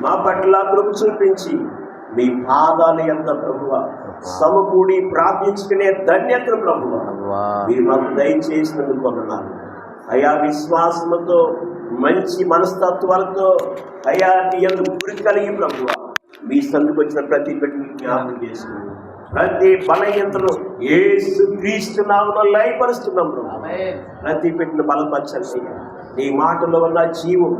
మా పట్ల కృప చూపించి మీ పాదాలు ఎంత ప్రభువ సమకూడి ప్రార్థించుకునే ధన్యతను ప్రభువ మీరు మాకు దయచేసినందుకు వందనాలు అయా. విశ్వాసంతో మంచి మనస్తత్వాలతో అయా నీ యందు గురి కలిగి ప్రభువ మీ సందుకు వచ్చిన ప్రతి బిడ్డని జ్ఞాపకం చేసుకుని ప్రతి బలహీనతను యేసు క్రీస్తు నామములో లయపరుస్తున్నాం ప్రభువ. ప్రతి బిడ్డను బలపరచండి. నీ మాటలో ఉన్న జీవం,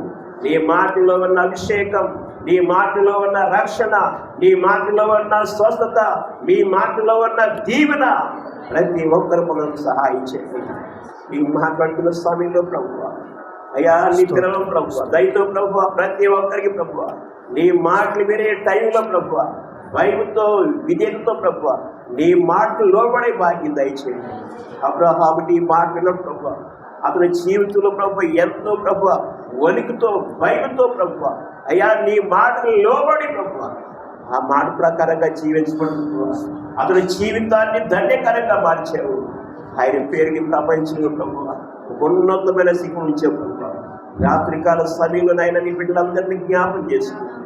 నీ మాటలో ఉన్న అభిషేకం, నీ మాటలో ఉన్న రక్షణ, నీ మాటలో ఉన్న స్వస్థత, నీ మాటలో ఉన్న దీవెన ప్రతి ఒక్కరు మనకు సహాయం చేయండి. ఈ మాట్లాడుతున్న సమయంలో ప్రభువ అయ్యా నిగ్రహం ప్రభువ, దయతో ప్రభువ ప్రతి ఒక్కరికి ప్రభువ నీ మాటలు వినే టైంలో ప్రభువ భయంతో విధేయతతో ప్రభువ నీ మాటలు లోబడే భాగ్యం దయచేయండి. అబ్రహాము నీ మాట విన్న ప్రభువ అతని జీవితంలో ప్రభు ఎంతో ప్రభు వణికితో భయంతో ప్రభు అయ్యా నీ మాటలు లోబడి ప్రభు ఆ మాట ప్రకారంగా జీవించబడుతూ అతని జీవితాన్ని ధన్యకరంగా మార్చావు. ఆయన పేరుని ప్రపంచంలో ప్రభు ఉన్నతమైన శిఖం ఉంచే ప్రభు రాత్రికాల సమయంలోనైనా నీ బిడ్డలందరినీ జ్ఞాపకం చేసుకుంటూ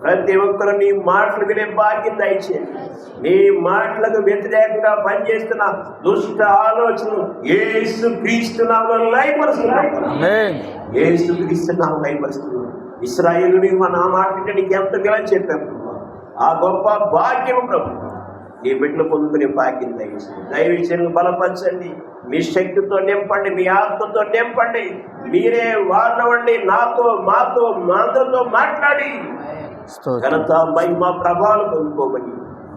ప్రతి ఒక్కరు నీ మాటలు వినే భాగ్యం దయచేయండి. నీ మాటలకు వ్యతిరేకంగా పనిచేస్తున్న దుష్ట ఆలోచనలు యేసు క్రీస్తు నామములో లయపరుస్తున్నాం. యేసు క్రీస్తు నామములో లయపరుస్తున్నాం. ఇశ్రాయేలుని నా మాట నీకు ఎంత విలువ చెప్పాను ఆ గొప్ప భాగ్యం ప్రభు నీ బిడ్డలు పొందుకునే భాగ్యం దయచేయండి. దైవజనులు బలపరచండి. మీ శక్తితో నింపండి, మీ ఆత్మతో నింపండి. మీరే వాడవండి. నాతో మాతో మాతో మాట్లాడి ఘనత మహిమ ప్రభావాలు పొందుకోమని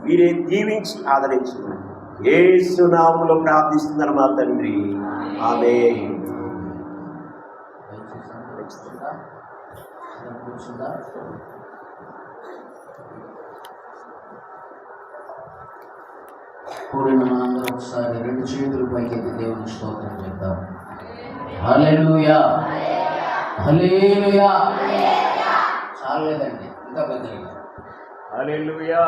మీరే దీవించి ఆదరించమని యేసు నామములో ప్రార్థిస్తున్నారు మా తండ్రి. ఆమేన్. కూడిన మనందరం ఒకసారి రెండు చేతులు పైకి దేవుని స్తోత్రం చెప్తాం. హల్లెలూయా, హల్లెలూయా. చాలేదండి, ఇంకా పెద్దగా హల్లెలూయా,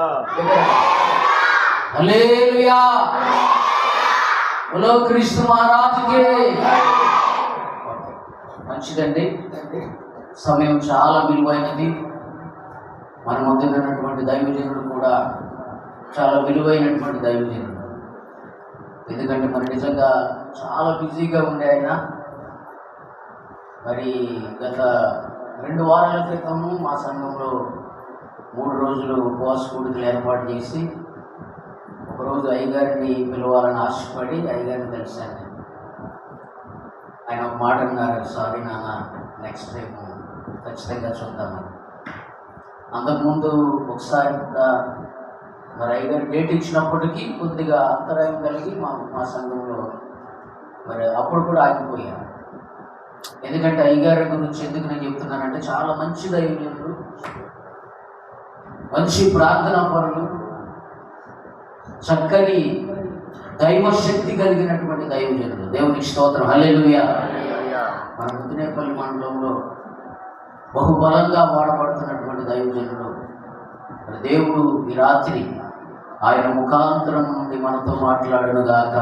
హల్లెలూయా. బోలో క్రీస్తు మహారాజుకి. మంచిదండి, సమయం చాలా విలువైనది. మన మధ్య ఉన్నటువంటి దైవజనుడు కూడా చాలా విలువైనటువంటి దైవజనుడు. ఎందుకంటే మరి నిజంగా చాలా బిజీగా ఉండే ఆయన. మరి గత 2 వారాల క్రితము మా సంఘంలో 3 రోజులు ఉపవాస కూడికలు ఏర్పాటు చేసి ఒకరోజు అయ్యగారిని పిలవాలని ఆశపడి అయ్యగారిని కలిశాను. ఆయన ఒక మాట అన్నారు, సారీ నాన్న, నెక్స్ట్ టైం ఖచ్చితంగా చూద్దామని. అంతకుముందు ఒకసారి కూడా మరి అయ్యగారు డేట్ ఇచ్చినప్పటికీ కొద్దిగా అంతరాయం కలిగి మా సంఘంలో మరి అప్పుడు కూడా ఆగిపోయాను. ఎందుకంటే అయ్యగారి గురించి ఎందుకు నేను చెప్తున్నానంటే చాలా మంచి దైవజనులు, మంచి ప్రార్థనా పరులు, చక్కని దైవశక్తి కలిగినటువంటి దైవజనులు. దేవునికి స్తోత్రం, హల్లెలూయా. మన ముద్దినేపల్లి మండలంలో బహుబలంగా వాడబడుతున్నటువంటి దైవజనులు. దేవుడు ఈ రాత్రి ఆయన ముఖాంతరం నుండి మనతో మాట్లాడునుగాక.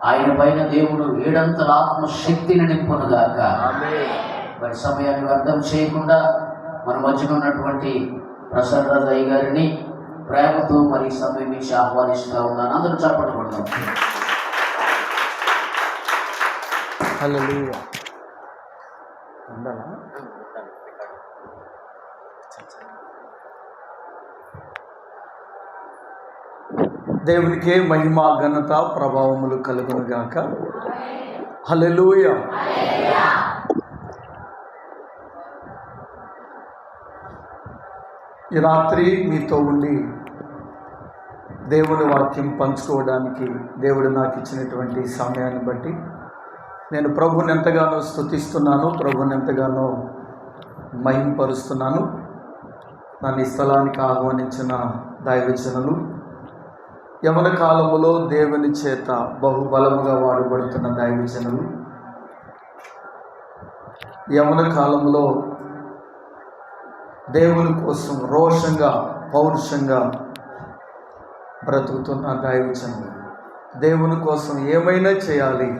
ఆయన పైన దేవుడు 7 అంతల ఆత్మశక్తిని నింపునుగాక. మరి సమయాన్ని వ్యర్థం చేయకుండా మన మధ్యన ఉన్నటువంటి ప్రసన్న రాజు అయ్య గారిని ప్రేమతో మరి సమయం ఇచ్చి ఆహ్వానిస్తూ ఉన్నాను. అందరూ చప్పట్లు కొడతాం. హల్లెలూయా. దేవునికే మహిమ ఘనత ప్రభావములు కలుగును గాక. హల్లెలూయా. ఈ రాత్రి మీతో ఉండి దేవుని వాక్యం పంచుకోవడానికి దేవుడు నాకు ఇచ్చినటువంటి సమయాన్ని బట్టి నేను ప్రభుని ఎంతగానో స్తుతిస్తున్నాను, ప్రభుని ఎంతగానో మహింపరుస్తున్నాను. నన్ను ఈ స్థలానికి ఆహ్వానించిన దైవజనులు, యవన కాలములో దేవుని చేత బహుబలముగా వాడబడుతున్న దైవజనులు, యవన కాలంలో దేవుని కోసం రోషంగా పౌరుషంగా బ్రతుకుతున్న దైవజనులు, దేవుని కోసం ఏమైనా చేయాలి,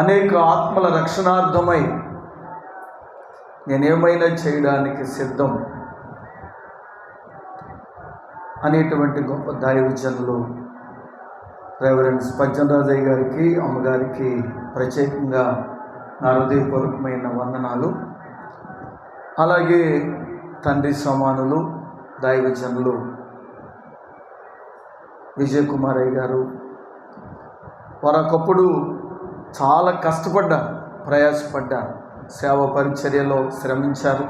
అనేక ఆత్మల రక్షణార్థమై నేనేమైనా చేయడానికి సిద్ధం అనేటువంటి గొప్ప దైవజనులు రెవరెండ్ స్పర్జన్ రాజయ్య గారికి, అమ్మగారికి ప్రత్యేకంగా నా హృదయపూర్వకమైన వందనాలు. అలాగే తండ్రి సమానులు దైవజనులు విజయ్ కుమారయ్య గారు, వారు ఒకప్పుడు చాలా కష్టపడ్డారు, ప్రయాసపడ్డారు, సేవ పరిచర్యలో శ్రమించారు.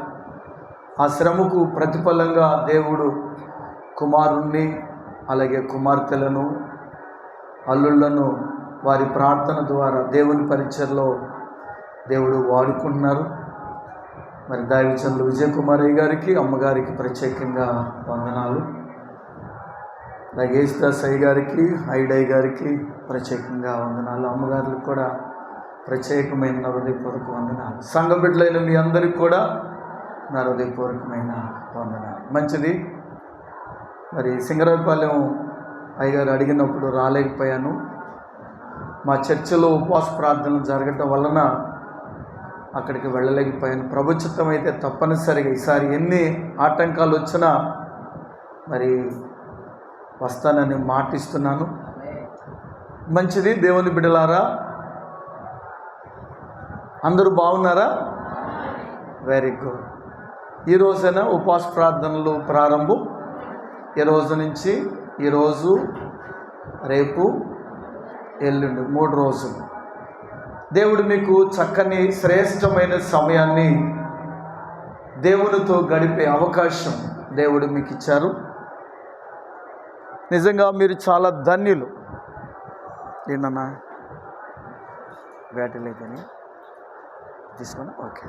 ఆ శ్రమకు ప్రతిఫలంగా దేవుడు కుమారుణ్ణి, అలాగే కుమార్తెలను, అల్లుళ్లను వారి ప్రార్థన ద్వారా దేవుని పరిచర్లో దేవుడు వాడుకుంటున్నారు. మరి దైవజనులు విజయ్ కుమారయ్య గారికి, అమ్మగారికి ప్రత్యేకంగా వందనాలు. అలాగే యేసుదాస్ అయ్య గారికి, ఐడయ్య గారికి ప్రత్యేకంగా వందనాలు. అమ్మగారికి కూడా ప్రత్యేకమైన నా హృదయపూర్వక వందనాలు. సంఘ బిడ్డలైన మీ అందరికి కూడా నా హృదయపూర్వకమైన వందనాలు. మంచిది. మరి సింగరాయపాలెం అయ్యగారు అడిగినప్పుడు రాలేకపోయాను. మా చర్చిలో ఉపవాస ప్రార్థనలు జరగటం వలన అక్కడికి వెళ్ళలేకపోయాను. ప్రభుత్వం అయితే తప్పనిసరిగా ఈసారి ఎన్ని ఆటంకాలు వచ్చినా మరి వస్తానని మాటిస్తున్నాను. మంచిది. దేవుని బిడ్డలారా, అందరూ బాగున్నారా? Very good. ఈరోజైనా ఉపవాస ప్రార్థనలు ప్రారంభం. ఈ రోజు నుంచి, ఈరోజు, రేపు, ఎల్లుండి 3 రోజులు దేవుడు మీకు చక్కని శ్రేష్టమైన సమయాన్ని దేవునితో గడిపే అవకాశం దేవుడు మీకు ఇచ్చారు. నిజంగా మీరు చాలా ధన్యులు. ఏంటన్నా బ్యాటరీ లేదని తీసుకున్నా? ఓకే.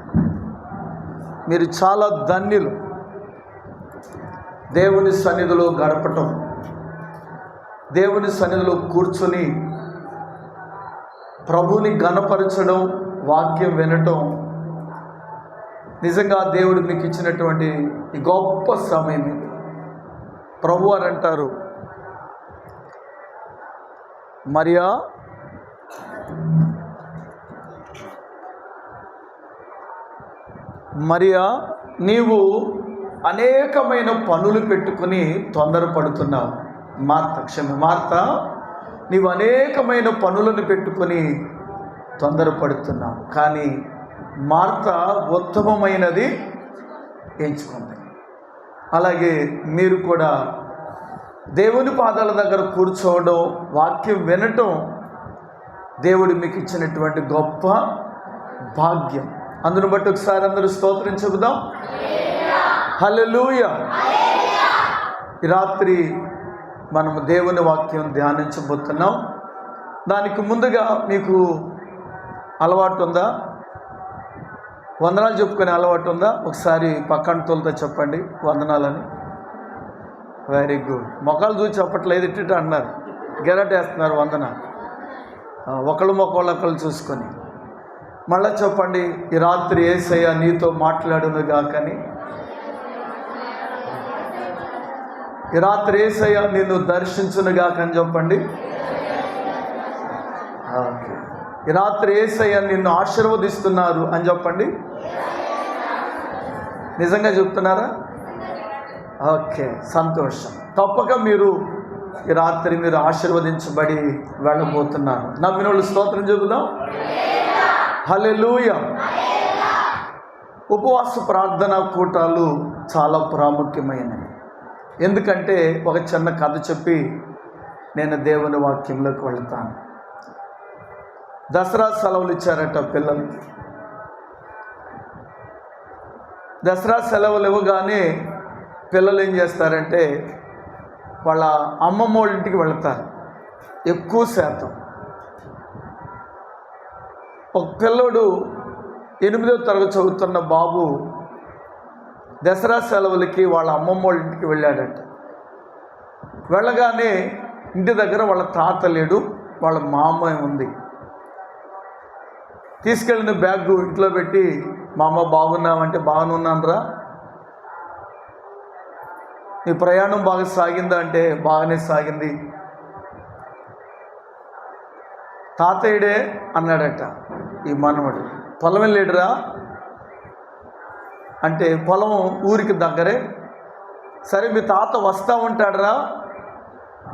మీరు చాలా ధన్యులు. దేవుని సన్నిధిలో గడపటం, దేవుని సన్నిధిలో కూర్చొని ప్రభుని ఘనపరచడం, వాక్యం వినటం నిజంగా దేవుడు మీకు ఇచ్చినటువంటి ఈ గొప్ప సమయం ఇది. ప్రభు అని అంటారు, మరియా నీవు అనేకమైన పనులు పెట్టుకుని తొందరపడుతున్నావు. మార్త నీవు అనేకమైన పనులను పెట్టుకొని తొందరపడుతున్నావు, కానీ మార్త ఉత్తమమైనది ఎంచుకుంది. అలాగే మీరు కూడా దేవుని పాదాల దగ్గర కూర్చోవడం, వాక్యం వినటం దేవుడు మీకు ఇచ్చినటువంటి గొప్ప భాగ్యం. అందును బట్టి ఒకసారి అందరూ స్తోత్రం చెబుదాం. హల్లెలూయా. ఈ రాత్రి మనము దేవుని వాక్యం ధ్యానించబోతున్నాం. దానికి ముందుగా మీకు అలవాటు ఉందా? వందనాలు చెప్పుకునే అలవాటు ఉందా? ఒకసారి పక్కన తోలుతో చెప్పండి వందనాలని. Very good. మొక్కలు చూసి చెప్పట్లేదు, ఇట్ట అన్నారు, గెరటేస్తున్నారు వందనాలు. ఒకళ్ళు చూసుకొని మళ్ళా చెప్పండి, ఈ రాత్రి యేసయ్య నీతో మాట్లాడునుగా కానీ, ఈ రాత్రి యేసయ్య నిన్ను దర్శించునుగా అని చెప్పండి. ఓకే. ఈ రాత్రి యేసయ్య నిన్ను ఆశీర్వదిస్తున్నారు అని చెప్పండి. నిజంగా చెప్తున్నారా? ఓకే, సంతోషం. తప్పక మీరు ఈ రాత్రి మీరు ఆశీర్వదించబడి వెళ్ళబోతున్నారు. నమ్మిన వాళ్ళు స్తోత్రం చెబుదాం. హల్లెలూయా. ఉపవాస ప్రార్థన కూటాలు చాలా ప్రాముఖ్యమైనవి. ఎందుకంటే ఒక చిన్న కథ చెప్పి నేను దేవుని వాక్యంలోకి వెళ్తాను. దసరా సెలవులు ఇచ్చారట పిల్లలకి. దసరా సెలవులు ఇవ్వగానే పిల్లలు ఏం చేస్తారంటే వాళ్ళ అమ్మమ్మ వాళ్ళ ఇంటికి వెళతారు. ఎక్కువ శాతం ఒక పిల్లోడు 8వ తరగతి చదువుతున్న బాబు దసరా సెలవులకి వాళ్ళ అమ్మమ్మ వాళ్ళ ఇంటికి వెళ్ళాడట. వెళ్ళగానే ఇంటి దగ్గర వాళ్ళ తాత లేడు, వాళ్ళ మామ ఉంది. తీసుకెళ్ళిన బ్యాగ్ ఇంట్లో పెట్టి, మా అమ్మ బాగున్నామంటే బాగానున్నానరా, నీ ప్రయాణం బాగా సాగిందా అంటే బాగానే సాగింది. తాతయ్యడే అన్నాడట ఈ మనవడు. పొలం వెళ్ళాడురా, అంటే పొలం ఊరికి దగ్గరే. సరే మీ తాత వస్తూ ఉంటాడరా,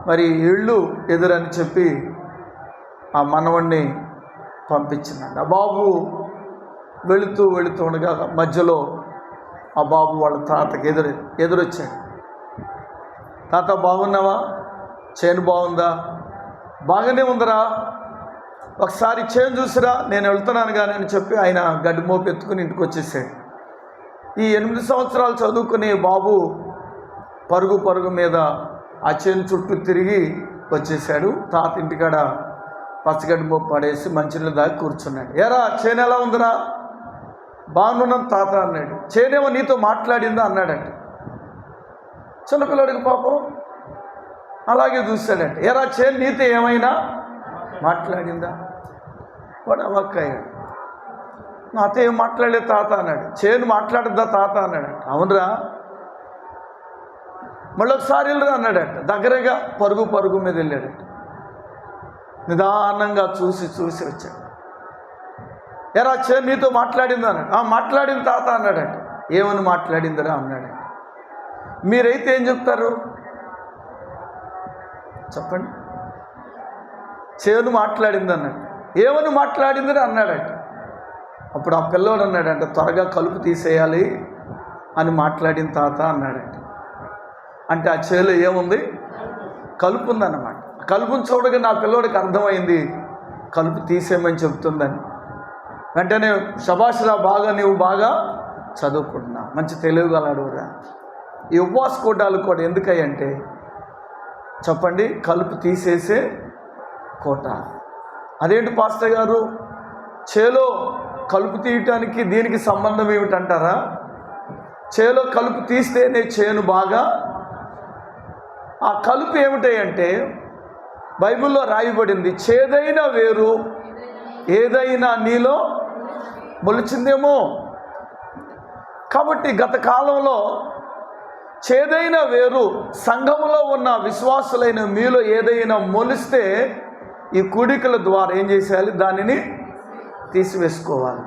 మరి ఇళ్ళు ఎదురని చెప్పి ఆ మనవణ్ణి పంపించినాడు. ఆ బాబు వెళుతూ ఉండగా మధ్యలో ఆ బాబు వాళ్ళ తాతకి ఎదురొచ్చాడు. తాత బాగున్నావా? చేను బాగుందా? బాగానే ఉందిరా, ఒకసారి చేను చూసిరా, నేను వెళ్తున్నాను కానీ అని చెప్పి ఆయన గడ్డి మోపు ఎత్తుకుని ఇంటికి వచ్చేసాడు. ఈ 8 సంవత్సరాలు చదువుకునే బాబు పరుగు మీద ఆ చేను చుట్టూ తిరిగి వచ్చేసాడు. తాత ఇంటికాడ పచ్చగడ్డి మోపు పడేసి మంచినీళ్ళు దాకా కూర్చున్నాడు. ఏరా చేను ఎలా ఉందిరా? బాగున్నాం తాత అన్నాడు. చేనేమో నీతో మాట్లాడిందా అన్నాడంట. చిన్నపిల్లడికి పాపం అలాగే చూశాడంట. ఏరా చేను నీతో ఏమైనా మాట్లాడిందా? వాడు అవాక్కయ్యాడు. నాతో ఏం మాట్లాడలేదు తాత అన్నాడు. చేను మాట్లాడద్దా తాత అన్నాడు. అవునరా, మళ్ళీ ఒకసారి వెళ్ళరా అన్నాడట. దగ్గరగా పరుగు మీద వెళ్ళాడట. నిదానంగా చూసి వచ్చాడు. ఎరా చేను నీతో మాట్లాడిందా అన్నాడు. మాట్లాడింది తాత అన్నాడట. ఏమని మాట్లాడిందిరా అన్నాడట. మీరైతే ఏం చెప్తారు చెప్పండి? చేను మాట్లాడింది అన్నాడు. ఏమని మాట్లాడిందిరా అన్నాడట. అప్పుడు ఆ పిల్లోడు అన్నాడంట, త్వరగా కలుపు తీసేయాలి అని మాట్లాడిన తాత అన్నాడట. అంటే ఆ చేలో ఏముంది? కలుపు ఉందన్నమాట. కలుపుని చూడగా నా పిల్లోడికి అర్థమైంది కలుపు తీసేయమని చెబుతుందని. వెంటనే శభాషరా, నీవు బాగా చదువుకుంటున్నావు, మంచి తెలియగలడురా. ఈ ఉపవాస కోటాలు కూడా ఎందుకయ్యంటే చెప్పండి, కలుపు తీసేసే కోట. అదేంటి పాస్టర్ గారు, చేలో కలుపు తీయటానికి దీనికి సంబంధం ఏమిటంటారా? చేలో కలుపు తీస్తేనే చేను బాగా. ఆ కలుపు ఏమిటంటే బైబిల్లో రాయబడింది, చేదైన వేరు ఏదైనా నీలో మొలిచిందేమో. కాబట్టి గత కాలంలో చేదైన వేరు సంఘములో ఉన్న విశ్వాసులైన మీలో ఏదైనా మొలిస్తే ఈ కూడికల ద్వారా ఏం చేసేయాలి? దానిని తీసివేసుకోవాలి.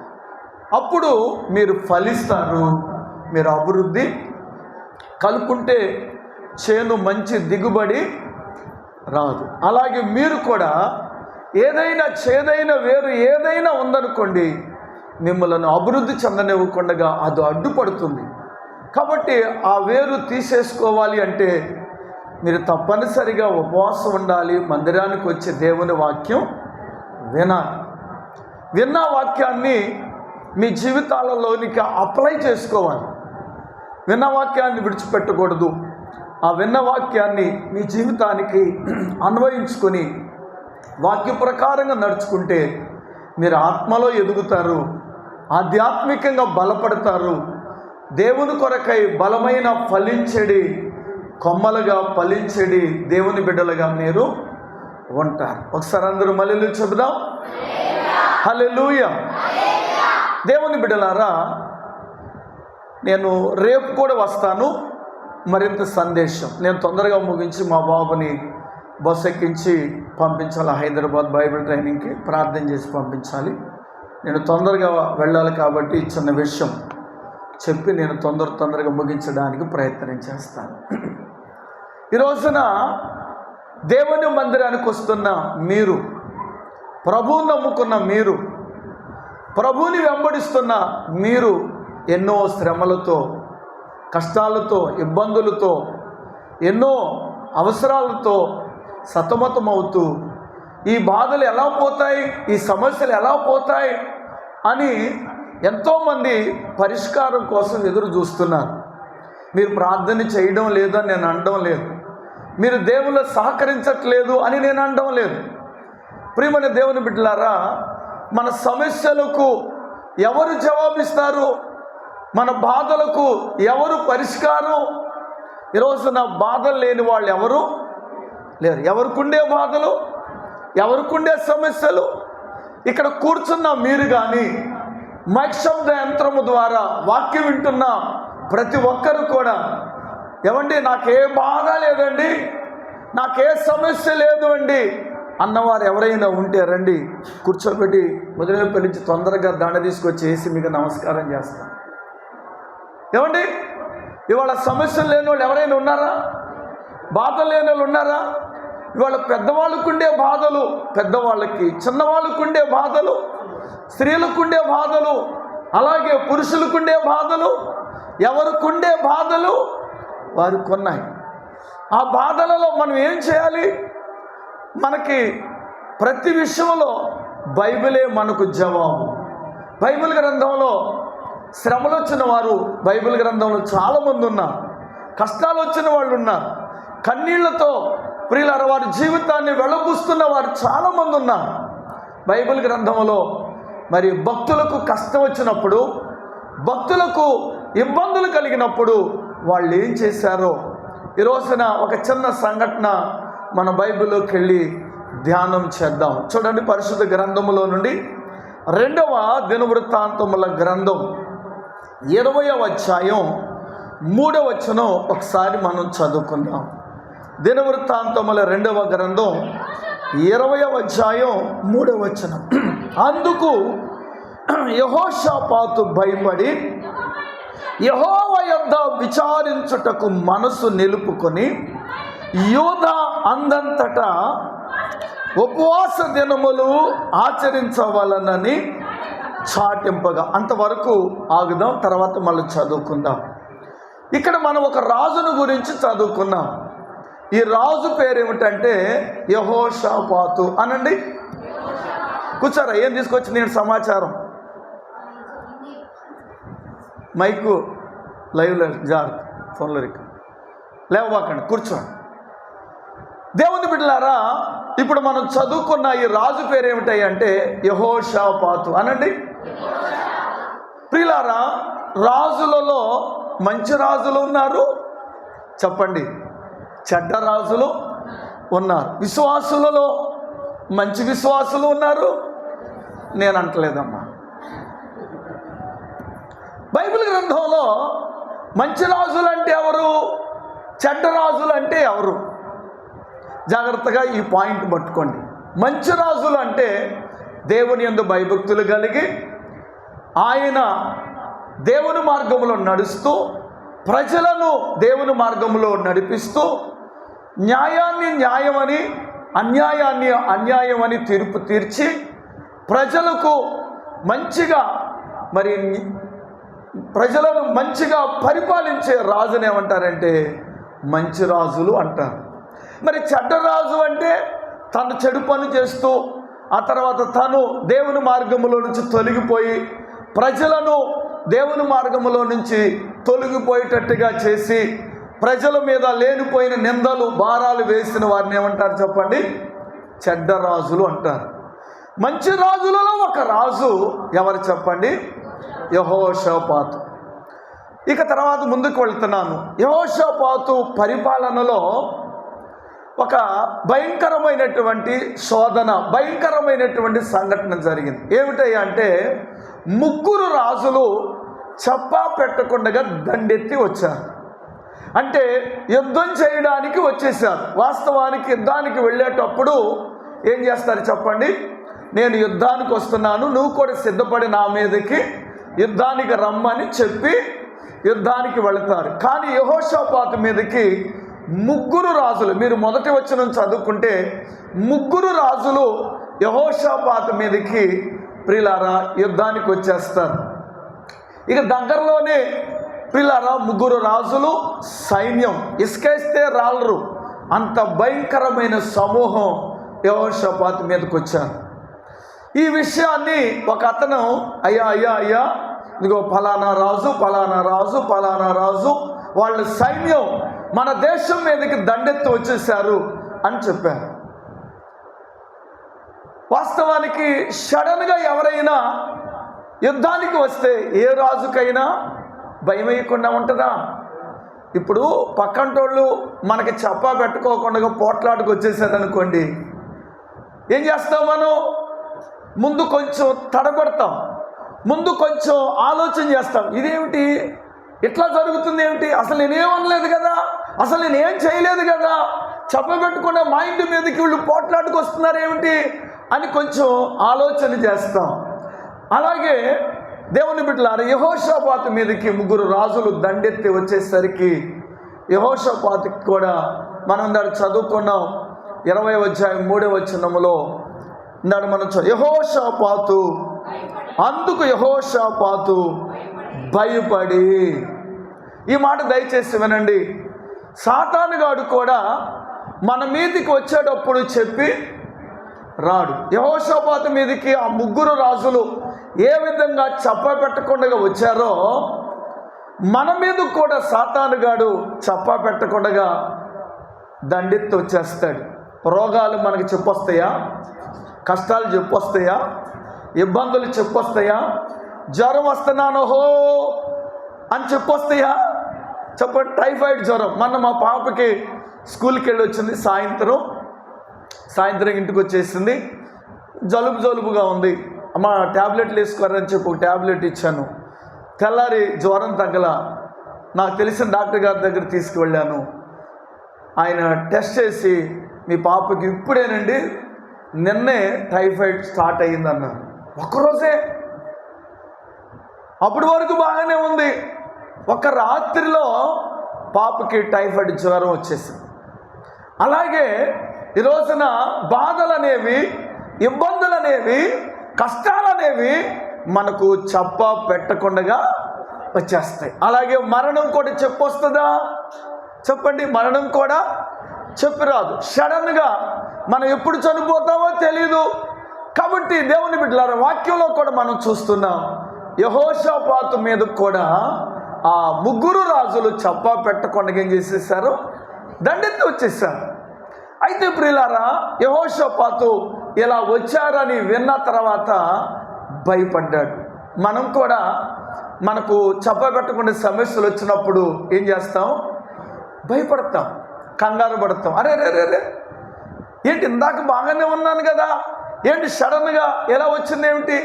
అప్పుడు మీరు ఫలిస్తారు, మీరు అభివృద్ధి. కలుపుంటే చేను మంచి దిగుబడి రాదు. అలాగే మీరు కూడా ఏదైనా చేదైన వేరు ఏదైనా ఉందనుకోండి, మిమ్మల్ని అభివృద్ధి చెందనివ్వకుండా అది అడ్డుపడుతుంది. కాబట్టి ఆ వేరు తీసేసుకోవాలి అంటే మీరు తప్పనిసరిగా ఉపవాసం ఉండాలి. మందిరానికి వచ్చే దేవుని వాక్యం విన్న వాక్యాన్ని మీ జీవితాలలోనికి అప్లై చేసుకోవాలి. విన్న వాక్యాన్ని విడిచిపెట్టకూడదు. ఆ విన్న వాక్యాన్ని మీ జీవితానికి అన్వయించుకొని వాక్య ప్రకారంగా నడుచుకుంటే మీరు ఆత్మలో ఎదుగుతారు, ఆధ్యాత్మికంగా బలపడతారు. దేవుని కొరకై బలమైన ఫలించడి కొమ్మలుగా ఫలించడి దేవుని బిడ్డలుగా మీరు ఉంటారు. ఒకసారి అందరూ మళ్ళీ చెబుదాం, హల్లెలూయా. దేవుని బిడ్డలారా, నేను రేపు కూడా వస్తాను మరింత సందేశం. నేను తొందరగా ముగించి మా బాబుని బస్సు ఎక్కించి పంపించాలి హైదరాబాద్ బైబిల్ ట్రైనింగ్కి. ప్రార్థన చేసి పంపించాలి. నేను తొందరగా వెళ్ళాలి కాబట్టి చిన్న విషయం చెప్పి నేను తొందరగా ముగించడానికి ప్రయత్నం చేస్తాను. ఈ రోజున దేవుని మందిరానికి వస్తున్న మీరు, ప్రభువుని నమ్ముకున్న మీరు, ప్రభువుని వెంబడిస్తున్న మీరు ఎన్నో శ్రమలతో, కష్టాలతో, ఇబ్బందులతో, ఎన్నో అవసరాలతో సతమతమవుతూ ఈ బాధలు ఎలా పోతాయి, ఈ సమస్యలు ఎలా పోతాయి అని ఎంతోమంది పరిష్కారం కోసం ఎదురు చూస్తున్నారు. మీరు ప్రార్థన చేయడం లేదని నేను అనడం లేదు, మీరు దేవుళ్ళు సహకరించట్లేదు అని నేను అనడం లేదు. ప్రియమైన దేవుని బిడ్డలారా, మన సమస్యలకు ఎవరు జవాబిస్తారు? మన బాధలకు ఎవరు పరిష్కారం? ఈరోజున బాధలు లేని వాళ్ళు ఎవరు లేరు. ఎవరికుండే బాధలు, ఎవరికుండే సమస్యలు. ఇక్కడ కూర్చున్న మీరు కానీ మైక్ శబ్ద యంత్రము ద్వారా వాక్యం వింటున్న ప్రతి ఒక్కరు కూడా, ఏమండి నాకే బాధ లేదండి, నాకే సమస్య లేదు అండి అన్నవారు ఎవరైనా ఉంటే రండి, కూర్చోబెట్టి మొదలైన పిలిచి తొందరగా దండ తీసుకొచ్చి వేసి మీకు నమస్కారం చేస్తాను. ఏమండి, ఇవాళ సమస్యలు లేని వాళ్ళు ఎవరైనా ఉన్నారా? బాధలు లేని వాళ్ళు ఉన్నారా? ఇవాళ పెద్దవాళ్ళకు ఉండే బాధలు పెద్దవాళ్ళకి, చిన్నవాళ్ళకు ఉండే బాధలు స్త్రీలకు ఉండే బాధలు, అలాగే పురుషులకు ఉండే బాధలు, ఎవరికి ఉండే బాధలు వారికి ఉన్నాయి. ఆ బాధలలో మనం ఏం చేయాలి? మనకి ప్రతి విషయంలో బైబిలే మనకు జవాబు. బైబిల్ గ్రంథంలో శ్రమలు వచ్చిన వారు బైబిల్ గ్రంథంలో చాలామంది ఉన్నారు. కష్టాలు వచ్చిన వాళ్ళు ఉన్నారు. కన్నీళ్లతో ప్రియులారా వారి జీవితాన్ని వెళ్లబూస్తున్న వారు చాలామంది ఉన్నారు. బైబిల్ గ్రంథంలో మరి భక్తులకు కష్టం వచ్చినప్పుడు, భక్తులకు ఇబ్బందులు కలిగినప్పుడు వాళ్ళు ఏం చేశారో ఈ రోజున ఒక చిన్న సంఘటన మన బైబిల్లోకి వెళ్ళి ధ్యానం చేద్దాం. చూడండి, పరిశుద్ధ గ్రంథములో నుండి 2వ దినవృత్తాంతముల గ్రంథం 20వ అధ్యాయం 3వ వచనం ఒకసారి మనం చదువుకుందాం. దినవృత్తాంతముల 2వ గ్రంథం 20వ అధ్యాయం 3వ వచనం. అందుకు యెహోషాపాతు భయపడి యెహోవా యొద్ద విచారించుటకు మనసు నిలుపుకొని యూదా అందంతటా ఉపవాస దినములు ఆచరించవలనని చాటింపగా. అంతవరకు ఆగుదాం, తర్వాత మళ్ళీ చదువుకుందాం. ఇక్కడ మనం ఒక రాజును గురించి చదువుకున్నాం. ఈ రాజు పేరు ఏమిటంటే యెహోషాపాతు. అనండి, కూర్చోరా. ఏం తీసుకొచ్చి నేను సమాచారం మైకు లైవ్లో జాగ్రత్త, ఫోన్లో లేవబాకండి, కూర్చోండి. దేవుని బిడ్డలారా, ఇప్పుడు మనం చదువుకున్న ఈ రాజు పేరు ఏమిటాయి అంటే యెహోషాపాతు. అనండి ప్రియులారా, రాజులలో మంచి రాజులు ఉన్నారు, చెప్పండి, చెడ్డ రాజులు ఉన్నారు. విశ్వాసులలో మంచి విశ్వాసులు ఉన్నారు. నేను అంటలేదమ్మా. బైబిల్ గ్రంథంలో మంచి రాజులు అంటే ఎవరు, చెడ్డ రాజులు అంటే ఎవరు? జాగ్రత్తగా ఈ పాయింట్ పట్టుకోండి. మంచి రాజులు అంటే దేవుని యందు భయభక్తులు కలిగి ఆయన దేవుని మార్గంలో నడుస్తూ ప్రజలను దేవుని మార్గంలో నడిపిస్తూ న్యాయాన్ని న్యాయమని, అన్యాయాన్ని అన్యాయమని తీర్పు తీర్చి ప్రజలకు మంచిగా మరి ప్రజలను మంచిగా పరిపాలించే రాజుని ఏమంటారంటే మంచి రాజులు అంటారు. మరి చెడ్డ రాజు అంటే తను చెడు పని చేస్తూ ఆ తర్వాత తను దేవుని మార్గంలో నుంచి తొలగిపోయి ప్రజలను దేవుని మార్గంలో నుంచి తొలగిపోయేటట్టుగా చేసి ప్రజల మీద లేనిపోయిన నిందలు భారాలు వేసిన వారిని ఏమంటారు చెప్పండి? చెడ్డ రాజులు అంటారు. మంచి రాజులలో ఒక రాజు ఎవరు చెప్పండి? యెహోషాపాతు. ఇక తర్వాత ముందుకు వెళ్తున్నాను. యెహోషాపాతు పరిపాలనలో ఒక భయంకరమైనటువంటి శోధన, భయంకరమైనటువంటి సంఘటన జరిగింది. ఏమిటయ్యా అంటే 3 రాజులు చెప్పా పెట్టకుండా దండెత్తి వచ్చారు. అంటే యుద్ధం చేయడానికి వచ్చేసారు. వాస్తవానికి యుద్ధానికి వెళ్ళేటప్పుడు ఏం చేస్తారు చెప్పండి? నేను యుద్ధానికి వస్తున్నాను, నువ్వు కూడా సిద్ధపడి నా మీదకి యుద్ధానికి రమ్మని చెప్పి యుద్ధానికి వెళతారు. కానీ యెహోషాపాతు మీదకి 3 రాజులు, మీరు మొదటి వచనం చదువుకుంటే 3 రాజులు యెహోషాపాతు మీదకి ప్రియులారా యుద్ధానికి వచ్చేస్తారు. ఇక దగ్గరలోనే ప్రియులారా 3 రాజులు సైన్యం ఇసుకేస్తే రాలరు, అంత భయంకరమైన సమూహం యెహోషాపాతు మీదకి వచ్చారు. ఈ విషయాన్ని ఒక అతను అయ్యా అయ్యా అయ్యా ఇదిగో ఫలానా రాజు ఫలానా రాజు ఫలానా రాజు వాళ్ళ సైన్యం మన దేశం మీదకి దండెత్తి వచ్చేసారు అని చెప్పారు. వాస్తవానికి సడన్గా ఎవరైనా యుద్ధానికి వస్తే ఏ రాజుకైనా భయం వేయకుండా ఉంటుందా? ఇప్పుడు పక్కంటోళ్ళు మనకి చెప్పా పెట్టుకోకుండా పోట్లాటకు వచ్చేసారనుకోండి, ఏం చేస్తాం మనం? ముందు కొంచెం తడబడతాం, ముందు కొంచెం ఆలోచన చేస్తాం. ఇదేమిటి ఇట్లా జరుగుతుంది ఏమిటి? అసలు నేనేమనలేదు కదా, అసలు నేనేం చేయలేదు కదా, చెప్పబెట్టుకున్న మా ఇంటి మీదకి వీళ్ళు పోట్లాటకు వస్తున్నారు ఏమిటి అని కొంచెం ఆలోచన చేస్తాం. అలాగే దేవుని బిడ్డలారా, యెహోషాపాతు మీదకి 3 రాజులు దండెత్తి వచ్చేసరికి యెహోషాపాతుకి కూడా మనం దాన్ని చదువుకున్నాం. 20వ అధ్యాయం 3వ వచనములో దాన్ని మనం యెహోషాపాతు అందుకు యెహోషాపాతు భయపడి. ఈ మాట దయచేసి వినండి. సాతానుగాడు కూడా మన మీదికి వచ్చేటప్పుడు చెప్పి రాడు. యెహోషాపాతు మీదికి ఆ 3 రాజులు ఏ విధంగా పెట్టకుండా వచ్చారో మన మీద కూడా సాతానుగాడు పెట్టకుండా దండెత్తి వచ్చేస్తాడు. రోగాలు మనకి చెప్పొస్తాయా? కష్టాలు చెప్పొస్తాయా? ఇబ్బందులు చెప్పొస్తాయా? జ్వరం వస్తున్నాను హో అని చెప్పొస్తాయా? చెప్పండి. టైఫాయిడ్ జ్వరం. మా పాపకి స్కూల్కి వెళ్ళి వచ్చింది. సాయంత్రం ఇంటికి వచ్చేసింది. జలుబుగా ఉంది. అమ్మ ట్యాబ్లెట్లు వేసుకోరని చెప్పి ఒక ట్యాబ్లెట్ ఇచ్చాను. తెల్లారి జ్వరం తగ్గల. నాకు తెలిసిన డాక్టర్ గారి దగ్గర తీసుకువెళ్ళాను. ఆయన టెస్ట్ చేసి మీ పాపకి ఇప్పుడేనండి, నిన్నే టైఫాయిడ్ స్టార్ట్ అయ్యిందన్నారు. ఒక్కరోజే. అప్పటి వరకు బాగానే ఉంది. ఒక రాత్రిలో పాపకి టైఫాయిడ్ జ్వరం వచ్చేసింది. అలాగే ఈ రోజున బాధలు అనేవి, ఇబ్బందులు అనేవి, కష్టాలు అనేవి మనకు పెట్టకుండా వచ్చేస్తాయి. అలాగే మరణం కూడా చెప్పొస్తుందా? చెప్పండి. మరణం కూడా చెప్పిరాదు. సడన్గా మనం ఎప్పుడు చనిపోతామో తెలీదు. కాబట్టి దేవుని బిడ్డలారా, వాక్యంలో కూడా మనం చూస్తున్నాం. యెహోషాపాతు మీద కూడా ఆ 3 రాజులు పెట్టకుండా ఏం చేసేసారు? దండెత్తి వచ్చేసారు. అయితే ప్రియులారా, యెహోషాపాతు ఇలా వచ్చారని విన్న తర్వాత భయపడ్డాడు. మనం కూడా మనకు పెట్టకుండా సమస్యలు వచ్చినప్పుడు ఏం చేస్తాం? భయపడతాం, కంగారు పడతాం. అరే ఏంటి ఇందాక బాగానే ఉన్నాను కదా, ఏంటి సడన్గా ఎలా వచ్చిందేమిటి,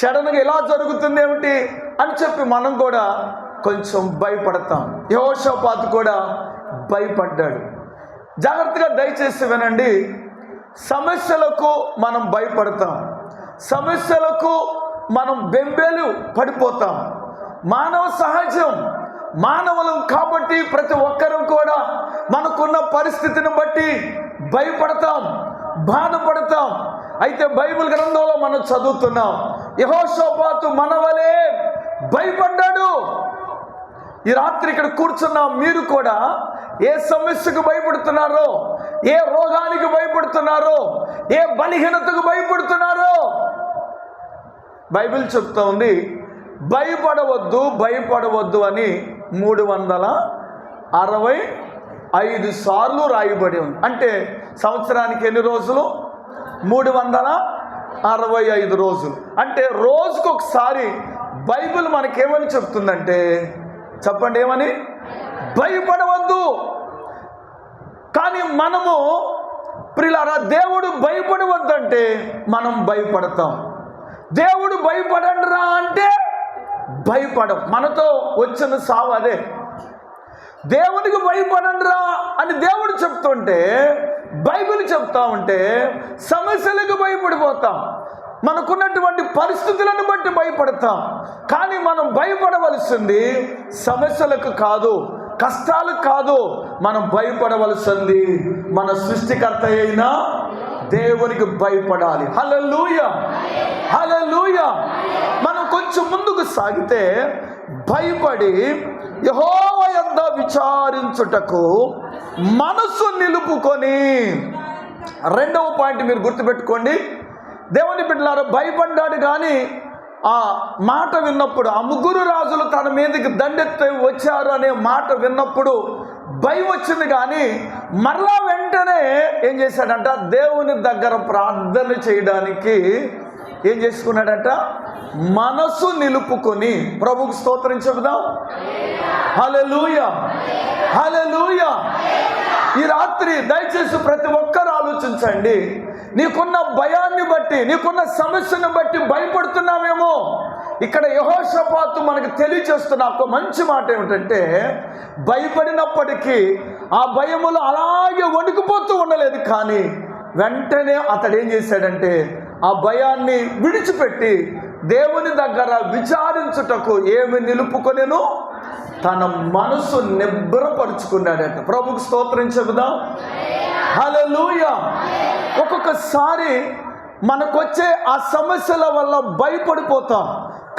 సడన్గా ఎలా జరుగుతుందేమిటి అని చెప్పి మనం కూడా కొంచెం భయపడతాం. యెహోషాపాతు కూడా భయపడ్డాడు. జాగ్రత్తగా దయచేసి వినండి. సమస్యలకు మనం భయపడతాం, సమస్యలకు మనం బెంబేలు పడిపోతాం. మానవ సహజం, మానవులం కాబట్టి ప్రతి ఒక్కరూ కూడా మనకున్న పరిస్థితిని బట్టి భయపడతాం, బాధపడతాం. అయితే బైబిల్ గ్రంథంలో మనం చదువుతున్నాం, యెహోషాపాతు మనవలే భయపడ్డాడు. ఈ రాత్రి ఇక్కడ కూర్చున్న మీరు కూడా ఏ సమస్యకు భయపడుతున్నారో, ఏ రోగానికి భయపడుతున్నారో, ఏ బలహీనతకు భయపడుతున్నారో బైబిల్ చెప్తా ఉంది. భయపడవద్దు అని 365 సార్లు రాయబడి ఉంది. అంటే సంవత్సరానికి ఎన్ని రోజులు? 365 రోజులు. అంటే రోజుకు ఒకసారి బైబిల్ మనకేమని చెప్తుందంటే, చెప్పండి ఏమని? భయపడవద్దు. కానీ మనము ప్రియులారా, దేవుడు భయపడవద్దంటే మనం భయపడతాం. దేవుడు భయపడండిరా అంటే భయపడం. మనతో వచ్చిన సావు అదే. దేవునికి భయపడండిరా అని దేవుడు చెప్తుంటే, బైబిల్ చెప్తా ఉంటే సమస్యలకు భయపడిపోతాం, మనకున్నటువంటి పరిస్థితులను బట్టి భయపడతాం. కానీ మనం భయపడవలసింది సమస్యలకు కాదు, కష్టాలకు కాదు. మనం భయపడవలసింది మన సృష్టికర్త అయిన దేవునికి భయపడాలి. హల్లెలూయా, హల్లెలూయా. మనం కొంచెం ముందుకు సాగితే, భయపడి యెహోవా యందు విచారించుటకు మనసు నిలుపుకొని. 2వ పాయింట్ మీరు గుర్తుపెట్టుకోండి. దేవుని బిడ్డలారా, భయపడ్డాడు. కానీ ఆ మాట విన్నప్పుడు, ఆ 3 రాజులు తన మీదకి దండెత్తి వచ్చారు అనే మాట విన్నప్పుడు భయం వచ్చింది. కానీ మరలా వెంటనే ఏం చేశాడంట? దేవుని దగ్గర ప్రార్థన చేయడానికి ఏం చేసుకున్నాడట? మనసు నిలుపుకొని. ప్రభుకు స్తోత్రం చెబుదాం. హల్లెలూయా, హల్లెలూయా. ఈ రాత్రి దయచేసి ప్రతి ఒక్కరు ఆలోచించండి. నీకున్న భయాన్ని బట్టి, నీకున్న సమస్యను బట్టి భయపడుతున్నామేమో. ఇక్కడ యెహోషాపాతు మనకు తెలియచేస్తున్న ఒక మంచి మాట ఏమిటంటే, భయపడినప్పటికీ ఆ భయములు అలాగే వణికిపోతూ ఉండలేదు. కానీ వెంటనే అతడు ఏం చేశాడంటే, ఆ భయాన్ని విడిచిపెట్టి దేవుని దగ్గర విచారించుటకు ఏమి నిలుపుకొనెను? తన మనసు నిబ్బరపరుచుకున్నాడట. ప్రభుకు స్తోత్రం చెబుదాం. హల్లెలూయా. ఒక్కొక్కసారి మనకొచ్చే ఆ సమస్యల వల్ల భయపడిపోతాం,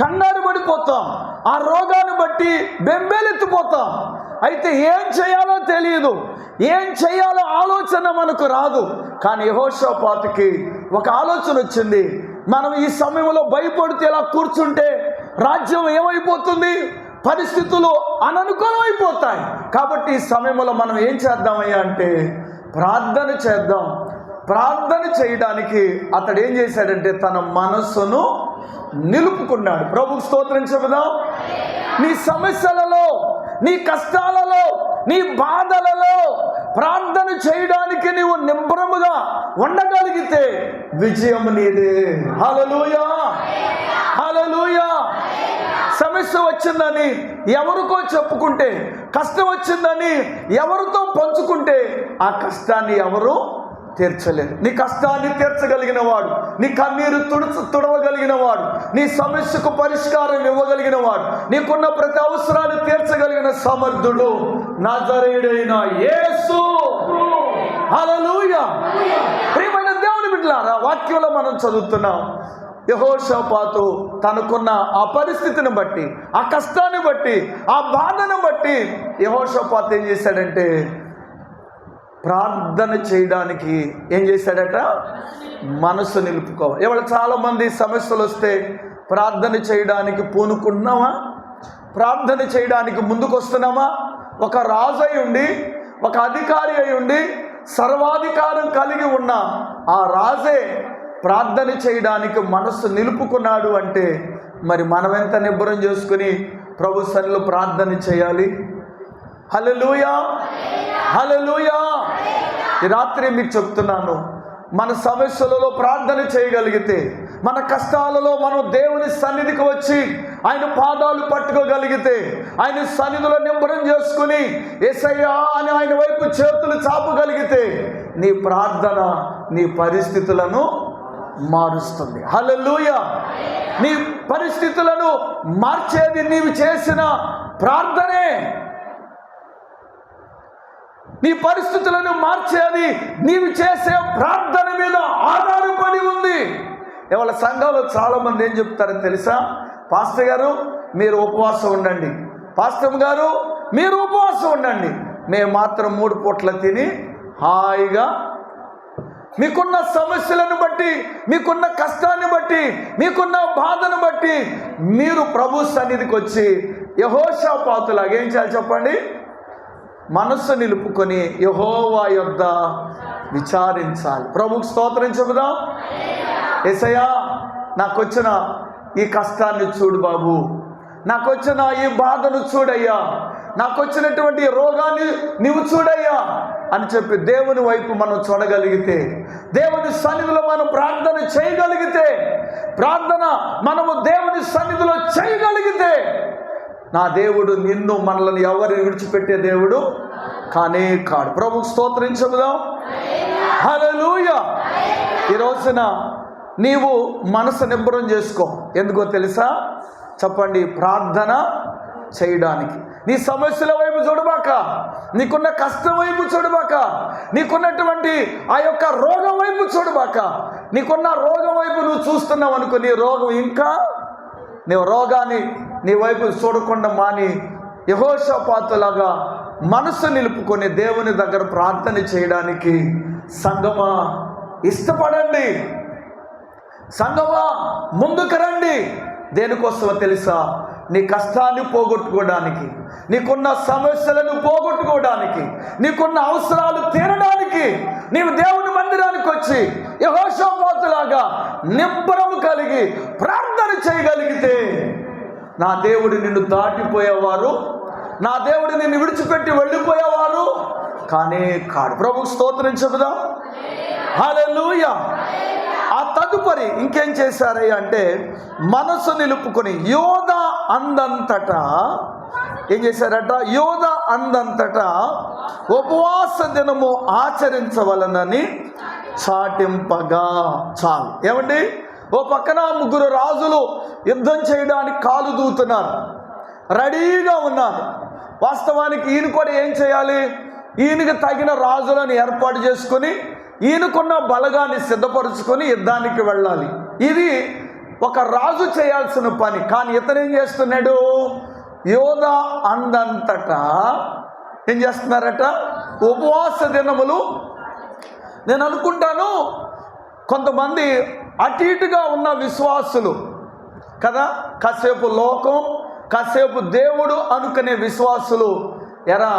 కంగారు పడిపోతాం, ఆ రోగాన్ని బట్టి బెంబేలెత్తిపోతాం. అయితే ఏం చేయాలో తెలియదు, ఏం చేయాలో ఆలోచన మనకు రాదు. కానీ యెహోషాపాతుకి ఒక ఆలోచన వచ్చింది. మనం ఈ సమయంలో భయపడితే ఇలా కూర్చుంటే రాజ్యం ఏమైపోతుంది? పరిస్థితులు అననుకూలమైపోతాయి. కాబట్టి ఈ సమయంలో మనం ఏం చేద్దామయ్యా అంటే ప్రార్థన చేద్దాం. ప్రార్థన చేయడానికి అతడు ఏం చేశాడంటే తన మనస్సును నిలుపుకున్నాడు. ప్రభుకు స్తోత్రం చెబుదాం. నీ సమస్యలలో, నీ కష్టాలలో, నీ బాధలలో ప్రార్థన చేయడానికి నీవు నిబ్బరముగా ఉండగలిగితే విజయం నీదే. హల్లెలూయా, హల్లెలూయా. సమస్య వచ్చిందని ఎవరికో చెప్పుకుంటే, కష్టం వచ్చిందని ఎవరితో పంచుకుంటే ఆ కష్టాన్ని ఎవరు తీర్చలేరు. నీ కష్టాన్ని తీర్చగలిగిన వాడు, నీ కన్నీరు తుడవగలిగిన వాడు, నీ సమస్యకు పరిష్కారం ఇవ్వగలిగిన వాడు, నీకున్న ప్రతి అవసరాన్ని తీర్చగలిగిన సమర్థుడు నజరేయుడైన యేసు. హల్లెలూయా. ప్రియమైన దేవుని బిడ్డలారా, వాక్యంలో మనం చదువుతున్నాం, యెహోషాపాతు తనకున్న ఆ పరిస్థితిని బట్టి, ఆ కష్టాన్ని బట్టి, ఆ బాధను బట్టి యెహోషాపాతు ఏం చేశాడంటే ప్రార్థన చేయడానికి ఏం చేశాడట? మనసు నిలుపుకోవాలి. ఇవాళ చాలామంది సమస్యలు వస్తే ప్రార్థన చేయడానికి పూనుకుంటున్నామా? ప్రార్థన చేయడానికి ముందుకు వస్తున్నామా? ఒక రాజు అయి ఉండి, ఒక అధికారి అయి ఉండి, సర్వాధికారం కలిగి ఉన్న ఆ రాజే ప్రార్థన చేయడానికి మనస్సు నిలుపుకున్నాడు అంటే మరి మనం ఎంత నిబ్బరం చేసుకుని ప్రభు సన్నిధిలో ప్రార్థన చేయాలి. హల్లెలూయా, హల్లెలూయా. ఈ రాత్రి మీకు చెప్తున్నాను, మన సమస్యలలో ప్రార్థన చేయగలిగితే, మన కష్టాలలో మనం దేవుని సన్నిధికి వచ్చి ఆయన పాదాలు పట్టుకోగలిగితే, ఆయన సన్నిధిలో నింబరం చేసుకుని యేసయ్యా అని ఆయన వైపు చేతులు చాపగలిగితే నీ ప్రార్థన నీ పరిస్థితులను మారుస్తుంది. హల్లెలూయా. నీ పరిస్థితులను మార్చేది నీవు చేసిన ప్రార్థనే. నీ పరిస్థితులను మార్చేది నీవు చేసే ప్రార్థన మీద ఆధారపడి ఉంది. ఇవాళ సంఘంలో చాలామంది ఏం చెప్తారో తెలుసా? పాస్టర్ గారు మీరు ఉపవాసం ఉండండి, పాస్టర్ గారు మీరు ఉపవాసం ఉండండి, మేము మాత్రం 3 పూట్ల తిని హాయిగా. మీకున్న సమస్యలను బట్టి, మీకున్న కష్టాన్ని బట్టి, మీకున్న బాధను బట్టి మీరు ప్రభు సన్నిధికి వచ్చి యెహోషాపాతులాగా ఏం చేయాలి చెప్పండి? మనస్సు నిలుపుకొని యెహోవా యొద్ద విచారించాలి. ప్రభుకు స్తోత్రం చెబుదాం. యేసయ్యా నాకొచ్చిన ఈ కష్టాన్ని చూడు బాబు, నాకొచ్చిన ఈ బాధను చూడయ్యా, నాకొచ్చినటువంటి రోగాన్ని నీవు చూడయ్యా అని చెప్పి దేవుని వైపు మనం చూడగలిగితే, దేవుని సన్నిధిలో మనం ప్రార్థన చేయగలిగితే, ప్రార్థన మనము దేవుని సన్నిధిలో చేయగలిగితే నా దేవుడు నిన్ను మనల్ని ఎవరిని విడిచిపెట్టే దేవుడు కానే కాడు. ప్రభుకు స్తోత్రం చెబుదాం. హల్లెలూయా. ఈ రోజున నీవు మనసు నిబ్బరం చేసుకో. ఎందుకో తెలుసా? చెప్పండి. ప్రార్థన చేయడానికి. నీ సమస్యల వైపు చూడబాక, నీకున్న కష్టం వైపు చూడబాక, నీకున్నటువంటి ఆ యొక్క రోగం వైపు చూడబాక. నీకున్న రోగం వైపు నువ్వు చూస్తున్నావు అనుకో, నీ రోగం ఇంకా నీవు రోగాన్ని నీ వైపు చూడకుండా మాని యెహోషాపాతులాగా మనసు నిలుపుకొని దేవుని దగ్గర ప్రార్థన చేయడానికి సంగమా ఇష్టపడండి. సంగమా ముందుకు రండి. దేనికోసమో తెలుసా? నీ కష్టాన్ని పోగొట్టుకోవడానికి, నీకున్న సమస్యలను పోగొట్టుకోవడానికి, నీకున్న అవసరాలు తీరడానికి నీవు దేవుని మందిరానికి వచ్చి యెహోషాపాతులాగా నిబ్బరము కలిగి ప్రార్థన చేయగలిగితే నా దేవుడు నిన్ను దాటిపోయేవారు, నా దేవుడు నిన్ను విడిచిపెట్టి వెళ్ళిపోయేవారు కానే కాడు. ప్రభుకు స్తోత్రం చెబుదాం. హల్లెలూయా. ఆ తదుపరి ఇంకేం చేశారయ్య అంటే మనసు నిలుపుకొని యోధా అందంతటా ఏం చేశారట? యోధా అందంతటా ఉపవాస దినము ఆచరించవలనని చాటింపగా. చాలు. ఏమండి? ఓ పక్కన 3 రాజులు యుద్ధం చేయడానికి కాలు దూతున్నారు, రెడీగా ఉన్నారు. వాస్తవానికి ఈయన కూడా ఏం చేయాలి? ఈయనకి తగిన రాజులను ఏర్పాటు చేసుకొని ఈయనకున్న బలగాన్ని సిద్ధపరుచుకొని యుద్ధానికి వెళ్ళాలి. ఇది ఒక రాజు చేయాల్సిన పని. కానీ ఇతను ఏం చేస్తున్నాడు? యోధా అందంతటా ఏం చేస్తున్నారట? ఉపవాస దినములు. నేను అనుకుంటాను కొంతమంది అటు ఇటుగా ఉన్న విశ్వాసులు కదా, కాసేపు లోకం కాసేపు దేవుడు అనుకునే విశ్వాసులు, ఎరా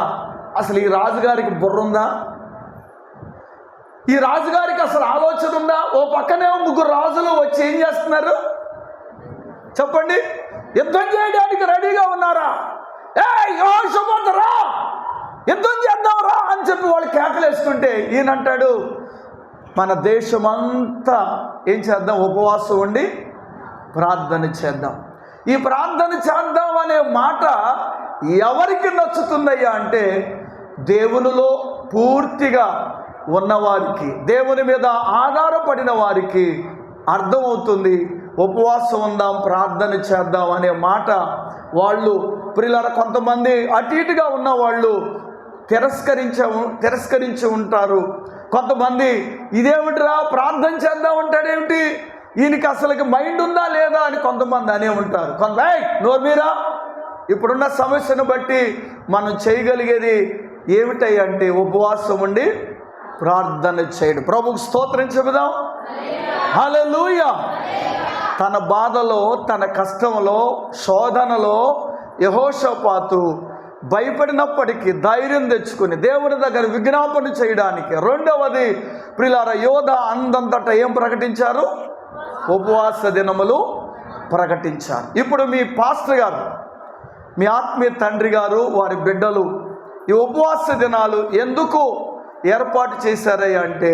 అసలు ఈ రాజుగారికి బుర్ర ఉందా? ఈ రాజుగారికి అసలు ఆలోచన ఉందా? ఓ పక్కనే 3 రాజులు వచ్చి ఏం చేస్తున్నారు చెప్పండి? యుద్ధం చేయడానికి రెడీగా ఉన్నారా? రా, యుద్ధం చేద్దాంరా అని చెప్పి వాళ్ళు కేకలేస్తుంటే ఈయన అంటాడు, మన దేశమంతా ఏం చేద్దాం? ఉపవాసం ఉండి ప్రార్థన చేద్దాం. ఈ ప్రార్థన చేద్దాం అనే మాట ఎవరికి నచ్చుతుందయ్యా అంటే, దేవునిలో పూర్తిగా ఉన్నవారికి, దేవుని మీద ఆధారపడిన వారికి అర్థమవుతుంది. ఉపవాసం ఉందాం, ప్రార్థన చేద్దాం అనే మాట వాళ్ళు ప్రియులారా కొంతమంది అటు ఇటుగా ఉన్న వాళ్ళు తిరస్కరించి ఉంటారు. కొంతమంది ఇదేమిటిరా ప్రార్థన చేద్దాం అంటాడేమిటి, ఈయనకి అసలుకి మైండ్ ఉందా లేదా అని కొంతమంది అనే ఉంటారు. నోరు మీరా, ఇప్పుడున్న సమస్యను బట్టి మనం చేయగలిగేది ఏమిటయ్యా అంటే ఉపవాసం ఉండి ప్రార్థన చేయడం. ప్రభువుకు స్తోత్రం చెబుదాం. హల్లెలూయా. తన బాధలో, తన కష్టంలో, శోధనలో యెహోషాపాతు భయపడినప్పటికీ ధైర్యం తెచ్చుకుని దేవుని దగ్గర విజ్ఞాపన చేయడానికి, రెండవది ప్రియులారా యోధా అందంతటా ఏం ప్రకటించారు? ఉపవాస దినములు ప్రకటించారు. ఇప్పుడు మీ పాస్టర్ గారు, మీ ఆత్మీయ తండ్రి గారు, వారి బిడ్డలు ఈ ఉపవాస దినాలు ఎందుకు ఏర్పాటు చేశారయ్యా అంటే,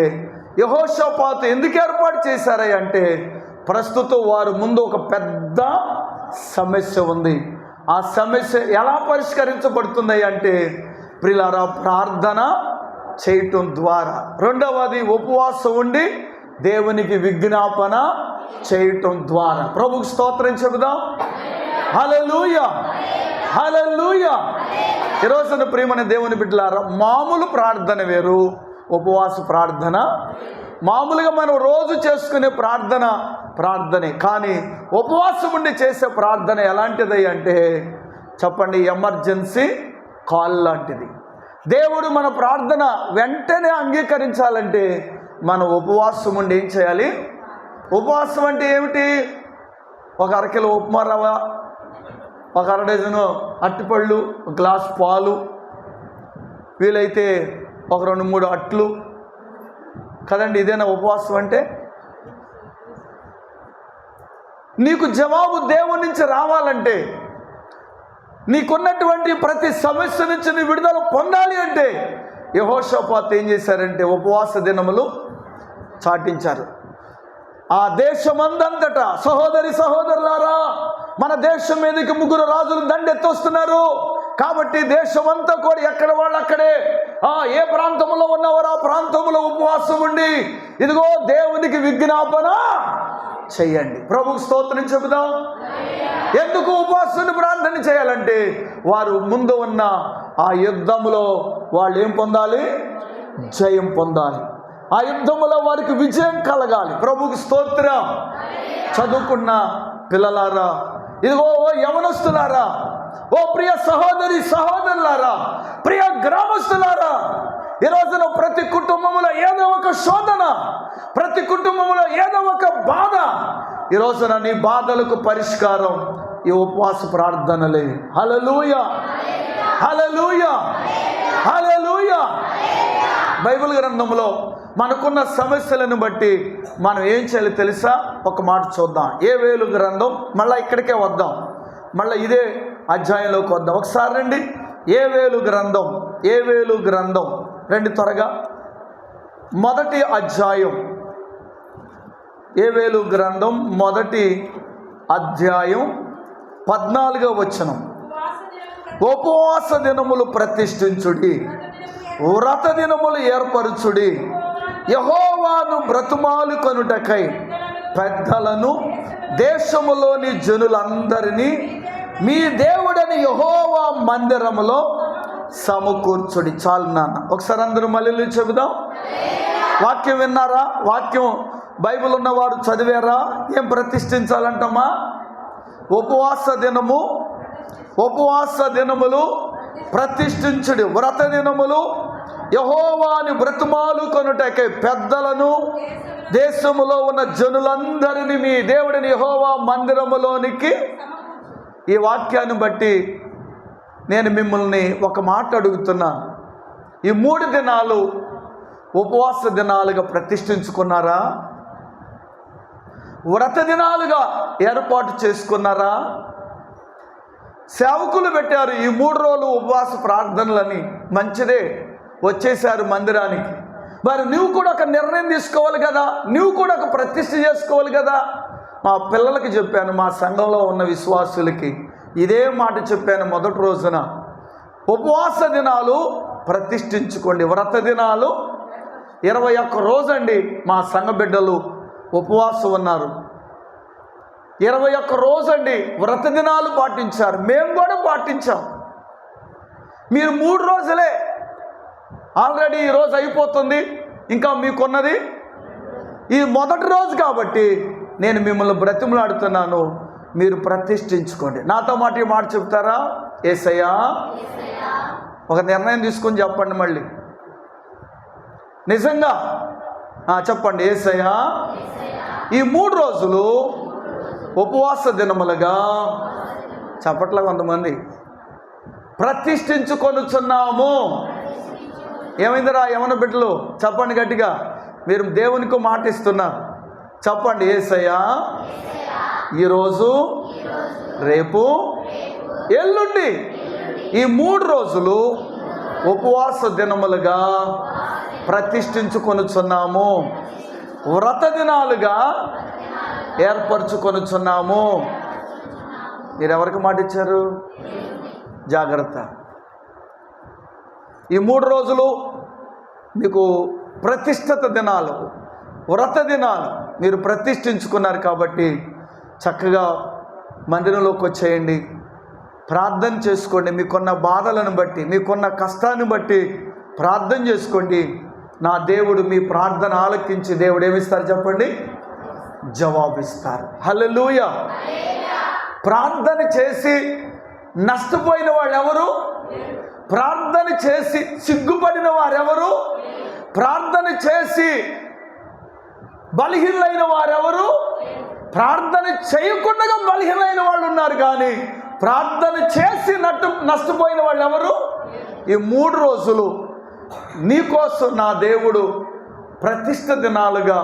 యెహోషాపాతు ఎందుకు ఏర్పాటు చేశారయ్యా అంటే, ప్రస్తుతం వారి ముందు ఒక పెద్ద సమస్య ఉంది. ఆ సమస్య ఎలా పరిష్కరించబడుతుంది అంటే ప్రియులారా ప్రార్థన చేయటం ద్వారా, రెండవది ఉపవాసం ఉండి దేవునికి విజ్ఞాపన చేయటం ద్వారా. ప్రభువుకు స్తోత్రం చెబుదాం. హల్లెలూయా, హల్లెలూయా. ఈరోజున ప్రియమైన దేవుని బిడ్డలారా, మామూలు ప్రార్థన వేరు, ఉపవాస ప్రార్థన. మామూలుగా మనం రోజు చేసుకునే ప్రార్థనే, కానీ ఉపవాసం ఉండి చేసే ప్రార్థన ఎలాంటిది అంటే చెప్పండి, ఎమర్జెన్సీ కాల్ లాంటిది. దేవుడు మన ప్రార్థన వెంటనే అంగీకరించాలంటే మనం ఉపవాసం ఉండి ఏం చేయాలి? ఉపవాసం అంటే ఏమిటి? ఒక అరకిలో ఉప్మా రవ్వ, ఒక 1/2 డజను అట్టిపళ్ళు, ఒక గ్లాస్ పాలు, వీలైతే ఒక 2-3 అట్లు కదండి. ఇదేనా ఉపవాసం అంటే? నీకు జవాబు దేవుని నుంచి రావాలంటే, నీకున్నటువంటి ప్రతి సమస్య నుంచి నీ విడుదల పొందాలి అంటే యెహోషాపాతు ఏం చేశారంటే ఉపవాస దినములు చాటించారు. ఆ దేశమందంతటా సహోదరులారా, మన దేశం మీదకి 3 రాజులు దండెత్తొస్తున్నారు. కాబట్టి దేశమంతా కూడా ఎక్కడ వాళ్ళు అక్కడే, ఏ ప్రాంతంలో ఉన్నవారు ఆ ప్రాంతంలో ఉపవాసం ఉండి ఇదిగో దేవునికి విజ్ఞాపన చెయ్యండి. ప్రభువుకు స్తోత్రం చెబుదాం. ఎందుకు ఉపవాసం ప్రార్థన చేయాలంటే వారు ముందు ఉన్న ఆ యుద్ధములో వాళ్ళు ఏం పొందాలి? జయం పొందాలి. ఆ యుద్ధములో వారికి విజయం కలగాలి. ప్రభువుకు స్తోత్రం. చదువుకున్న పిల్లలారా, ఇదిగో యవనస్తులారా, ఓ ప్రియ సహోదరులారా, ప్రియ గ్రామస్తులారా, ఈ రోజున ప్రతి కుటుంబంలో ఏదో ఒక శోధన, ప్రతి కుటుంబంలో ఏదో ఒక బాధ. ఈ రోజున నీ బాధలకు పరిష్కారం ఈ ఉపవాస ప్రార్థనలే. హల్లెలూయా, హల్లెలూయా, హల్లెలూయా. బైబిల్ గ్రంథంలో మనకున్న సమస్యలను బట్టి మనం ఏం చేయాలి తెలుసా? ఒక మాట చూద్దాం. యేవేలు గ్రంథం, మళ్ళీ ఇక్కడికే వద్దాం, మళ్ళీ ఇదే అధ్యాయంలోకి వద్దాం. ఒకసారి రండి. యేవేలు గ్రంథం రండి త్వరగా. మొదటి అధ్యాయం, యేవేలు గ్రంథం మొదటి అధ్యాయం 14వ వచనం. ఉపవాస దినములు ప్రతిష్ఠించుడి, వ్రత దినములు ఏర్పరచుడి, యెహోవాను బ్రతుమాలు కొనుటకై పెద్దలను దేశములోని జనులందరినీ మీ దేవుడని యెహోవా మందిరములో సమకూర్చుడి. చాలు నాన్న. ఒకసారి అందరూ మళ్ళీ చెబుదాం. వాక్యం విన్నారా? వాక్యం బైబిల్ ఉన్నవారు చదివారా? ఏం ప్రతిష్ఠించాలంటమ్మా? ఉపవాస దినములు ప్రతిష్ఠించుడి. వ్రత దినములు యెహోవాని బ్రతుమాలు కొనుటకై పెద్దలను దేశములో ఉన్న జనులందరినీ మీ దేవుడిని యెహోవా మందిరములోనికి. ఈ వాక్యాన్ని బట్టి నేను మిమ్మల్ని ఒక మాట అడుగుతున్నాను. ఈ 3 దినాలు ఉపవాస దినాలుగా ప్రతిష్ఠించుకున్నారా? వ్రత దినాలుగా ఏర్పాటు చేసుకున్నారా? సేవకులు పెట్టారు ఈ 3 రోజులు ఉపవాస ప్రార్థనలని. మంచిదే, వచ్చేసారు మందిరానికి. మరి నువ్వు కూడా ఒక నిర్ణయం తీసుకోవాలి కదా, నువ్వు కూడా ఒక ప్రతిష్ఠ చేసుకోవాలి కదా. మా పిల్లలకి చెప్పాను, మా సంఘంలో ఉన్న విశ్వాసులకి ఇదే మాట చెప్పాను మొదటి రోజున. ఉపవాస దినాలు ప్రతిష్ఠించుకోండి. వ్రత దినాలు 21 రోజండి మా సంఘ బిడ్డలు ఉపవాసం ఉన్నారు. 21 రోజండి వ్రత దినాలు పాటించారు. మేము కూడా పాటించాం. మీరు 3 రోజులే. ఆల్రెడీ ఈరోజు అయిపోతుంది, ఇంకా మీకున్నది ఈ మొదటి రోజు. కాబట్టి నేను మిమ్మల్ని బ్రతిమలాడుతున్నాను, మీరు ప్రతిష్ఠించుకోండి. నాతో మాట ఈ మాట చెప్తారా? యేసయ్యా, ఒక నిర్ణయం తీసుకొని చెప్పండి మళ్ళీ. నిజంగా చెప్పండి. యేసయ్యా, ఈ 3 రోజులు ఉపవాస దినములుగా, చెప్పట్లా కొంతమంది, ప్రతిష్ఠించుకొనుచున్నాము. ఏమైందిరా యవన బిడ్డలు? చెప్పండి గట్టిగా. మీరు దేవునికి మాట ఇస్తున్నారు. చెప్పండి. యేసయ్యా, ఈరోజు, రేపు, ఎల్లుండి ఈ 3 రోజులు ఉపవాస దినములుగా ప్రతిష్ఠించుకొనుచున్నాము, వ్రత దినాలుగా ఏర్పరచుకొనుచున్నాము. మీరు ఎవరికి మాట ఇచ్చారు? జాగ్రత్త. ఈ 3 రోజులు మీకు ప్రతిష్ఠిత దినాలు, వ్రత దినాలు మీరు ప్రతిష్ఠించుకున్నారు. కాబట్టి చక్కగా మందిరంలోకి వచ్చేయండి, ప్రార్థన చేసుకోండి. మీకున్న బాధలను బట్టి, మీకున్న కష్టాన్ని బట్టి ప్రార్థన చేసుకోండి. నా దేవుడు మీ ప్రార్థన ఆలకించి దేవుడు ఏమిస్తారు చెప్పండి? జవాబిస్తారు. హల్లెలూయా. ప్రార్థన చేసి నష్టపోయిన వాళ్ళు ఎవరు? ప్రార్థన చేసి సిగ్గుపడిన వారెవరు? ప్రార్థన చేసి బలహీనైన వారెవరు? ప్రార్థన చేయకుండా బలహీనైన వాళ్ళు ఉన్నారు, కానీ ప్రార్థన చేసి నష్టపోయిన వాళ్ళు ఎవరు? ఈ 3 రోజులు నీకోసం నా దేవుడు ప్రతిష్ఠ దినాలుగా,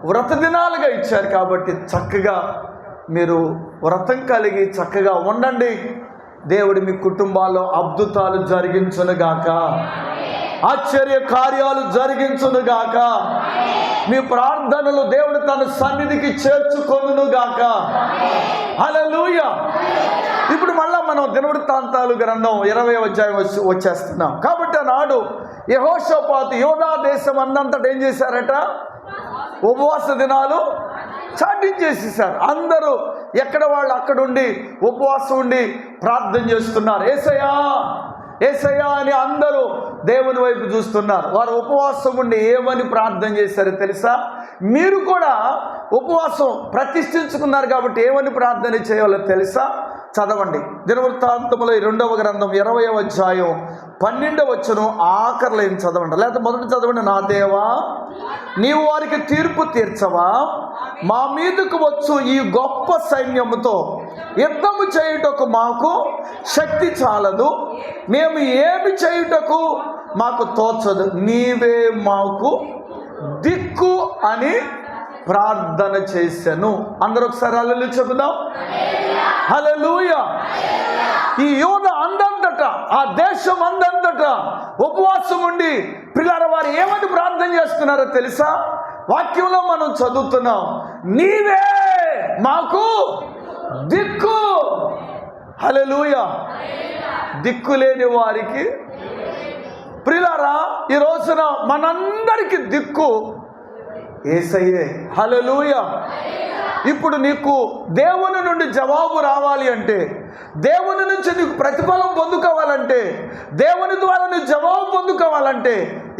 వ్రత దినాలుగా ఇచ్చారు. కాబట్టి చక్కగా మీరు వ్రతం కలిగి చక్కగా ఉండండి. దేవుడు మీ కుటుంబాల్లో అద్భుతాలు జరిగించునుగాక, ఆశ్చర్య కార్యాలు జరిగించునుగాక, మీ ప్రార్థనలు దేవుడు తన సన్నిధికి చేర్చుకొనుగాక. హల్లెలూయా. ఇప్పుడు మళ్ళా మనం దినవృత్తాంతాలు గ్రంథం 20వ అధ్యాయం వచ్చేస్తున్నాం. కాబట్టి ఆనాడు యెహోషాపాతు యూదా దేశం అందంతటా ఏం చేశారట? ఉపవాస దినాలు చాటించేసేసారు. అందరూ ఎక్కడ వాళ్ళు అక్కడుండి ఉపవాసం ఉండి ప్రార్థన చేస్తున్నారు. యేసయ్యా, యేసయ్యా అని అందరూ దేవుని వైపు చూస్తున్నారు. వారు ఉపవాసం ఉండి ఏమని ప్రార్థన చేశారో తెలుసా? మీరు కూడా ఉపవాసం ప్రతిష్ఠించుకున్నారు కాబట్టి ఏమని ప్రార్థన చేయాలో తెలుసా? చదవండి. దినవృత్తాంతములో 2వ గ్రంథం 20వ అధ్యాయం 12వ వచనం ఆఖరిలో ఏం చదవండి, లేకపోతే మొదటి చదవండి. నా దేవా, నీవు వారికి తీర్పు తీర్చవా? మా మీదకు వచ్చు ఈ గొప్ప సైన్యముతో యుద్ధము చేయుటకు మాకు శక్తి చాలదు, మేము ఏమి చేయుటకు మాకు తోచదు, నీవే మాకు దిక్కు అని ప్రార్థన చేశాను. అందరూ ఒకసారి హల్లెలూయా చెబుదాం. హల్లెలూయా. ఈ యూదా అందంతట, ఆ దేశం అందంతట ఉపవాసం ఉండి పిల్లల వారు ఏమని ప్రార్థన చేస్తున్నారో తెలుసా? వాక్యంలో మనం చదువుతున్నాం, నీవే మాకు దిక్కు. హల్లెలూయా. దిక్కు లేని వారికి ప్రియులారా, ఈ రోజున మనందరికి దిక్కు యేసయ్యే. హల్లెలూయా. ఇప్పుడు నీకు దేవుని నుండి జవాబు రావాలి అంటే, దేవుని నుంచి నీకు ప్రతిఫలం పొందుకోవాలంటే, దేవుని ద్వారా నీకు జవాబు పొందుకోవాలంటే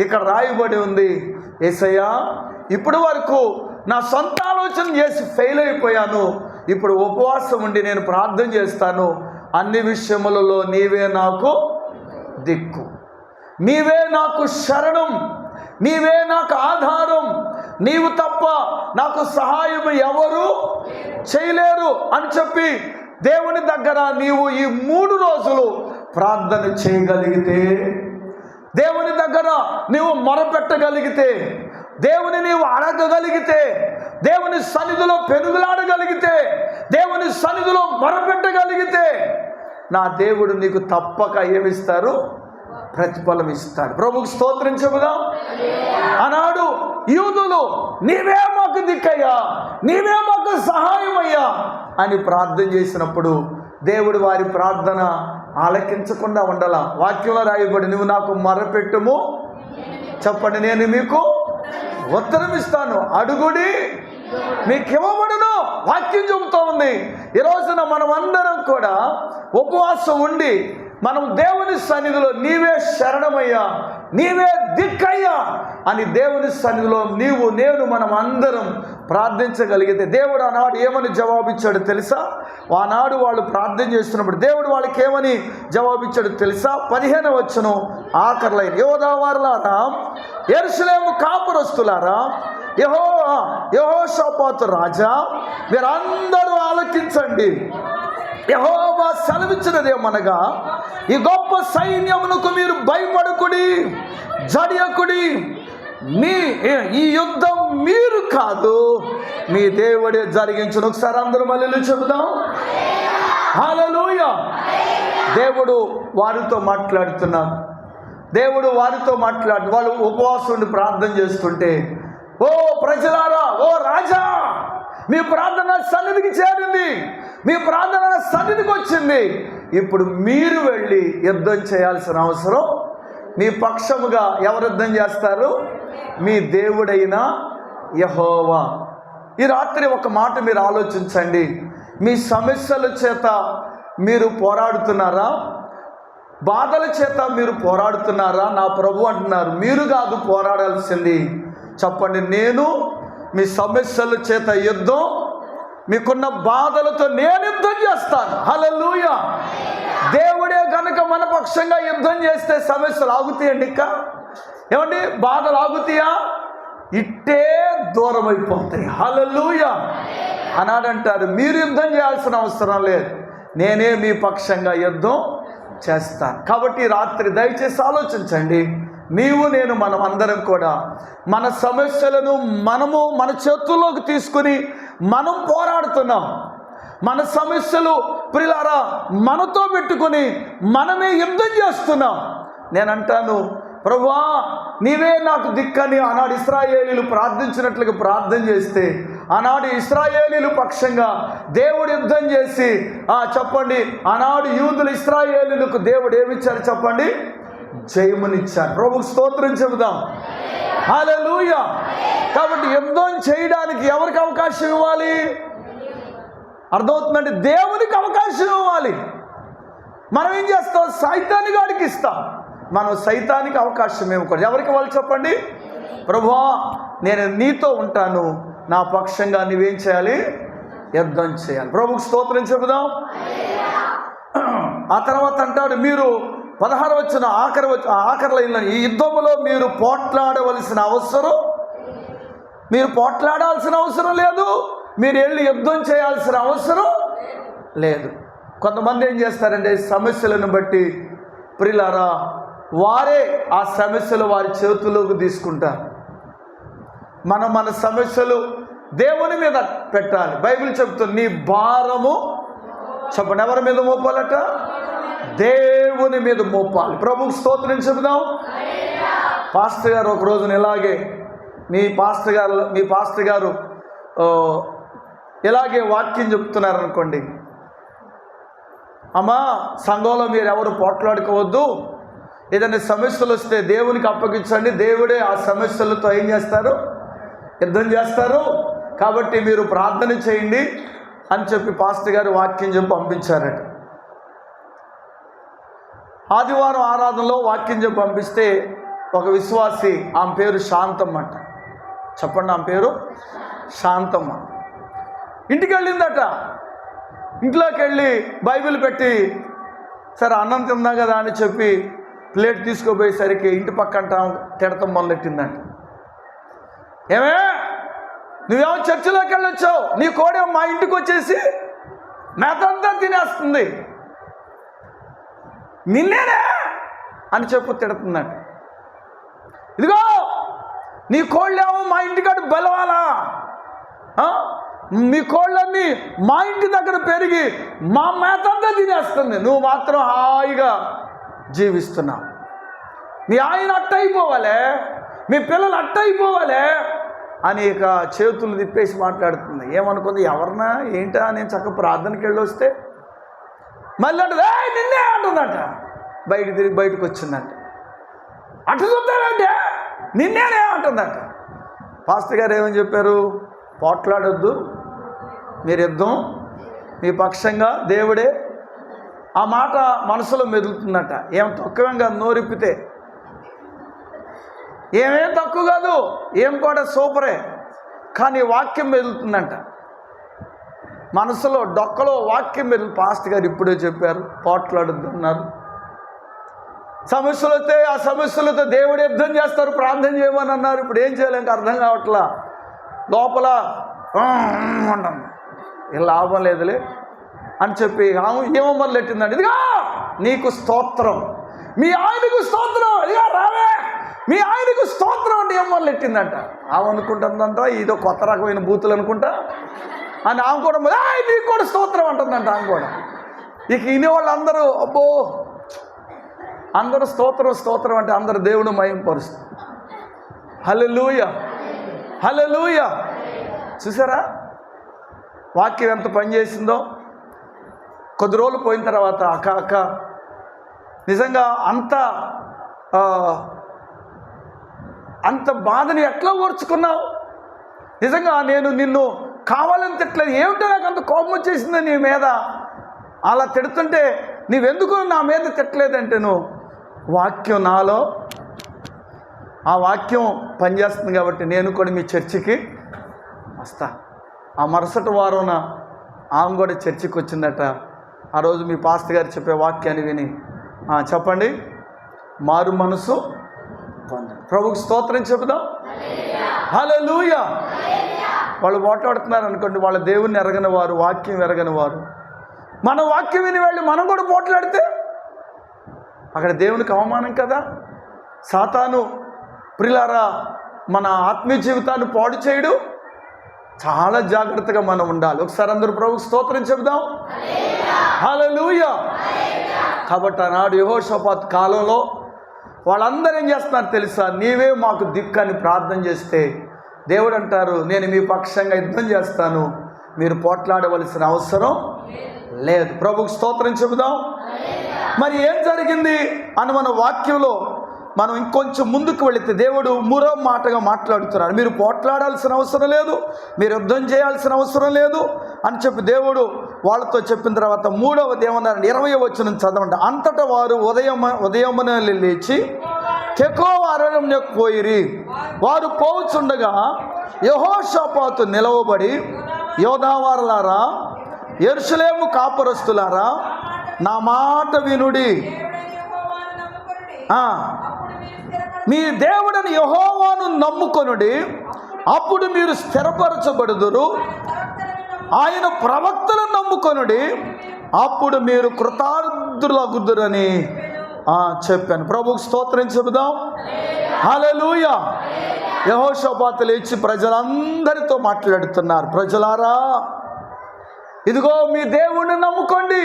ఇక్కడ రాయబడి ఉంది, యేసయ్యా ఇప్పటి వరకు నా సొంత ఆలోచన చేసి ఫెయిల్ అయిపోయాను, ఇప్పుడు ఉపవాసం ఉండి నేను ప్రార్థన చేస్తాను, అన్ని విషయములలో నీవే నాకు దిక్కు, నీవే నాకు శరణం, నీవే నాకు ఆధారం, నీవు తప్ప నాకు సహాయం ఎవరు చేయలేరు అని చెప్పి దేవుని దగ్గర నీవు ఈ 3 రోజులు ప్రార్థన చేయగలిగితే, దేవుని దగ్గర నీవు మొరపెట్టగలిగితే, దేవుని నీవు అడగగలిగితే, దేవుని సన్నిధిలో పెనుగులాడగలిగితే, దేవుని సన్నిధిలో మొరపెట్టగలిగితే, నా దేవుడు నీకు తప్పక ఏమిస్తారు? ప్రతిఫలం ఇస్తాడు. ప్రభుకు స్తోత్రం చెబుదాం. ఆనాడు యూదులు నీవే మాకు దిక్కయ్యా, నీవే మాకు సహాయం అయ్యా అని ప్రార్థన చేసినప్పుడు దేవుడు వారి ప్రార్థన ఆలకించకుండా ఉండాల. వాక్యంలో రాయబడి నువ్వు నాకు మొరపెట్టుము, చెప్పండి నేను మీకు ఉత్తరం ఇస్తాను, అడుగుడి మీకు ఇవ్వబడును వాక్యం చెబుతూ ఉంది. ఈ రోజున మనం అందరం కూడా ఉపవాసం ఉండి మనం దేవుని సన్నిధిలో నీవే శరణమయ్యా, నీవే దిక్కయ్యా అని దేవుని సన్నిధిలో నీవు నేను మనం అందరం ప్రార్థించగలిగితే దేవుడు ఆనాడు ఏమని జవాబిచ్చాడు తెలుసా? ఆనాడు వాళ్ళు ప్రార్థన చేస్తున్నప్పుడు దేవుడు వాళ్ళకి ఏమని జవాబిచ్చాడు తెలుసా? 15వ వచనం ఆఖరి లైన్, యోదావారులారా, యెరూషలేము కాపురస్తులారా, యెహోషాపాతు రాజా, మీరందరూ ఆలకించండి. యెహోవా సెలవిచ్చినదేమనగా, ఈ గొప్ప సైన్యమునకు మీరు భయపడకుడి, జడియకుడి, ఈ యుద్ధం మీరు కాదు మీ దేవుడే జరిగించును. ఒకసారి అందరూ మళ్ళీ చెబుదాం, హల్లెలూయా. దేవుడు వారితో మాట్లాడుతున్నారు. దేవుడు వారితో వాళ్ళు ఉపవాసం ఉండి ప్రార్థన చేస్తుంటే, ఓ ప్రజలారా, ఓ రాజా, మీ ప్రార్థన సన్నిధికి చేరింది, మీ ప్రార్థన సన్నిధికి వచ్చింది. ఇప్పుడు మీరు వెళ్ళి యుద్ధం చేయాల్సిన అవసరం, మీ పక్షముగా ఎవరు యుద్ధం చేస్తారు? మీ దేవుడైన యెహోవా. ఈ రాత్రి ఒక మాట మీరు ఆలోచించండి. మీ సమస్యల చేత మీరు పోరాడుతున్నారా? బాధల చేత మీరు పోరాడుతున్నారా? నా ప్రభు అంటున్నారు, మీరు కాదు పోరాడాల్సింది. చెప్పండి, నేను మీ సమస్యల చేత యుద్ధం, మీకున్న బాధలతో నేను యుద్ధం చేస్తాను. హల్లెలూయా. దేవుడే గనక మన పక్షంగా యుద్ధం చేస్తే సమస్యలు ఆగుతాయండి? ఇంకా ఏమండి, బాధలు ఆగుతాయా? ఇట్టే దూరం అయిపోతాయి. హల్లెలూయా. అనాడంటారు, మీరు యుద్ధం చేయాల్సిన అవసరం లేదు, నేనే మీ పక్షంగా యుద్ధం చేస్తాను. కాబట్టి రాత్రి దయచేసి ఆలోచించండి. నీవు నేను మనం అందరం కూడా మన సమస్యలను మనము మన చేతుల్లోకి తీసుకుని మనం పోరాడుతున్నాం. మన సమస్యలు ప్రియులారా మనతో పెట్టుకుని మనమే యుద్ధం చేస్తున్నాం. నేనంటాను, ప్రభువా నీవే నాకు దిక్కని ఆనాడు ఇశ్రాయేలీలు ప్రార్థించినట్లుగా ప్రార్థన చేస్తే, ఆనాడు ఇశ్రాయేలీలు పక్షంగా దేవుడు యుద్ధం చేసి చెప్పండి, ఆనాడు యూదులు ఇశ్రాయేలీలకు దేవుడు ఏమిచ్చారు చెప్పండి? జయమునిచ్చారు. ప్రభుకు స్తోత్రం చెబుదాం, హల్లెలూయా. కాబట్టి యుద్ధం చేయడానికి ఎవరికి అవకాశం ఇవ్వాలి? అర్థమవుతుందంటే దేవునికి అవకాశం ఇవ్వాలి. మనం ఏం చేస్తాం? సైతానికి వాడికి ఇస్తాం. మనం సైతానికి అవకాశం ఇవ్వకూడదు. ఎవరికి వాళ్ళు చెప్పండి? ప్రభువా నేను నీతో ఉంటాను, నా పక్షంగా నువ్వేం చేయాలి? యుద్ధం చేయాలి. ప్రభుకు స్తోత్రం చెబుదాం. ఆ తర్వాత అంటాడు, మీరు 16 వచ్చిన ఆఖరి లైన్లో, ఈ యుద్ధంలో మీరు పోట్లాడాల్సిన అవసరం లేదు, మీరు వెళ్ళి యుద్ధం చేయాల్సిన అవసరం లేదు. కొంతమంది ఏం చేస్తారంటే సమస్యలను బట్టి ప్రియులారా వారే ఆ సమస్యలు వారి చేతుల్లోకి తీసుకుంటారు. మన సమస్యలు దేవుని మీద పెట్టాలి. బైబిల్ చెప్తుంది, నీ భారము చెప్పండి ఎవరి మీద మోపాలట? దేవుని మీద మోపాలి. ప్రభుకు స్తోత్రం చెబుదాం. పాస్టర్ గారు ఒక రోజున ఇలాగే మీ పాస్టర్ గారు ఇలాగే వాక్యం చెప్తున్నారు అనుకోండి, అమ్మా సంఘంలో మీరు ఎవరు పోట్లాడుకోవద్దు, ఏదైనా సమస్యలు వస్తే దేవునికి అప్పగించండి, దేవుడే ఆ సమస్యలతో ఏం చేస్తారు? యుద్ధం చేస్తారు. కాబట్టి మీరు ప్రార్థన చేయండి అని చెప్పి పాస్టర్ గారు వాక్యం చెప్పి పంపించారట. ఆదివారం ఆరాధనలో వాక్యం చెప్పి పంపిస్తే ఒక విశ్వాసి, ఆమె పేరు శాంతమ్మ అంట. చెప్పండి, ఆమె పేరు శాంతమ్మ. ఇంటికి వెళ్ళిందట. ఇంట్లోకి వెళ్ళి బైబిల్ పెట్టి సరే అన్నం తిందా కదా అని చెప్పి ప్లేట్ తీసుకుపోయేసరికి ఇంటి పక్కంట తిడతాం మొదలెట్టిందంట. ఏమే, నువ్వేమో చర్చిలోకి వెళ్ళొచ్చావు, నీ కోడేమో మా ఇంటికి వచ్చేసి మేతంతా తినేస్తుంది, నిన్నేనే అని చెప్పు తిడుతుందంట. ఇదిగో నీ కోళ్ళేమో మా ఇంటికాడ బలవాలా, మీ కోళ్ళన్నీ మా ఇంటి దగ్గర పెరిగి మా మేతంతా తినేస్తుంది, నువ్వు మాత్రం హాయిగా జీవిస్తున్నావు. మీ ఆయన అట్ట అయిపోవాలే, మీ పిల్లలు అట్ట అయిపోవాలే అని ఇక చేతులు తిప్పేసి మాట్లాడుతుంది. ఏమనుకుంది, ఎవరన్నా ఏంటా నేను చక్కగా ప్రార్థనకి వెళ్ళి వస్తే మళ్ళీ అంటుంది నిన్నే అంటుందంట. బయటికి తిరిగి బయటకు వచ్చిందంట. అటు చూద్దానంటే నిన్నేనే అంటుందంట. పాస్టర్ గారు ఏమని చెప్పారు, పోట్లాడొద్దు, మీరు యుద్ధం మీ పక్షంగా దేవుడే. ఆ మాట మనసులో మెదులుతుందట. ఏం తక్కువేం కాదు, నోరిప్పితే ఏమేం తక్కువ కాదు, ఏం కూడా సూపరే, కానీ వాక్యం మెదులుతుందంట మనసులో, డొక్కలో వాక్యం మెదులు. పాస్టర్ గారు ఇప్పుడే చెప్పారు పోట్లాడొద్దు అన్నారు. సమస్యలు వస్తే ఆ సమస్యలతో దేవుడు యుద్ధం చేస్తారు, ప్రార్థన చేయమని అన్నారు. ఇప్పుడు ఏం చేయలేక అర్థం కావట్లా, లోపల ఉంటుంది, ఏం లాభం లేదులే అని చెప్పి ఏమో మొదలెట్టిందండి. ఇదిగా నీకు స్తోత్రం, మీ ఆయనకు స్తోత్రం, ఇదిగా రావే మీ ఆయనకు స్తోత్రం అంటే ఏం మొదలెట్టిందంట. ఆమె అనుకుంటుందంట ఇదో కొత్త రకమైన బూతులు అనుకుంటా అని ఆమె కూడా నీకు కూడా స్తోత్రం అంటుందంట. ఆమె కూడా ఇక ఇనేవాళ్ళు అందరూ అబ్బో, అందరూ స్తోత్రం స్తోత్రం అంటే అందరు దేవుడు మహిమపరుస్తారు. హల్లెలూయా హల్లెలూయా. చూసారా వాక్యం ఎంత పనిచేసిందో. కొద్ది రోజులు పోయిన తర్వాత అక్క నిజంగా అంత బాధని ఎట్లా ఓర్చుకున్నావు, నిజంగా నేను నిన్ను కావాలని తిట్టలేదు, ఏమిటో నాకు అంత కోపం వచ్చేసింది నీ మీద, అలా తిడుతుంటే నీవెందుకు నా మీద తిట్టలేదంటే నువ్వు వాక్యం నాలో ఆ వాక్యం పనిచేస్తుంది కాబట్టి నేను కూడా మీ చర్చికి వస్తా. ఆ మరుసటి వారం ఆమె కూడా చర్చికి వచ్చిందట. ఆ రోజు మీ పాస్టర్ గారు చెప్పే వాక్యాన్ని విని చెప్పండి మారు మనసు పొందండి. ప్రభుకి స్తోత్రం చెబుదాం. హల్లెలూయా. వాళ్ళు పోట్లాడుతున్నారు అనుకోండి, వాళ్ళ దేవుణ్ణి ఎరగని వారు, వాక్యం ఎరగని వారు. మన వాక్యం విని వెళ్ళి మనం కూడా పోట్లాడితే అక్కడ దేవునికి అవమానం కదా. సాతాను ప్రియులారా మన ఆత్మీయ జీవితాన్ని పాడు చేయడు. చాలా జాగ్రత్తగా మనం ఉండాలి. ఒకసారి అందరూ ప్రభుకి స్తోత్రం చెబుదాం. హల్లెలూయా. కాబట్టి ఆనాడు యెహోషాపాతు కాలంలో వాళ్ళందరూ ఏం చేస్తున్నారు తెలుసా, నీవే మాకు దిక్కు అని ప్రార్థన చేస్తే దేవుడు అంటారు నేను మీ పక్షంగా యుద్ధం చేస్తాను, మీరు పోట్లాడవలసిన అవసరం లేదు. ప్రభుకి స్తోత్రం చెబుదాం. మరి ఏం జరిగింది అని మన వాక్యంలో మనం ఇంకొంచెం ముందుకు వెళితే దేవుడు మూడో మాటగా మాట్లాడుతున్నాడు. మీరు పోట్లాడాల్సిన అవసరం లేదు, మీరు యుద్ధం చేయాల్సిన అవసరం లేదు అని చెప్పి దేవుడు వాళ్ళతో చెప్పిన తర్వాత మూడవది ఏమన్నారు, 20వ వచనం చదవండి. అంతటా వారు ఉదయమున లేచి తెకోవ అరణ్యమునకు పోయిరి. వారు పోవుచుండగా యెహోషాపాతు నిలవబడి యోధావారులారా యెరూషలేము కాపురస్తులారా నా మాట వినుడి, మీ దేవుడని యెహోవాను నమ్ముకొనుడి, అప్పుడు మీరు స్థిరపరచబడుదురు. ఆయన ప్రవక్తలను నమ్ముకొనుడి, అప్పుడు మీరు కృతార్థులగుదురని చెప్పాను. ప్రభువుకు స్తోత్రం చెబుదాం. హల్లెలూయా. యెహోషాపాతు లేచి ప్రజలందరితో మాట్లాడుతున్నారు. ప్రజలారా ఇదిగో మీ దేవుణ్ణి నమ్ముకోండి,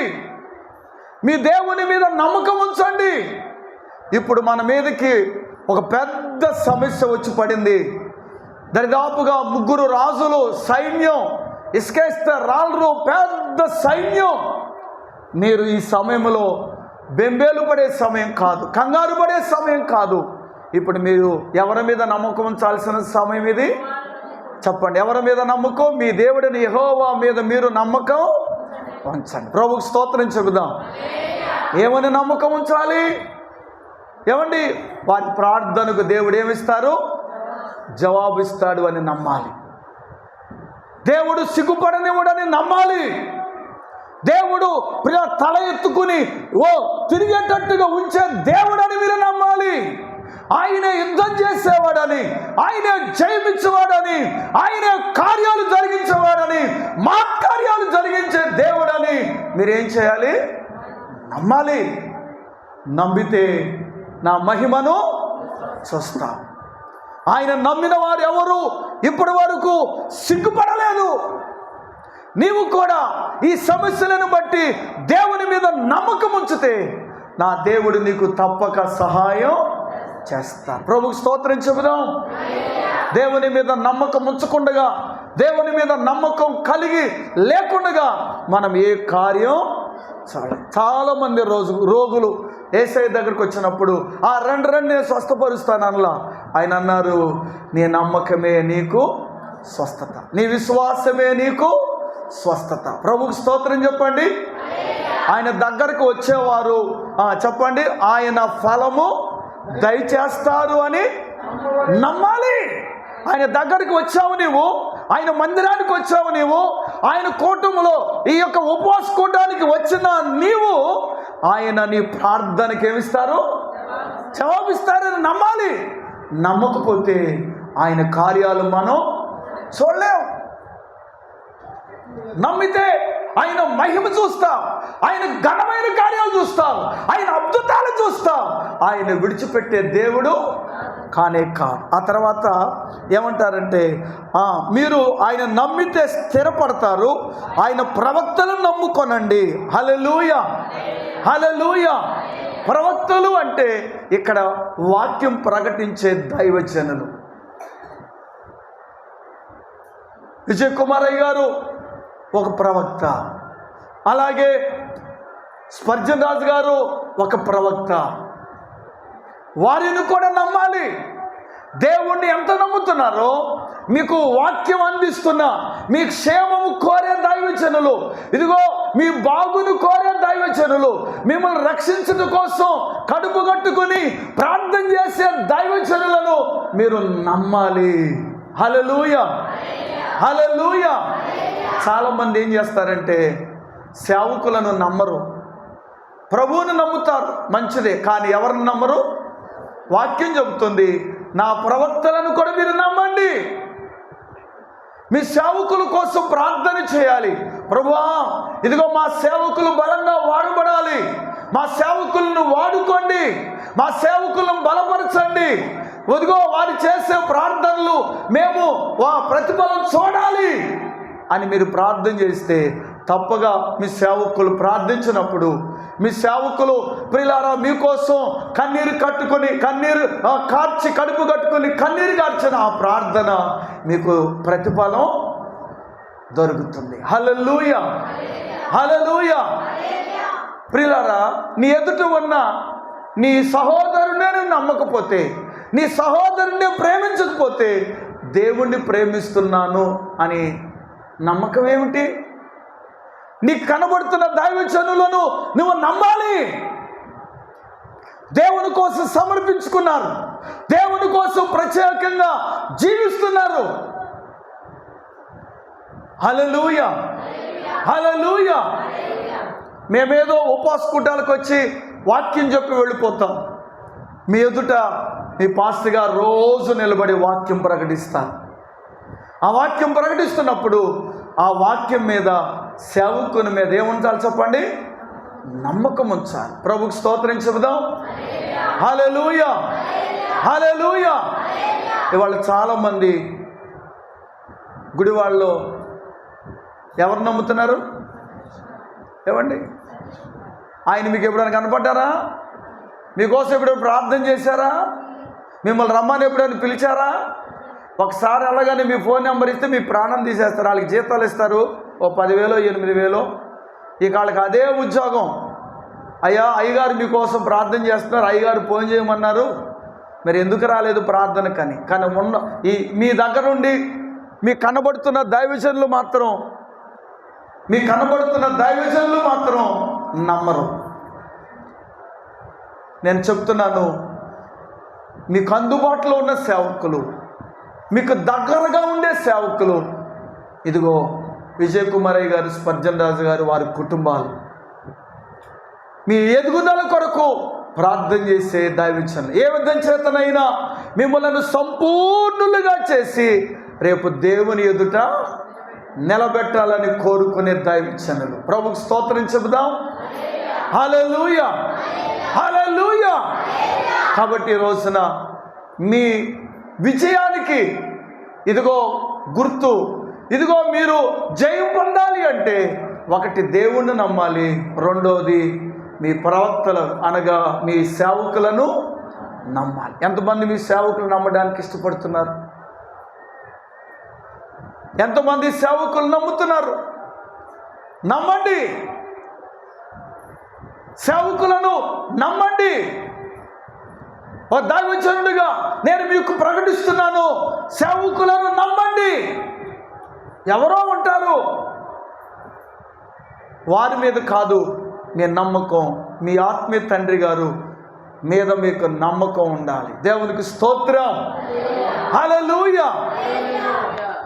మీ దేవుని మీద నమ్మకం ఉంచండి. ఇప్పుడు మన మీదకి ఒక పెద్ద సమస్య వచ్చి పడింది. దరిదాపుగా 3 రాజులు సైన్యం ఇసుకేస్తే రాళ్ళు, పెద్ద సైన్యం. మీరు ఈ సమయంలో బెంబేలు పడే సమయం కాదు, కంగారు పడే సమయం కాదు. ఇప్పుడు మీరు ఎవరి మీద నమ్మకం ఉంచాల్సిన సమయం ఇది. చెప్పండి, ఎవరి మీద నమ్మకం? మీ దేవుడిని యెహోవా మీద మీరు నమ్మకం ఉంచండి. ప్రభువుకు స్తోత్రం చెబుదాం. ఏమని నమ్మకం ఉంచాలి? ఏమండి, వారి ప్రార్థనకు దేవుడు ఏమిస్తారు? జవాబిస్తాడు అని నమ్మాలి. దేవుడు సిగ్గుపడనివ్వడని నమ్మాలి. దేవుడు తల ఎత్తుకుని తిరిగేటట్టుగా ఉంచే దేవుడని మీరు నమ్మాలి. ఆయనే యుద్ధం చేసేవాడని, ఆయనే జయమిచ్చేవాడని, ఆయనే కార్యాలు జరిగించేవాడని, మా కార్యాలు జరిగించే దేవుడని మీరేం చేయాలి? నమ్మాలి. నమ్మితే నా మహిమను చూస్తాం. ఆయన నమ్మిన వారు ఎవరు ఇప్పటి వరకు సిగ్గుపడలేదు. నీవు కూడా ఈ సమస్యలను బట్టి దేవుని మీద నమ్మకం ఉంచితే నా దేవుడు నీకు తప్పక సహాయం చేస్తాడు. ప్రభువుకు స్తోత్రం చెబుదాం. దేవుని మీద నమ్మకం ఉంచకుండా, దేవుని మీద నమ్మకం కలిగి లేకుండా మనం ఏ కార్యం చాలామంది రోగులు యేసయ్య దగ్గరికి వచ్చినప్పుడు రండి నేను స్వస్థపరుస్తాను అనలా. ఆయన అన్నారు, నీ నమ్మకమే నీకు స్వస్థత, నీ విశ్వాసమే నీకు స్వస్థత. ప్రభువుకు స్తోత్రం చెప్పండి. ఆయన దగ్గరకు వచ్చేవారు చెప్పండి, ఆయన ఫలము దయచేస్తారు అని నమ్మాలి. ఆయన దగ్గరికి వచ్చావు నీవు, ఆయన మందిరానికి వచ్చావు నీవు, ఆయన కూటములో ఈ యొక్క ఉపవాస కూటానికి వచ్చిన నీవు, ఆయన నీ ప్రార్థనకి ఏమిస్తారు? జవాబిస్తారని నమ్మాలి. నమ్మకపోతే ఆయన కార్యాలు మనం చూడలేం. నమ్మితే ఆయన మహిమ చూస్తాం, ఆయన ఘనమైన కార్యాలు చూస్తాం, ఆయన అద్భుతాలు చూస్తాం. ఆయన విడిచిపెట్టే దేవుడు కానే కాదు. ఆ తర్వాత ఏమంటారంటే మీరు ఆయన నమ్మితే స్థిరపడతారు, ఆయన ప్రవక్తలను నమ్ముకొనండి. హల్లెలూయా, హల్లెలూయా. ప్రవక్తలు అంటే ఇక్కడ వాక్యం ప్రకటించే దైవజనులు. విజయ్ కుమారయ్య గారు ఒక ప్రవక్త, అలాగే స్పర్జన్ రాజు గారు ఒక ప్రవక్త. వారిని కూడా నమ్మాలి. దేవుణ్ణి ఎంత నమ్ముతున్నారో, మీకు వాక్యం అందిస్తున్నా, మీ క్షేమము కోరే దైవజనులు, ఇదిగో మీ బాగును కోరే దైవజనులు, మిమ్మల్ని రక్షించడం కోసం కడుపు కట్టుకుని ప్రార్థన చేసే దైవజనులను మీరు నమ్మాలి. హల్లెలూయా, హల్లెలూయా. చాలామంది ఏం చేస్తారంటే సేవకులను నమ్మరు, ప్రభువుని నమ్ముతారు, మంచిదే, కానీ ఎవరిని నమ్మరు? వాక్యం చెబుతుంది, నా ప్రవక్తలను కూడా మీరు నమ్మండి. మీ సేవకుల కోసం ప్రార్థన చేయాలి. ప్రభువా, ఇదిగో మా సేవకులు బలంగా వాడబడాలి, మా సేవకులను వాడుకోండి, మా సేవకులను బలపరచండి, ఇదిగో వారు చేసే ప్రార్థనలు మేము ప్రతిఫలం చూడాలి అని మీరు ప్రార్థన చేస్తే, తప్పగా మీ సేవకులు ప్రార్థించినప్పుడు, మీ సేవకులు ప్రియులారా మీకోసం కన్నీరు కట్టుకొని, కన్నీరు కార్చి కడుపు కట్టుకొని కన్నీరు కార్చిన ఆ ప్రార్థన మీకు ప్రతిఫలం దొరుకుతుంది. హల్లెలూయా, హల్లెలూయా. ప్రియులారా, నీ ఎదుట ఉన్న నీ సహోదరునే నమ్మకపోతే, నీ సహోదరుని ప్రేమించకపోతే దేవుణ్ణి ప్రేమిస్తున్నాను అని నమ్మకం ఏమిటి? నీకు కనబడుతున్న దైవజనులను నువ్వు నమ్మాలి. దేవుని కోసం సమర్పించుకున్నారు, దేవుని కోసం ప్రత్యేకంగా జీవిస్తున్నారు. హల్లెలూయా, హల్లెలూయా. మేమేదో ఉపవాస కూటాలకు వచ్చి వాక్యం చెప్పి వెళ్ళిపోతాం. మీ ఎదుట మీ పాస్టర్ గారు రోజు నిలబడి వాక్యం ప్రకటిస్తారు. ఆ వాక్యం ప్రకటిస్తున్నప్పుడు ఆ వాక్యం మీద, సేవకుని మీద ఏముంచాలి చెప్పండి? నమ్మకం ఉంచాలి. ప్రభుకు స్తోత్రం చెబుదాం. హల్లెలూయా, హల్లెలూయా. ఇవాళ చాలామంది గుడివాళ్ళలో ఎవరు నమ్ముతున్నారు? ఏమండి, ఆయన మీకు ఎప్పుడైనా కనపడ్డారా? మీకోసం ఎప్పుడైనా ప్రార్థన చేశారా? మిమ్మల్ని రమ్మని ఎప్పుడైనా పిలిచారా? ఒకసారి అలాగని మీ ఫోన్ నెంబర్ ఇస్తే మీ ప్రాణం తీసేస్తారు. వాళ్ళకి జీతాలు ఇస్తారు, 10,000 8,000. ఇక వాళ్ళకి అదే ఉద్యోగం. అయ్యగారు మీకోసం ప్రార్థన చేస్తున్నారు, అయ్యగారు ఫోన్ చేయమన్నారు, మరి ఎందుకు రాలేదు ప్రార్థనకని. కానీ మీ దగ్గర ఉండి మీకు కనబడుతున్న దైవజనులు మాత్రం నమ్మరు. నేను చెప్తున్నాను, మీకు అందుబాటులో ఉన్న సేవకులు, మీకు దగ్గరగా ఉండే సేవకులు, ఇదిగో విజయ్ కుమారయ్య గారు, స్పర్జన్ రాజు గారు, వారి కుటుంబాలు, మీ ఎదుగుదల కొరకు ప్రార్థన చేసే దైవజనులు, ఏ విధం చేతనైనా మిమ్మల్ని సంపూర్ణులుగా చేసి రేపు దేవుని ఎదుట నిలబెట్టాలని కోరుకునే దైవజనులు. ప్రభుకు స్తోత్రం చెబుదాం. హల్లెలూయా, హల్లెలూయా. కాబట్టి ఈ రోజున మీ విజయానికి ఇదిగో గుర్తు, ఇదిగో మీరు జయం పొందాలి అంటే ఒకటి దేవుణ్ణి నమ్మాలి, రెండోది మీ ప్రవక్తలు అనగా మీ సేవకులను నమ్మాలి. ఎంతమంది మీ సేవకులు నమ్మడానికి ఇష్టపడుతున్నారు? ఎంతమంది సేవకులు నమ్ముతున్నారు? నమ్మండి, సేవకులను నమ్మండి. ఓ దైవజనుడిగా నేను మీకు ప్రకటిస్తున్నాను, సేవకులను నమ్మండి. ఎవరో ఉంటారు, వారి మీద కాదు మీ నమ్మకం, మీ ఆత్మీయ తండ్రి గారు మీద మీకు నమ్మకం ఉండాలి. దేవునికి స్తోత్రం, హల్లెలూయా.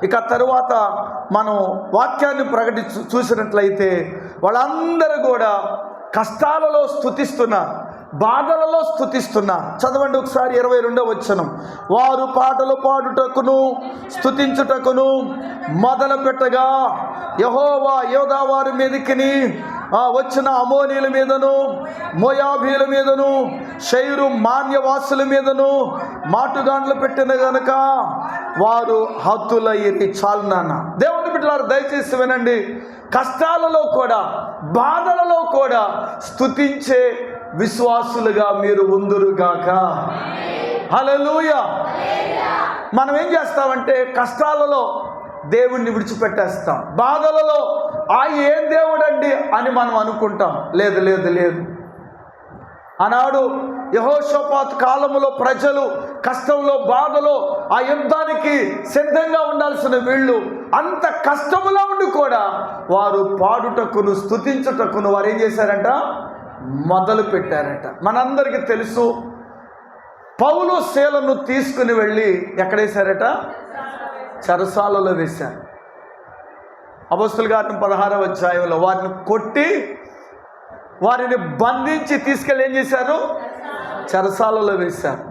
ఇక తరువాత మనం వాక్యాన్ని చూసినట్లయితే వాళ్ళందరూ కూడా కష్టాలలో స్తుతిస్తున్నారు, బాధలలో స్తుతిస్తున్నారు. చదవండి ఒకసారి 22వ వచనం. వారు పాటలు పాడుటకును స్తుతించుటకును మొదలు పెట్టగా యెహోవా యోధా వారి మీదకిని వచ్చిన అమోనీల మీదను, మోయాబీల మీదను, షైరు మాన్యవాసుల మీదను మాటుగాండ్లు పెట్టిన గనుక వారు హతులయ్యి. చాలు నాన్న. దేవుని బిడ్డలారా దయచేసి వినండి. కష్టాలలో కూడా బాధలలో కూడా స్తుతించే విశ్వాసులుగా మీరు ఉందురుగాక. హల్లెలూయా. మనం ఏం చేస్తామంటే కష్టాలలో దేవుణ్ణి విడిచిపెట్టేస్తాం, బాధలలో ఏం దేవుడండి అని మనం అనుకుంటాం. లేదు లేదు లేదు. ఆనాడు యెహోషాపాతు కాలంలో ప్రజలు కష్టంలో బాధలో ఆ యుద్ధానికి సిద్ధంగా ఉండాల్సిన వీళ్ళు అంత కష్టంలో ఉండి కూడా వారు పాడుటకును స్తుతించుటకును వారు ఏం చేశారంట? మొదలు పెట్టారట. మనందరికీ తెలుసు, పౌలు శీలను తీసుకుని వెళ్ళి ఎక్కడేశారట? చెరసాలలో వేశారు. అపొస్తలుల కార్యం 16వ అధ్యాయంలో వారిని కొట్టి వారిని బంధించి తీసుకెళ్ళి ఏం చేశారు? చెరసాలలో వేశారు.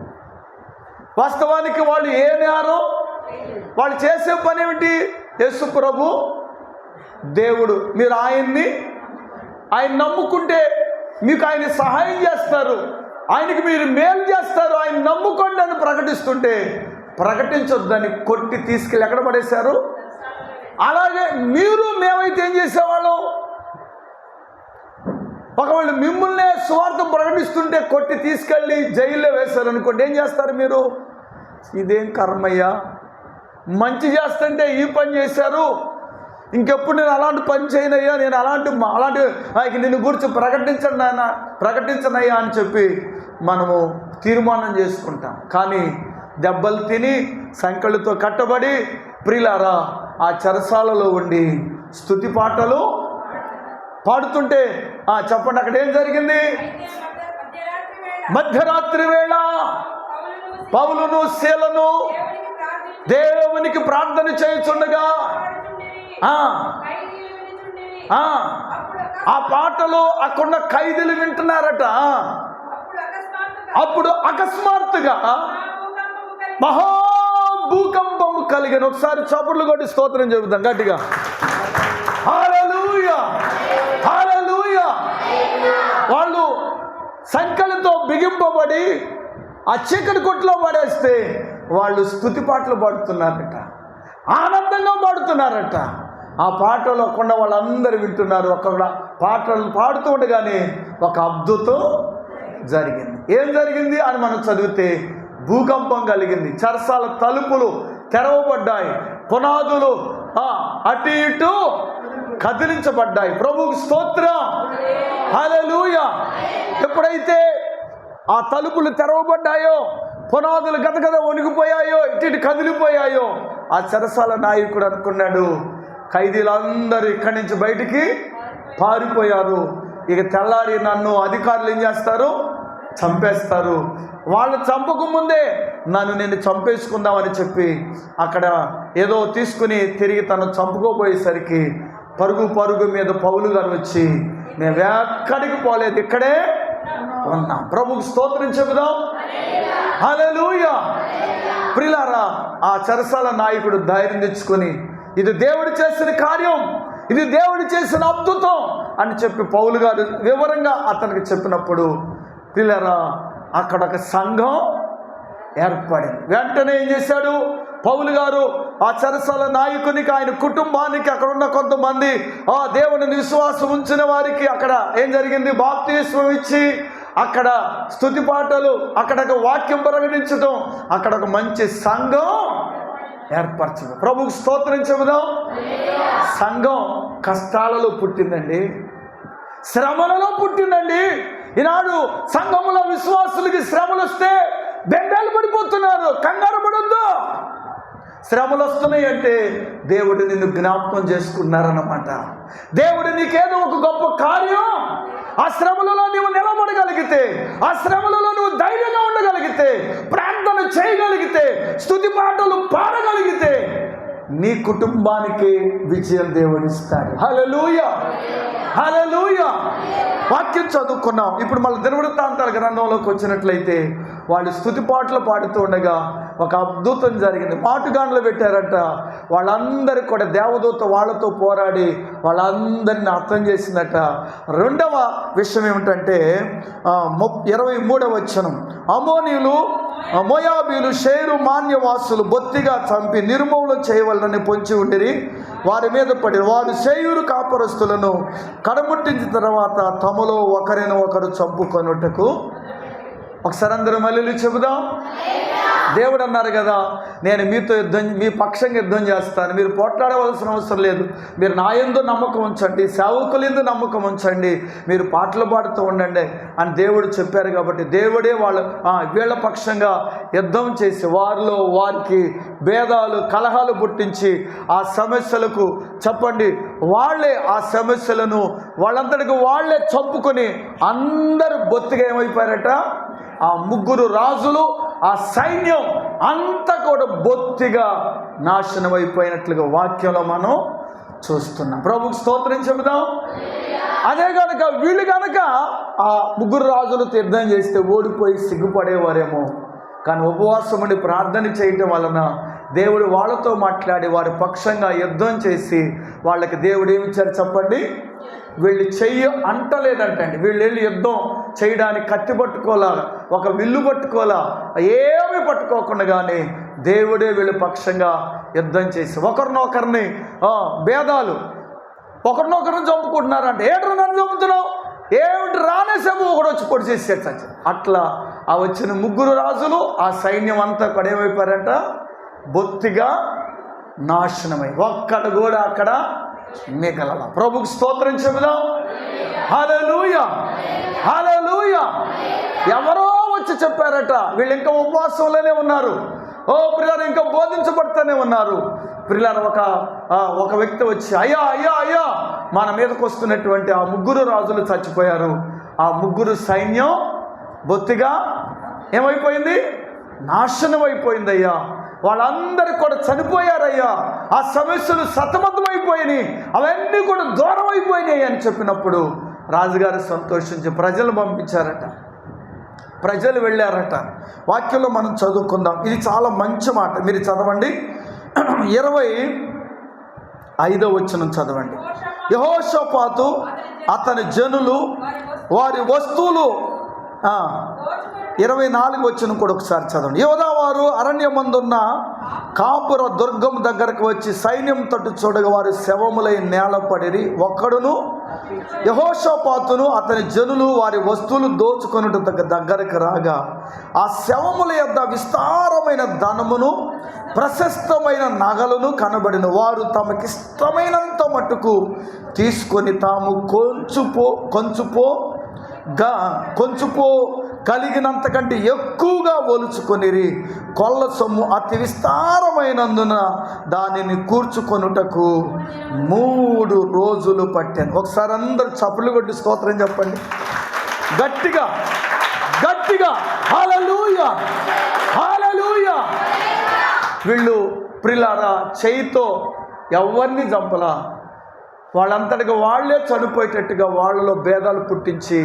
వాస్తవానికి వాళ్ళు ఏ నేరం? వాళ్ళు చేసే పని ఏమిటి? యేసు ప్రభు దేవుడు, మీరు ఆయన నమ్ముకుంటే మీకు ఆయన సహాయం చేస్తారు, ఆయనకి మీరు మేలు చేస్తారు, ఆయన నమ్ముకోండి అని ప్రకటిస్తుంటే ప్రకటించొద్దని కొట్టి తీసుకెళ్ళి ఎక్కడ పడేశారు? అలాగే మేమైతే ఏం చేసేవాళ్ళం? ఒకవేళ మిమ్మల్నే స్వార్థం ప్రకటిస్తుంటే కొట్టి తీసుకెళ్ళి జైల్లో వేశారు అనుకోండి, ఏం చేస్తారు మీరు? ఇదేం కర్మయ్యా, మంచి చేస్తుంటే ఈ పని చేశారు, ఇంకెప్పుడు నేను అలాంటి పని చేయనయ్యా, నేను అలాంటి నిన్ను గురించి ప్రకటించనయ్యా అని చెప్పి మనము తీర్మానం చేసుకుంటాం. కానీ దెబ్బలు తిని సంకెళ్ళతో కట్టబడి ప్రియులారా ఆ చెరసాలలో ఉండి స్తుతి పాటలు పాడుతుంటే చెప్పండి, అక్కడ ఏం జరిగింది? మధ్యరాత్రి వేళ పౌలును శీలను దేవునికి ప్రార్థన చేయుచుండగా ఆ పాటలు అక్కడున్న ఖైదీలు వింటున్నారట. అప్పుడు అకస్మాత్తుగా మహాభూకంపం కలిగిన. ఒకసారి చప్పట్లు కొట్టి స్తోత్రం చెబుతాం గట్టిగా. హల్లెలూయా, హల్లెలూయా. వాళ్ళు సంఖ్యలతో బిగింపబడి ఆ చీకటి కొట్లో పడేస్తే వాళ్ళు స్తుతి పాటలు పాడుతున్నారట, ఆనందంగా పాడుతున్నారట. ఆ పాటలు కొండ వాళ్ళందరూ వింటున్నారు. ఒక పాటలు పాడుతూ ఉండగానే ఒక అద్భుతం జరిగింది. ఏం జరిగింది అని మనం చదివితే భూకంపం కలిగింది, చెరసాల తలుపులు తెరవబడ్డాయి, పునాదులు అటు ఇటు కదిలించబడ్డాయి. ప్రభువుకి స్తోత్రం, హల్లెలూయా. ఎప్పుడైతే ఆ తలుపులు తెరవబడ్డాయో, పునాదులు గదగద వణిగిపోయాయో, ఇటు కదిలిపోయాయో, ఆ చెరసాల నాయకుడు అనుకున్నాడు, ఖైదీలందరూ ఇక్కడి నుంచి బయటికి పారిపోయారు, ఇక తెల్లారి నన్ను అధికారులు ఏం చేస్తారు, చంపేస్తారు, వాళ్ళు చంపక ముందే నేను చంపేసుకుందామని చెప్పి అక్కడ ఏదో తీసుకుని తిరిగి తను చంపుకోబోయేసరికి పరుగు మీద పౌలు గారు వచ్చి, మేము ఎక్కడికి పోలేదు, ఇక్కడే ఉన్నాం. ప్రభుకు స్తోత్రం చెబుదాం. హల్లెలూయా. ప్రియులారా, ఆ చెరసాల నాయకుడు ధైర్యం తెచ్చుకొని, ఇది దేవుడు చేసిన కార్యం, ఇది దేవుడు చేసిన అద్భుతం అని చెప్పి పౌలు గారు వివరంగా అతనికి చెప్పినప్పుడు, ప్రియులారా, అక్కడ ఒక సంఘం ఏర్పడింది. వెంటనే ఏం చేశాడు పౌలు గారు, ఆ చెరసాల నాయకునికి, ఆయన కుటుంబానికి, అక్కడ ఉన్న కొంతమంది ఆ దేవుని విశ్వాసం ఉంచిన వారికి అక్కడ ఏం జరిగింది, బాప్తిస్మం ఇచ్చి అక్కడ స్తుతి పాటలు, అక్కడ ఒక వాక్యం ప్రకటించడం, అక్కడ ఒక మంచి సంఘం ఏర్పరచడం. ప్రభుకు స్తోత్రం చెబుదాం. సంఘం కష్టాలలో పుట్టిందండి, శ్రమలలో పుట్టిందండి. ఈనాడు సంఘములో విశ్వాసులకి శ్రమలు వస్తే బెంగాలు పడిపోతున్నారు. కంగారు పడొద్దు. శ్రమలు వస్తున్నాయి అంటే దేవుడు నిన్ను జ్ఞాపకం చేసుకున్నారన్నమాట. దేవుడు నీకేదో ఒక గొప్ప కార్యం, ఆ శ్రమలలో నువ్వు నిలబడగలిగితే, ఆ శ్రమలలో నువ్వు ధైర్యంగా ఉండగలిగితే, ప్రార్థన చేయగలిగితే, స్తుతి పాటలు పాడగలిగితే నీ కుటుంబానికి విజయం దేవుడిస్తాడు. హల్లెలూయా, హల్లెలూయా. వాక్యం చదువుకున్నాం. ఇప్పుడు మళ్ళీ దినవృత్తాంతాల గ్రంథంలోకి వచ్చినట్లయితే వాళ్ళు స్తుతి పాటలు పాడుతూ ఉండగా ఒక అద్భుతం జరిగింది. మాటుగాండ్లు పెట్టారట. వాళ్ళందరూ కూడా దేవదూత వాళ్ళతో పోరాడి వాళ్ళందరినీ అర్థం చేసిందట. రెండవ విషయం ఏమిటంటే 23వ వచనం, అమోనీయులు, మోయాబీలు, షేరు మాన్యవాసులు బొత్తిగా చంపి నిర్మూలన చేయవలనని పొంచి ఉండిరి. వారి మీద పడి వారు షేయూరు కాపురస్తులను కడముట్టించిన తర్వాత తమలో ఒకరిని ఒకరు చంపుకొనుటకు. ఒకసారి అందరూ మళ్ళీ చెబుదాం. దేవుడు అన్నారు కదా, నేను మీతో మీ పక్షంగా యుద్ధం చేస్తాను, మీరు పోట్లాడవలసిన అవసరం లేదు, మీరు నా యందు నమ్మకం ఉంచండి, సేవకులందు నమ్మకం ఉంచండి, మీరు పాటలు పాడుతూ ఉండండి అని దేవుడు చెప్పారు. కాబట్టి దేవుడే వీళ్ళ పక్షంగా యుద్ధం చేసి వారిలో వారికి భేదాలు, కలహాలు పుట్టించి ఆ సమస్యలకు చెప్పండి వాళ్ళే ఆ సమస్యలను వాళ్ళందరికీ వాళ్ళే చంపుకొని అందరూ బొత్తిగా ఏమైపోయారట. ఆ ముగ్గురు రాజులు, ఆ సైన్యం అంతా కూడా బొత్తిగా నాశనం అయిపోయినట్లుగా వాక్యంలో మనం చూస్తున్నాం. ప్రభుకు స్తోత్రం చెబుదాం. అదే కనుక వీళ్ళు కనుక ఆ ముగ్గురు రాజులతో యుద్ధం చేస్తే ఓడిపోయి సిగ్గుపడేవారేమో, కానీ ఉపవాసం ఉండి ప్రార్థన చేయటం వలన దేవుడు వాళ్ళతో మాట్లాడి వారి పక్షంగా యుద్ధం చేసి వాళ్ళకి దేవుడు ఏమిచ్చారు చెప్పండి, వీళ్ళు చెయ్యి అంటలేదంటండి. వీళ్ళు వెళ్ళి యుద్ధం చేయడానికి కత్తి పట్టుకోలా, ఒక విల్లు పట్టుకోలా, ఏమీ పట్టుకోకుండా కానీ దేవుడే వీళ్ళ పక్షంగా యుద్ధం చేసి ఒకరినొకరిని భేదాలు, ఒకరినొకరిని చంపుకుంటున్నారంటే, ఏట్రా నన్ను చంపుతున్నావు, ఏమిటి రానేసేమో ఒకడు వచ్చి పొడి చేసేట. అట్లా ఆ వచ్చిన ముగ్గురు రాజులు, ఆ సైన్యం అంతా అక్కడ ఏమైపోయారంట, బొత్తిగా నాశనమై ఒక్కడు కూడా అక్కడ మిగలల. ప్రభుకు స్తోత్రం చెబుదాం. హల్లెలూయా, హల్లెలూయా. ఎవరో వచ్చి చెప్పారట, వీళ్ళు ఇంకా ఉపవాసంలోనే ఉన్నారు. ఓ ప్రియులారా, ఇంకా బోధించబడుతూనే ఉన్నారు. ప్రియులారా, ఒక వ్యక్తి వచ్చి, అయ్యా అయ్యా అయ్యా, మన మీదకి వస్తున్నటువంటి ఆ ముగ్గురు రాజులు చచ్చిపోయారు, ఆ ముగ్గురు సైన్యం బొత్తిగా ఏమైపోయింది, నాశనం అయిపోయింది అయ్యా, వాళ్ళందరూ కూడా చనిపోయారయ్యా, ఆ సమస్యలు సతమతమైపోయినాయి, అవన్నీ కూడా దూరం అయిపోయినాయి అని చెప్పినప్పుడు రాజుగారు సంతోషించి ప్రజలు పంపించారట. ప్రజలు వెళ్ళారట. వాక్యంలో మనం చదువుకుందాం. ఇది చాలా మంచి మాట, మీరు చదవండి. 25వ వచనం చదవండి. యెహోషాపాతు అతని జనులు వారి వస్తువులు 24వ వచనం కూడా ఒకసారి చదవండి. యోధావారు అరణ్యమందున్న కాపుర దుర్గం దగ్గరకు వచ్చి సైన్యం తట్టు చూడగా వారు శవములై నేలపడిరి. ఒక్కడును యెహోషాపాతును అతని జనులు వారి వస్తువులు దోచుకొనుట దగ్గరకు రాగా ఆ శవముల యొద్ద విస్తారమైన ధనమును ప్రశస్తమైన నగలను కనబడిన. వారు తమకిష్టమైనంత మట్టుకు తీసుకొని తాము కొంచుపో కలిగినంత కంటే ఎక్కువగా బహుగా ఒలుచుకొనిరి. కొల్ల సొమ్ము అతి విస్తారమైనందున దానిని కూర్చుకొనుటకు 3 రోజులు పట్టాను. ఒకసారి అందరూ చప్పులు కొట్టి స్తోత్రం చెప్పండి గట్టిగా గట్టిగా. హల్లెలూయా హల్లెలూయా. వీళ్ళు ప్రిలారా చేయితో ఎవరిని చంపలా, వాళ్ళంతటిగా వాళ్ళే చనిపోయేటట్టుగా వాళ్ళలో భేదాలు పుట్టించి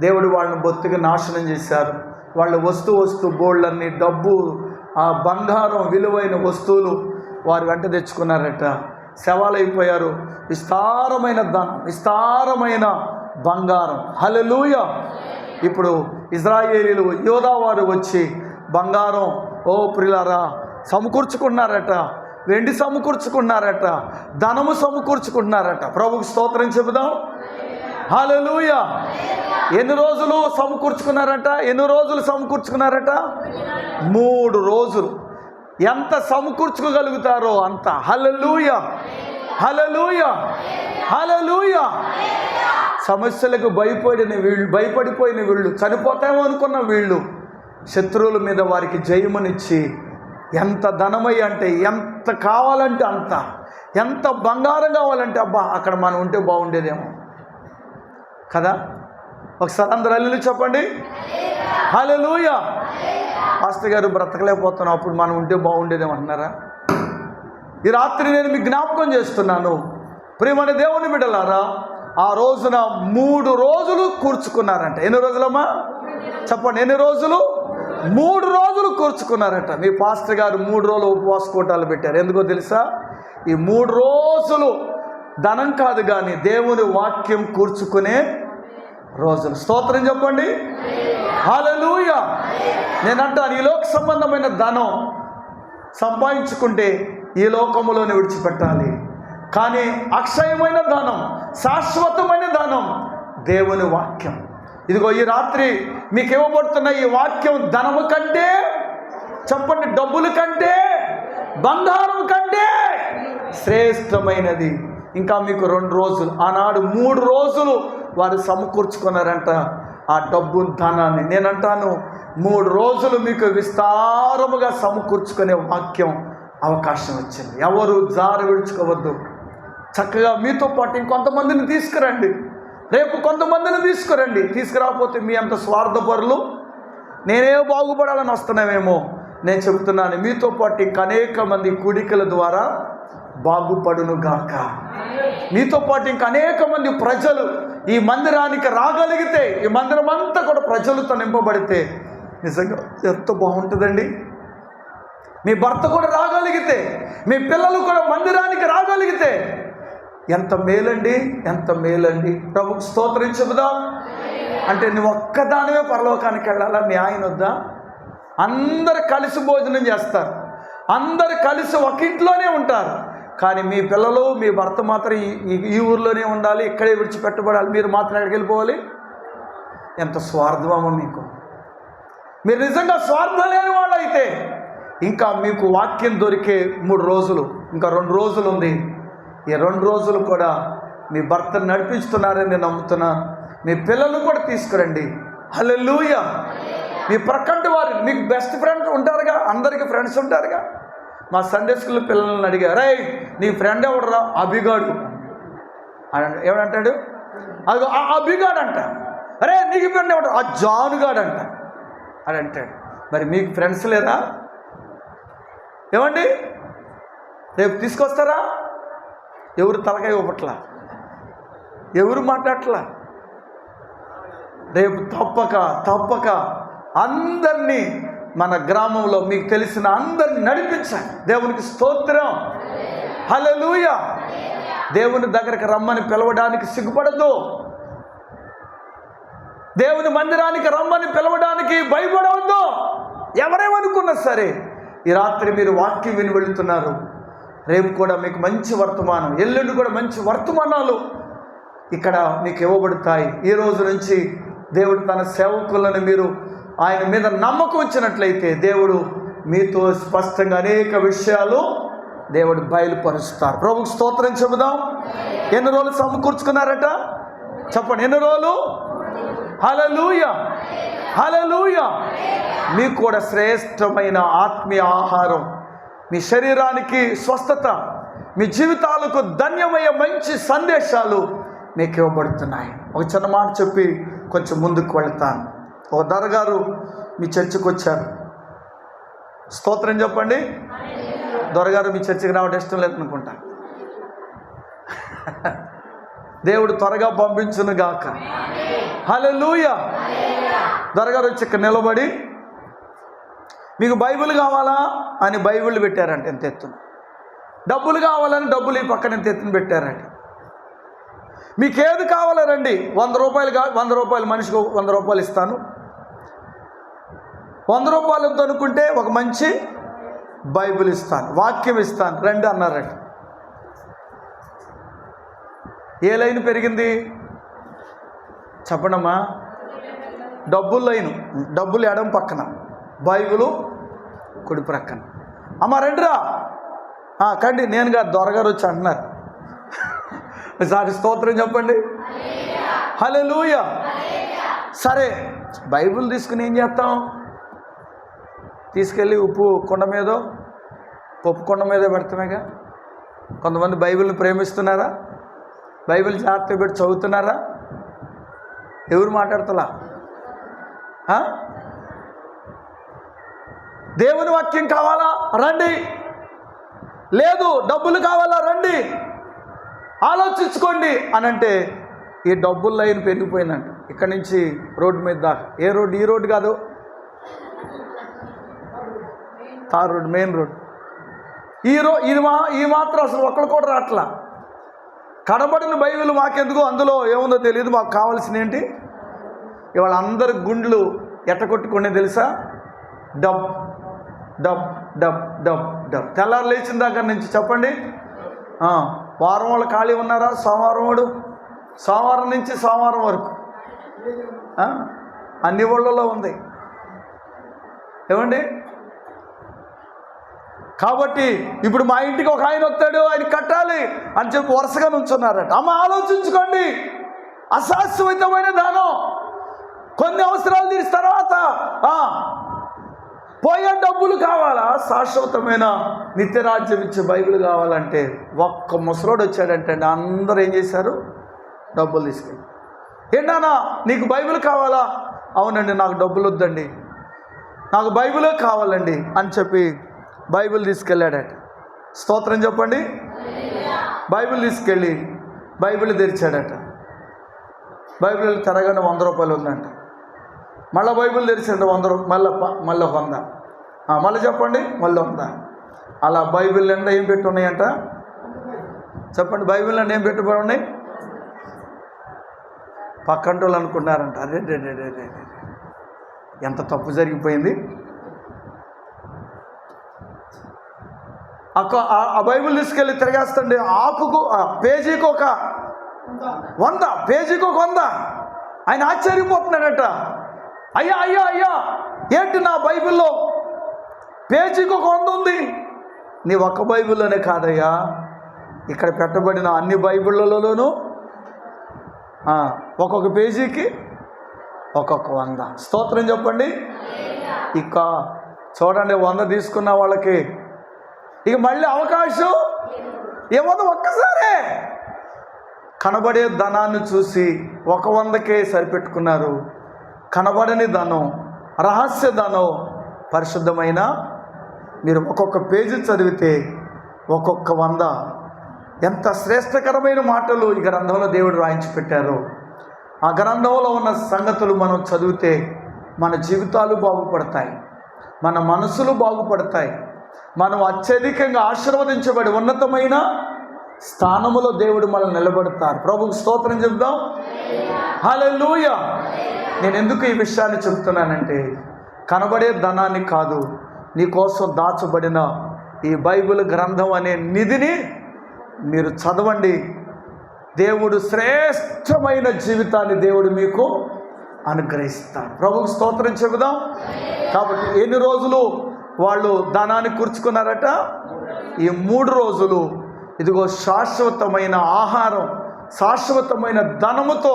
దేవుడు వాళ్ళని బొత్తిగా నాశనం చేశారు. వాళ్ళ వస్తు బోళ్ళన్నీ డబ్బు, ఆ బంగారం, విలువైన వస్తువులు వారు వెంట తెచ్చుకున్నారట. శవాలైపోయారు. విస్తారమైన ధనం, విస్తారమైన బంగారం. హల్లెలూయా. ఇప్పుడు ఇశ్రాయేలీయులు యోధావారు వచ్చి బంగారం ప్రియులారా సమకూర్చుకున్నారట, వెండి సమకూర్చుకున్నారట, ధనము సమకూర్చుకుంటున్నారట. ప్రభుకు స్తోత్రం చెబుదాం. హల్లెలూయా. ఎన్ని రోజులు సమకూర్చుకున్నారట? 3 రోజులు. ఎంత సమకూర్చుకోగలుగుతారో అంత. హల్లెలూయా హల్లెలూయా హల్లెలూయా. సమస్యలకు భయపడిపోయిన వీళ్ళు, చనిపోతామో అనుకున్న వీళ్ళు శత్రువుల మీద వారికి జయమునిచ్చి ఎంత ధనమై అంటే ఎంత కావాలంటే అంత, ఎంత బంగారం కావాలంటే అబ్బా అక్కడ మనం ఉంటే బాగుండేదేమో కదా. ఒకసారి అందరూ హల్లెలూయా చెప్పండి. హల్లెలూయా. పాస్టర్ గారు బ్రతకలేకపోతున్నాం, అప్పుడు మనం ఉంటే బాగుండేదేమో అంటున్నారా? ఈ రాత్రి నేను మీకు జ్ఞాపకం చేస్తున్నాను ప్రియమైన దేవుని బిడ్డలారా. ఆ రోజున 3 రోజులు కూర్చుకున్నారంట. ఎన్ని రోజులమ్మా చెప్పండి? ఎన్ని రోజులు? 3 రోజులు కూర్చుకున్నారట. మీ పాస్టర్ గారు 3 రోజులు ఉపవాస కూటాలు పెట్టారు. ఎందుకో తెలుసా? ఈ 3 రోజులు ధనం కాదు కానీ దేవుని వాక్యం కూర్చుకునే రోజులు. స్తోత్రం చెప్పండి. హల్లెలూయా. నేనంటాను, ఈ లోక సంబంధమైన ధనం సంపాదించుకుంటే ఈ లోకములోనే విడిచిపెట్టాలి. కానీ అక్షయమైన ధనం, శాశ్వతమైన ధనం దేవుని వాక్యం. ఇదిగో ఈ రాత్రి మీకు ఇవ్వబడుతున్న ఈ వాక్యం ధనము కంటే, చెప్పండి, డబ్బుల కంటే, బంగారం కంటే శ్రేష్టమైనది. ఇంకా మీకు 2 రోజులు, ఆనాడు 3 రోజులు వారు సమకూర్చుకున్నారంట ఆ డబ్బు ధనాన్ని. నేనంటాను 3 రోజులు మీకు విస్తారముగా సమకూర్చుకునే వాక్యం అవకాశం వచ్చింది. ఎవరు జారు విడుచుకోవద్దు. చక్కగా మీతో పాటు ఇంకొంతమందిని తీసుకురండి. రేపు కొంతమందిని తీసుకురండి. తీసుకురాకపోతే మీ అంత స్వార్థపరులు నేనే బాగుపడాలని వస్తున్నామేమో. నేను చెబుతున్నాను, మీతో పాటు ఇంక అనేక మంది కూడికల ద్వారా బాగుపడును గాక. మీతో పాటు ఇంక అనేక మంది ప్రజలు ఈ మందిరానికి రాగలిగితే, ఈ మందిరం అంతా కూడా ప్రజలతో నింపబడితే నిజంగా ఎంత బాగుంటుందండి. మీ భర్త కూడా రాగలిగితే, మీ పిల్లలు కూడా మందిరానికి రాగలిగితే ఎంత మేలండి, ఎంత మేలండి. ప్రభుకు స్తోత్రం చెబుదాం. అంటే నువ్వు ఒక్కదానివే పరలోకానికి వెళ్ళాలా? మీ ఆయన వద్దా? అందరు కలిసి భోజనం చేస్తారు, అందరు కలిసి ఒక ఇంట్లోనే ఉంటారు. కానీ మీ పిల్లలు, మీ భర్త మాత్రం ఈ ఊర్లోనే ఉండాలి, ఇక్కడే విడిచిపెట్టబడాలి. మీరు మాత్రం ఎక్కడికి వెళ్ళిపోవాలి? ఎంత స్వార్థమో మీకు. మీరు నిజంగా స్వార్థం లేని వాళ్ళు అయితే ఇంకా మీకు వాక్యం దొరికే 3 రోజులు, ఇంకా 2 రోజులు ఉంది. ఈ 2 రోజులు కూడా మీ భర్తను నడిపిస్తున్నారని నేను నమ్ముతున్నాను. మీ పిల్లలు కూడా తీసుకురండి. హల్లెలూయా. మీ ప్రక్కటి వారు, మీకు బెస్ట్ ఫ్రెండ్స్ ఉంటారుగా, అందరికీ ఫ్రెండ్స్ ఉంటారుగా. మా సండే స్కూల్ పిల్లల్ని అడిగారు, రే నీ ఫ్రెండ్ ఎవడరా? అభిగాడు. ఎవడంటాడు? అది అభిగాడు అంట. అరే నీకు ఫ్రెండ్ ఎవడు? ఆ జానుగాడు అంట అని అంటాడు. మరి మీకు ఫ్రెండ్స్ లేదా? ఏమండి, రేపు తీసుకొస్తారా? ఎవరు తలకాయ ఇవ్వట్లా, ఎవరు మాట్లాడట్లా. రేపు తప్పక అందరినీ మన గ్రామంలో మీకు తెలిసిన అందరిని నడిపించండి. దేవునికి స్తోత్రం. హల్లెలూయా. దేవుని దగ్గరికి రమ్మని పిలవడానికి సిగ్గుపడద్దు. దేవుని మందిరానికి రమ్మని పిలవడానికి భయపడవద్దు. ఎవరేమనుకున్నా సరే, ఈ రాత్రి మీరు వాక్యం విని వెళుతున్నారు. రేపు కూడా మీకు మంచి వర్తమానం, ఎల్లుండి కూడా మంచి వర్తమానాలు ఇక్కడ మీకు ఇవ్వబడతాయి. ఈ రోజు నుంచి దేవుడు తన సేవకులను మీరు ఆయన మీద నమ్మకం వచ్చినట్లయితే దేవుడు మీతో స్పష్టంగా అనేక విషయాలు దేవుడు బయలుపరుస్తారు. ప్రభుకు స్తోత్రం చెబుదాం. ఎన్ని రోజులు సమకూర్చుకున్నారట? చెప్పండి, ఎన్ని రోజులు? హల్లెలూయా. హల్లెలూయా. మీకు కూడా శ్రేష్టమైన ఆత్మీయ ఆహారం, మీ శరీరానికి స్వస్థత, మీ జీవితాలకు ధన్యమయ్యే మంచి సందేశాలు మీకు ఇవ్వబడుతున్నాయి. ఒక చిన్న మాట చెప్పి కొంచెం ముందుకు వెళ్తాను. ఒక దొరగారు మీ చర్చికి వచ్చారు. స్తోత్రం చెప్పండి. దొరగారు మీ చర్చికి రావడం ఇష్టం లేదనుకుంటా. దేవుడు త్వరగా పంపించును గాక. హల్లెలూయా. దొరగారు వచ్చి ఇక్కడ నిలబడి, మీకు బైబిల్ కావాలా అని బైబిల్ పెట్టారంట ఎంత ఎత్తున, డబ్బులు కావాలని డబ్బులు ఈ పక్కన ఎంత ఎత్తున పెట్టారంట. మీకు ఏది కావాలో రండి, 100 రూపాయలు 100 రూపాయలు, మనిషికి 100 రూపాయలు ఇస్తాను, 100 రూపాయలు అనుకుంటే ఒక మంచి బైబిల్ ఇస్తాను, వాక్యం ఇస్తాను, రండి అన్నారంట. ఏ లైన్ పెరిగింది చెప్పడమ్మా? డబ్బుల లైను. డబ్బులు ఎడం పక్కన, బైబిలు కుడి ప్రక్కన. అమ్మ రండిరా. కండి, నేనుగా దొరగారు వచ్చి అంటున్నారు. సారి స్తోత్రం చెప్పండి. హల్లెలూయా. సరే, బైబిల్ తీసుకుని ఏం చేస్తాం? తీసుకెళ్ళి ఉప్పు కొండ మీదో పప్పు కొండ మీదో పెడతామేగా. కొంతమంది బైబిల్ని ప్రేమిస్తున్నారా? బైబిల్ జాగ్రత్తగా పెట్టి చదువుతున్నారా? ఎవరు మాట్లాడతలా? దేవుని వాక్యం కావాలా రండి, లేదు డబ్బులు కావాలా రండి, ఆలోచించుకోండి అని అంటే ఈ డబ్బుల లైన్ పెరిగిపోయిందంట. ఇక్కడి నుంచి రోడ్డు మీద దాకా. ఏ రోడ్డు? ఈ రోడ్డు కాదు, తార్ రోడ్, మెయిన్ రోడ్. ఈ మాత్రం అసలు ఒక్కడు కూడా రాట్లా. కనబడిన బైబిల్ మాకెందుకు, అందులో ఏముందో తెలియదు. మాకు కావాల్సిన ఏంటి? ఇవాళ అందరి గుండ్లు ఎట్టకొట్టుకునే తెలుసా? Dub dub dub dub dub. తెల్లారు లేచిన దగ్గర నుంచి చెప్పండి. వారం వాళ్ళు ఖాళీ ఉన్నారా? సోమవారం నుంచి సోమవారం వరకు అన్ని ఊళ్ళలో ఉంది. ఏమండి? కాబట్టి ఇప్పుడు మా ఇంటికి ఒక ఆయన వస్తాడు, ఆయన కట్టాలి అని చెప్పి వరుసగా నుంచున్నారట. అమ్మ ఆలోచించుకోండి. అశాశ్వతమైన దానం, కొన్ని అవసరాలు తీర్చిన తర్వాత పోయే డబ్బులు కావాలా? శాశ్వతమైన నిత్యరాజ్యం ఇచ్చే బైబిల్ కావాలంటే ఒక్క ముసలోడు వచ్చాడంటే అందరూ ఏం చేశారు? డబ్బులు తీసుకెళ్ళి, ఏంటన్నా నీకు బైబిల్ కావాలా? అవునండి, నాకు డబ్బులు వద్దండి, నాకు బైబిలే కావాలండి అని చెప్పి బైబిల్ తీసుకెళ్ళాడట. స్తోత్రం చెప్పండి. బైబిల్ తీసుకెళ్ళి బైబిల్ తెరిచాడట. బైబిల్ తెరగానే 100 రూపాయలు ఉందంట. మళ్ళీ బైబిల్ తెరిచాడు 100 రూపాయలు, మళ్ళీ 100. మళ్ళీ చెప్పండి, మళ్ళీ 100. అలా బైబిల్ నిండా ఏం పెట్టి ఉన్నాయంట చెప్పండి? బైబిల్ నిండా ఏం పెట్టుబడి ఉన్నాయి? పక్కంటోళ్ళు అనుకున్నారంట, అదే ఎంత తప్పు జరిగిపోయింది. ఆ బైబిల్ తీసుకెళ్ళి తిరిగేస్తండి. ఆకుకు పేజీకి ఒక 100, పేజీకి ఒక 100. ఆయన ఆశ్చర్యపోతున్నాడట. అయ్యా అయ్యా అయ్యా, ఏంటి నా బైబిల్లో పేజీకి ఒక 100 ఉంది? నీ ఒక్క బైబిల్లోనే కాదయ్యా, ఇక్కడ పెట్టబడిన అన్ని బైబిళ్ళలోనూ ఒక్కొక్క పేజీకి ఒక్కొక్క 100. స్తోత్రం చెప్పండి. ఇక చూడండి, 100 తీసుకున్న వాళ్ళకి ఇక మళ్ళీ అవకాశం ఏమన్నా? ఒక్కసారే కనబడే ధనాన్ని చూసి ఒక 100కే సరిపెట్టుకున్నారు. కనబడని ధనం, రహస్య ధనం, పరిశుద్ధమైన మీరు ఒక్కొక్క పేజీ చదివితే ఒక్కొక్క 100. ఎంత శ్రేష్టకరమైన మాటలు ఈ గ్రంథంలో దేవుడు రాయించి పెట్టారు. ఆ గ్రంథంలో ఉన్న సంగతులు మనం చదివితే మన జీవితాలు బాగుపడతాయి, మన మనసులు బాగుపడతాయి, మనం అత్యధికంగా ఆశీర్వదించబడి ఉన్నతమైన స్థానములో దేవుడు మనల్ని నిలబెడతారు. ప్రభువుకు స్తోత్రం చెప్దాం. హల్లెలూయా. నేను ఎందుకు ఈ విషయాన్ని చెప్తున్నానంటే, కనబడే ధనాన్ని కాదు, నీ కోసం దాచబడిన ఈ బైబిల్ గ్రంథం అనే నిధిని మీరు చదవండి. దేవుడు శ్రేష్టమైన జీవితాన్ని దేవుడు మీకు అనుగ్రహిస్తాడు. ప్రభువుకు స్తోత్రం చెబుదాం. కాబట్టి ఎన్ని రోజులు వాళ్ళు ధనాన్ని కూర్చుకున్నారట? ఈ 3 రోజులు ఇదిగో శాశ్వతమైన ఆహారం, శాశ్వతమైన ధనముతో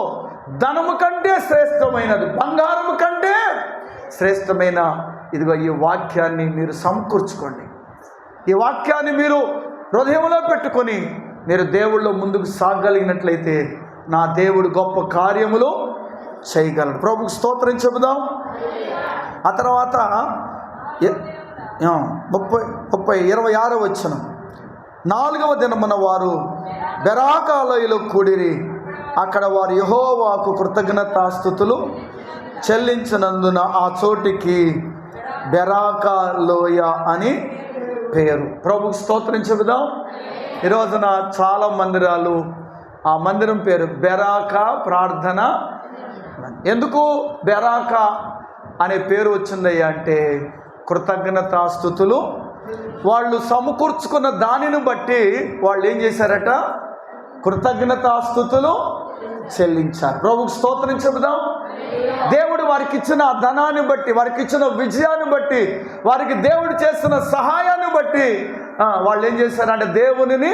ధనము కంటే శ్రేష్టమైనది, బంగారము కంటే శ్రేష్టమైన ఇదిగో ఈ వాక్యాన్ని మీరు సమకూర్చుకోండి. ఈ వాక్యాన్ని మీరు హృదయంలో పెట్టుకొని మీరు దేవుళ్ళో ముందుకు సాగలిగినట్లయితే నా దేవుడు గొప్ప కార్యములు చేయగలడు. ప్రభుకు స్తోత్రం చెబుదాం. ఆ తర్వాత 26వ వచనం, 4వ దినమున వారు బెరాకాలోయలో కూడిరి. అక్కడ వారు యెహోవాకు కృతజ్ఞతాస్తుతులు చెల్లించినందున ఆ చోటికి బెరాకాలోయ అని పేరు. ప్రభుకు స్తోత్రం చెబుదాం. ఈ రోజున చాలా మందిరాలు ఆ మందిరం పేరు బెరాకా ప్రార్థన. ఎందుకు బెరాకా అనే పేరు వచ్చిందయ్యా అంటే కృతజ్ఞతాస్తుతులు వాళ్ళు సమకూర్చుకున్న దానిని బట్టి వాళ్ళు ఏం చేశారట, కృతజ్ఞతాస్తుతులు చెల్లించారు. ప్రభుకు స్తోత్రం చెబుదాం. దేవుడు వారికి ఇచ్చిన ధనాన్ని బట్టి, వారికి ఇచ్చిన విజయాన్ని బట్టి, వారికి దేవుడు చేస్తున్న సహాయాన్ని బట్టి వాళ్ళు ఏం చేశారంటే దేవునిని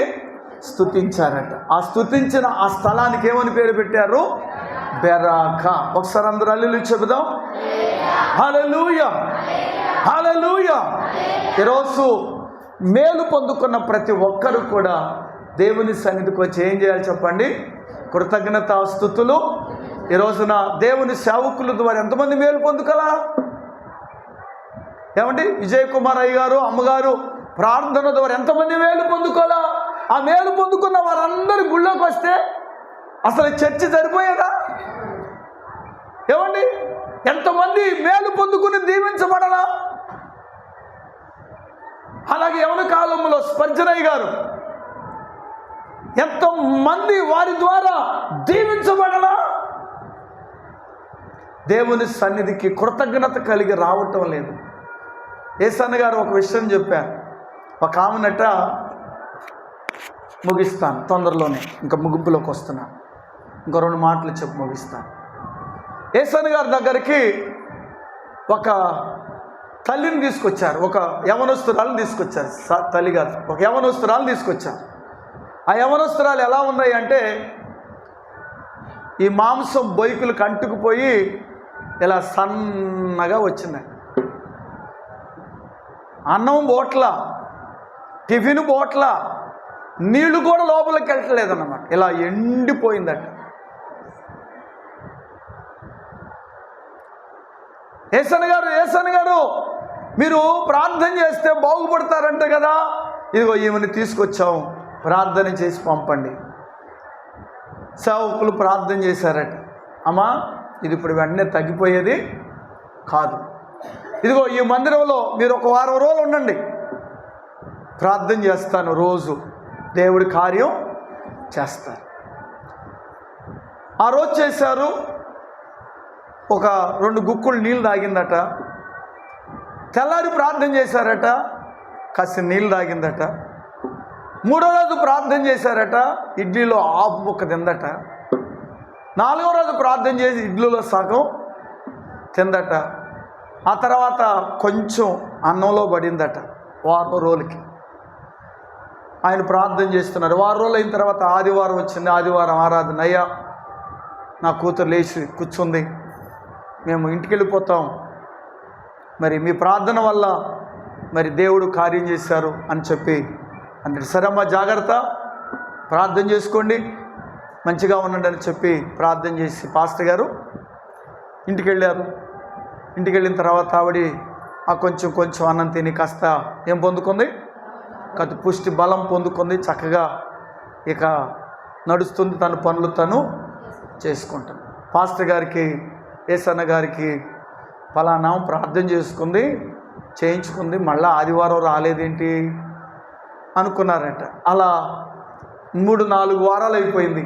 స్తుతించారట. ఆ స్తుతించిన ఆ స్థలానికి ఏమని పేరు పెట్టారు, బెరాకా. ఒకసారి అందరూ హల్లెలూయా చెబుదాం. హల్లెలూయా, హల్లెలూయా. ఈరోజు మేలు పొందుకున్న ప్రతి ఒక్కరు కూడా దేవుని సన్నిధికి వచ్చి ఏం చేయాలి చెప్పండి, కృతజ్ఞతాస్తుతులు. ఈ రోజున దేవుని సేవకుల ద్వారా ఎంతమంది మేలు పొందుకలా? ఏమండి, విజయ్ కుమార్ అయ్య గారు అమ్మగారు ప్రార్థన ద్వారా ఎంతమంది మేలు పొందుకోవాలా? ఆ మేలు పొందుకున్న వారందరూ గుళ్ళోకి వస్తే అసలు చర్చి సరిపోయేదా? ఏమండి, ఎంతమంది మేలు పొందుకుని దీవించబడాలా? అలాగే యవన కాలంలో స్పర్జనయ్య గారు ఎంతమంది వారి ద్వారా దీవించబడాలా? దేవుని సన్నిధికి కృతజ్ఞత కలిగి రావటం లేదు. ఏసన్న గారు ఒక విషయం చెప్పారు. ఒక ఆమెనట, ముగిస్తాను తొందరలోనే, ఇంకా ముగింపులోకి వస్తున్నాను, ఇంకో 2 మాటలు చెప్పి ముగిస్తాను. ఏసన్న గారి దగ్గరికి ఒక తల్లిని తీసుకొచ్చారు, ఒక యవనస్తురాలను తీసుకొచ్చారు. తల్లి గారు ఒక యవనస్తురాలను తీసుకొచ్చారు. ఆ యవనస్తురాలు ఎలా ఉన్నాయి అంటే ఈ మాంసం బొయ్కులకు అంటుకుపోయి ఇలా సన్నగా వచ్చిందండి. అన్నం బోట్ల, టిఫిన్ బోట్ల, నీళ్లు కూడా లోపలికి వెళ్ళట్లేదన్నమాట. ఇలా ఎండిపోయిందట. ఏసన్న గారు మీరు ప్రార్థన చేస్తే బాగుపడతారంట కదా, ఇదిగో ఈమెను తీసుకొచ్చాం, ప్రార్థన చేసి పంపండి. సేవకులు ప్రార్థన చేశారట. అమ్మా, ఇది ఇప్పుడు వెంటనే తగ్గిపోయేది కాదు. ఇదిగో ఈ మందిరంలో మీరు ఒక 1 వారం రోజులు ఉండండి, ప్రార్థన చేస్తాను, రోజు దేవుడి కార్యం చేస్తారు. ఆ రోజు చేశారు. ఒక 2 గుక్కులు నీళ్ళు తాగిందట. తెల్లారి ప్రార్థన చేశారట, కాస్త నీళ్ళు తాగిందట. 3వ రోజు ప్రార్థన చేశారట, ఇడ్లీలో ఆపు ముక్క తిందట. 4వ రోజు ప్రార్థన చేసి ఇడ్లీలో సగం తిందట. ఆ తర్వాత కొంచెం అన్నంలో పడిందట. 1 వారం రోజులకి ఆయన ప్రార్థన చేస్తున్నారు. 1 వారం రోజులు అయిన తర్వాత ఆదివారం వచ్చింది. ఆదివారం ఆరాధన. అయ్యా, నా కూతురు లేచి కూర్చుంది, మేము ఇంటికి వెళ్ళిపోతాం, మరి మీ ప్రార్థన వల్ల మరి దేవుడు కార్యం చేశారు అని చెప్పి అంటే, సరేమ్మా జాగ్రత్త, ప్రార్థన చేసుకోండి, మంచిగా ఉండండి అని చెప్పి ప్రార్థన చేసి పాస్టర్ గారు ఇంటికి వెళ్ళారు. ఇంటికి వెళ్ళిన తర్వాత ఆవిడ ఆ కొంచెం అన్నం తిని కాస్త ఏం పొందుకుంది, కాస్త పుష్టి బలం పొందుకుంది. చక్కగా ఇక నడుస్తుంది, తన పనులు తను చేసుకుంటాను. పాస్టర్ గారికి, ఏసన్న గారికి ఫలానా ప్రార్థన చేసుకుంది, చేయించుకుంది, మళ్ళీ ఆదివారం రాలేదేంటి అనుకున్నారట. అలా 3-4 వారాలు అయిపోయింది,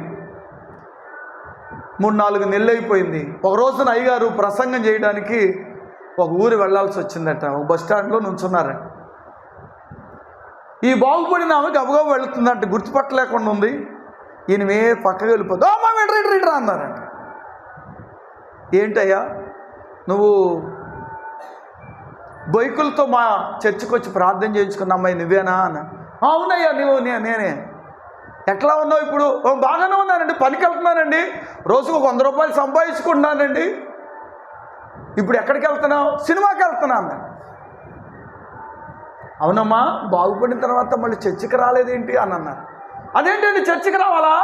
3-4 నెలలు అయిపోయింది. ఒక రోజున అయ్యగారు ప్రసంగం చేయడానికి ఒక ఊరు వెళ్ళాల్సి వచ్చిందట. ఒక బస్ స్టాండ్లో నుంచున్నారట. ఈ బాగుపడిన ఆమె గబగబ వెళుతుందంటే గుర్తుపట్టలేకుండా ఉంది. ఈయనమే పక్కకి వెళ్ళిపోతుంది. అమ్మా రీటరా అన్నారంట. ఏంటయ్యా, నువ్వు బొయ్కులతో మా చర్చికి వచ్చి ప్రార్థన చేయించుకున్న అమ్మాయి నువ్వేనా అన్న. అవునయ్యా, నేనే. ఎట్లా ఉన్నావు ఇప్పుడు? బాగానే ఉన్నానండి, పనికి వెళ్తున్నానండి, రోజుకు 100 రూపాయలు సంపాదించుకుంటున్నానండి. ఇప్పుడు ఎక్కడికి వెళ్తున్నావు? సినిమాకి వెళ్తున్నాను. అవునమ్మా, బాగుపడిన తర్వాత మళ్ళీ చర్చికి రాలేదేంటి అని అన్నారు. అదేంటండి చర్చికి రావాలా?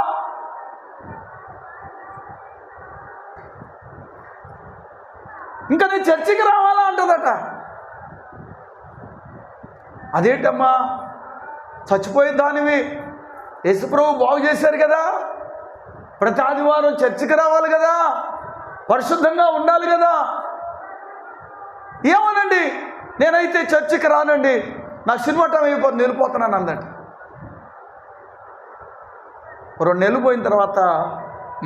ఇంకా నేను చర్చికి రావాలా అంటదట. అదేంటమ్మా, చచ్చిపోయే దానివి, యేసుప్రభు బాగు చేశారు కదా, ప్రతి ఆదివారం చర్చికి రావాలి కదా, పరిశుద్ధంగా ఉండాలి కదా. ఏమోనండి, నేనైతే చర్చికి రానండి, నాకు సినిమా టైం అయిపోతుంది, వెళ్ళిపోతున్నాను అందట. 2 నెలలు పోయిన తర్వాత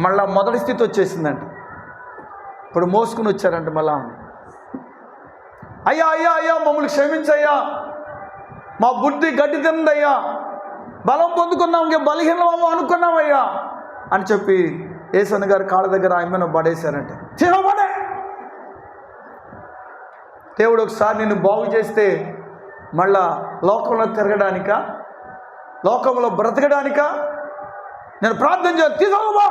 మళ్ళా మొదటి స్థితి వచ్చేసిందంట. ఇప్పుడు మోసుకుని వచ్చారంట మళ్ళా. అయ్యా అయ్యా అయ్యా మమ్మల్ని క్షమించయ్యా, మా బుద్ధి గడ్డి తిందయ్యా, బలం పొందుకున్నాం, ఇంకే బలహీనమో అనుకున్నామయ్యా అని చెప్పి యేసన్న గారి కాళ్ళ దగ్గర ఆమెను పడేశారంట. చిన్నపడే దేవుడు ఒకసారి నిన్ను బాగు చేస్తే మళ్ళా లోకంలో తిరగడానిక, లోకంలో బ్రతకడానిక నేను ప్రార్థన చేయాలి, తీసుకోబా.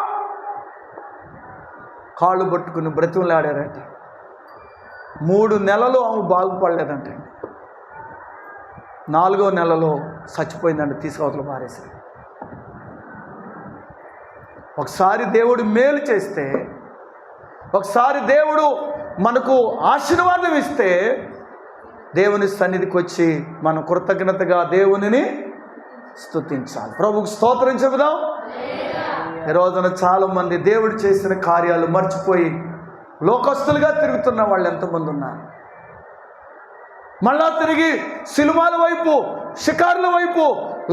కాళ్ళు పట్టుకుని బ్రతిమలాడారంటే 3 నెలలు ఆమె బాగుపడలేదంటే 4వ నెలలో చచ్చిపోయిందంటే తీసుకవతలు పారేశారు. ఒకసారి దేవుడు మేలు చేస్తే, ఒకసారి దేవుడు మనకు ఆశీర్వాదం ఇస్తే దేవుని సన్నిధికి వచ్చి మనం కృతజ్ఞతగా దేవునిని స్తుతించాలి. ప్రభువుకు స్తోత్రం చెబుదాం. ఈ రోజున చాలామంది దేవుడు చేసిన కార్యాలు మర్చిపోయి లోకస్తులుగా తిరుగుతున్న వాళ్ళు ఎంతమంది ఉన్నారు. మళ్ళా తిరిగి సినిమాల వైపు, షికారుల వైపు,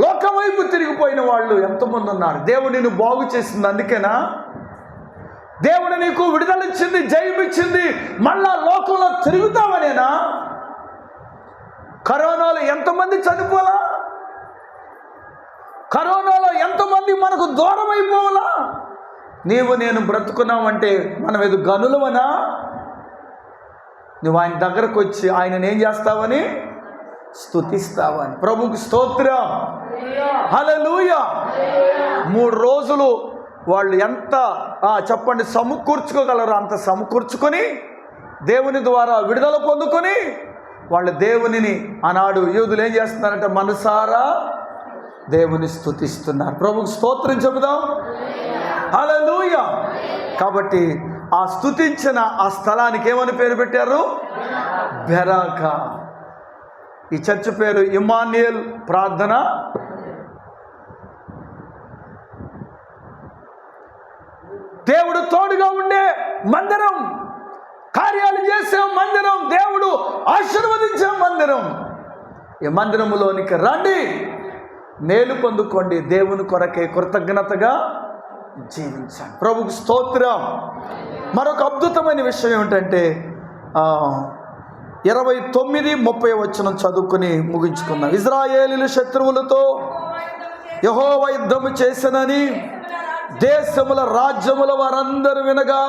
లోకం వైపు తిరిగిపోయిన వాళ్ళు ఎంతమంది ఉన్నారు. దేవుడు నిన్ను బాగు చేసింది అందుకేనా? దేవుడు నీకు విడుదల ఇచ్చింది, జయం ఇచ్చింది, మళ్ళా లోకంలో తిరుగుతావనేనా? కరోనాలో ఎంతమంది చనిపోలా? కరోనాలో ఎంతమంది మనకు దూరం అయిపోవాలా? నీవు నేను బ్రతుకున్నామంటే మనం ఏదో గనులవనా? నువ్వు ఆయన దగ్గరకు వచ్చి ఆయనను ఏం చేస్తావని? స్తుతిస్తావని. ప్రభువుకి స్తోత్రం, హల్లెలూయా. 3 రోజులు వాళ్ళు ఎంత చెప్పండి సమకూర్చుకోగలరు, అంత సమకూర్చుకొని దేవుని ద్వారా విడుదల పొందుకొని వాళ్ళు దేవునిని ఆనాడు యూదులు ఏం చేస్తున్నారంటే మనసారా దేవుని స్తుతిస్తున్నారు. ప్రభువుకి స్తోత్రం చెబుదాం, హల్లెలూయా. కాబట్టి ఆ స్తుతించిన ఆ స్థలానికి ఏమని పేరు పెట్టారు? బెరాకా. ఈ చర్చ్ పేరు ఇమ్మాన్యుయేల్ ప్రార్థన. దేవుడు తోడుగా ఉండే మందిరం, కార్యాలు చేసే మందిరం, దేవుడు ఆశీర్వదించే మందిరం. ఈ మందిరములోనికి రండి, మేలు పొందుకోండి, దేవుని కొరకే కృతజ్ఞతగా జీవించండి. ప్రభువుకు స్తోత్రం. మరొక అద్భుతమైన విషయం ఏమిటంటే 29-30 వచనం చదువుకుని ముగించుకుందాం. ఇశ్రాయేలీయుల శత్రువులతో యెహోవా యుద్ధము చేసెనని దేశముల రాజ్యముల వారందరూ వినగా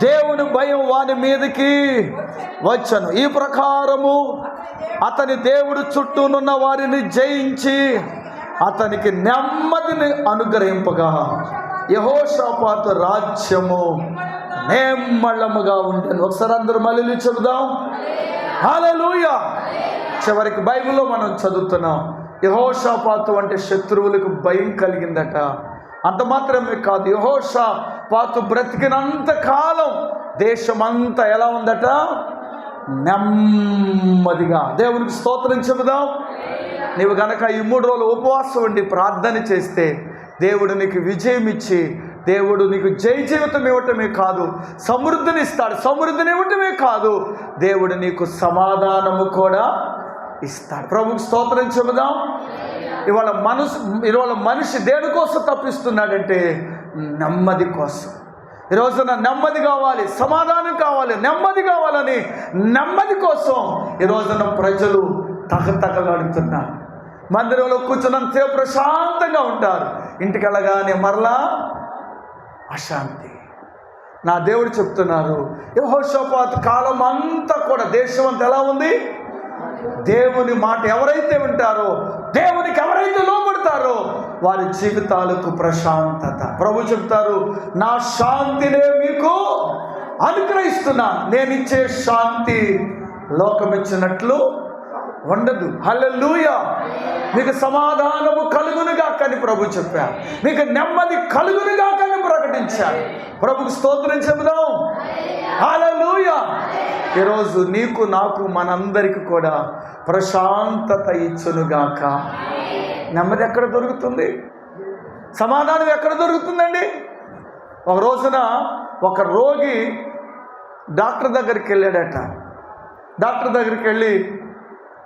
దేవుని భయం వాని మీదకి వచ్చను. ఈ ప్రకారము అతని దేవుడు చుట్టూనున్న వారిని జయించి అతనికి నెమ్మదిని అనుగ్రహింపగా యెహోషాపాతు రాజ్యము నేమ్మళముగా ఉండెను. ఒకసారి అందరూ మళ్ళీ చెబుదాం, హల్లెలూయా. చివరికి బైబిల్లో మనం చదువుతున్నాం, యెహోషాపాతు అంటే శత్రువులకు భయం కలిగిందట. అంత మాత్రమే కాదు, యెహోషాపాతు బ్రతికినంత కాలం దేశమంతా ఎలా ఉందట? నెమ్మదిగా. దేవునికి స్తోత్రం చెబుదాం. నీవు గనక ఈ 3 రోజులు ఉపవాసం ఉండి ప్రార్థన చేస్తే దేవుడు నీకు విజయం ఇచ్చి, దేవుడు నీకు జయ జీవితం ఇవ్వటమే కాదు, సమృద్ధిని ఇస్తాడు. సమృద్ధిని ఇవ్వటమే కాదు, దేవుడు నీకు సమాధానము కూడా ఇస్తాడు. ప్రభువుకి స్తోత్రం చెబుదాం. ఇవాళ మనిషి దేనికోసం తప్పిస్తున్నాడంటే నెమ్మది కోసం. ఈరోజున నెమ్మది కావాలి, సమాధానం కావాలి, నెమ్మది కావాలని నెమ్మది కోసం ఈరోజున ప్రజలు తగతగలాడుతున్నారు. మందిరంలో కూర్చున్నంతసేపు ప్రశాంతంగా ఉంటారు, ఇంటికి వెళ్ళగానే మరలా అశాంతి. నా దేవుడు చెప్తున్నారు, యెహోషాపాతు కాలం అంతా కూడా దేశం అంతా ఎలా ఉంది? దేవుని మాట ఎవరైతే వింటారో, దేవునికి ఎవరైతే లోబడతారో పెడతారో వారి జీవితాలకు ప్రశాంతత. ప్రభు చెప్తారు, నా శాంతినే మీకు అనుగ్రహిస్తున్నా, నేను ఇచ్చే శాంతి లోకం ఇచ్చినట్లు ఉండదు. హల్లెలూయా. మీకు సమాధానము కలుగునుగా కానీ ప్రభు చెప్పారు, మీకు నెమ్మది కలుగునుగా కానీ ప్రకటించారు. ప్రభుకు స్తోత్రం చెబుదాం. హల్లెలూయా. ఈరోజు నీకు నాకు మనందరికి కూడా ప్రశాంతత ఇచ్చునుగాక. నెమ్మది ఎక్కడ దొరుకుతుంది? సమాధానం ఎక్కడ దొరుకుతుందండి? ఒక రోజున ఒక రోగి డాక్టర్ దగ్గరికి వెళ్ళాడట. డాక్టర్ దగ్గరికి వెళ్ళి,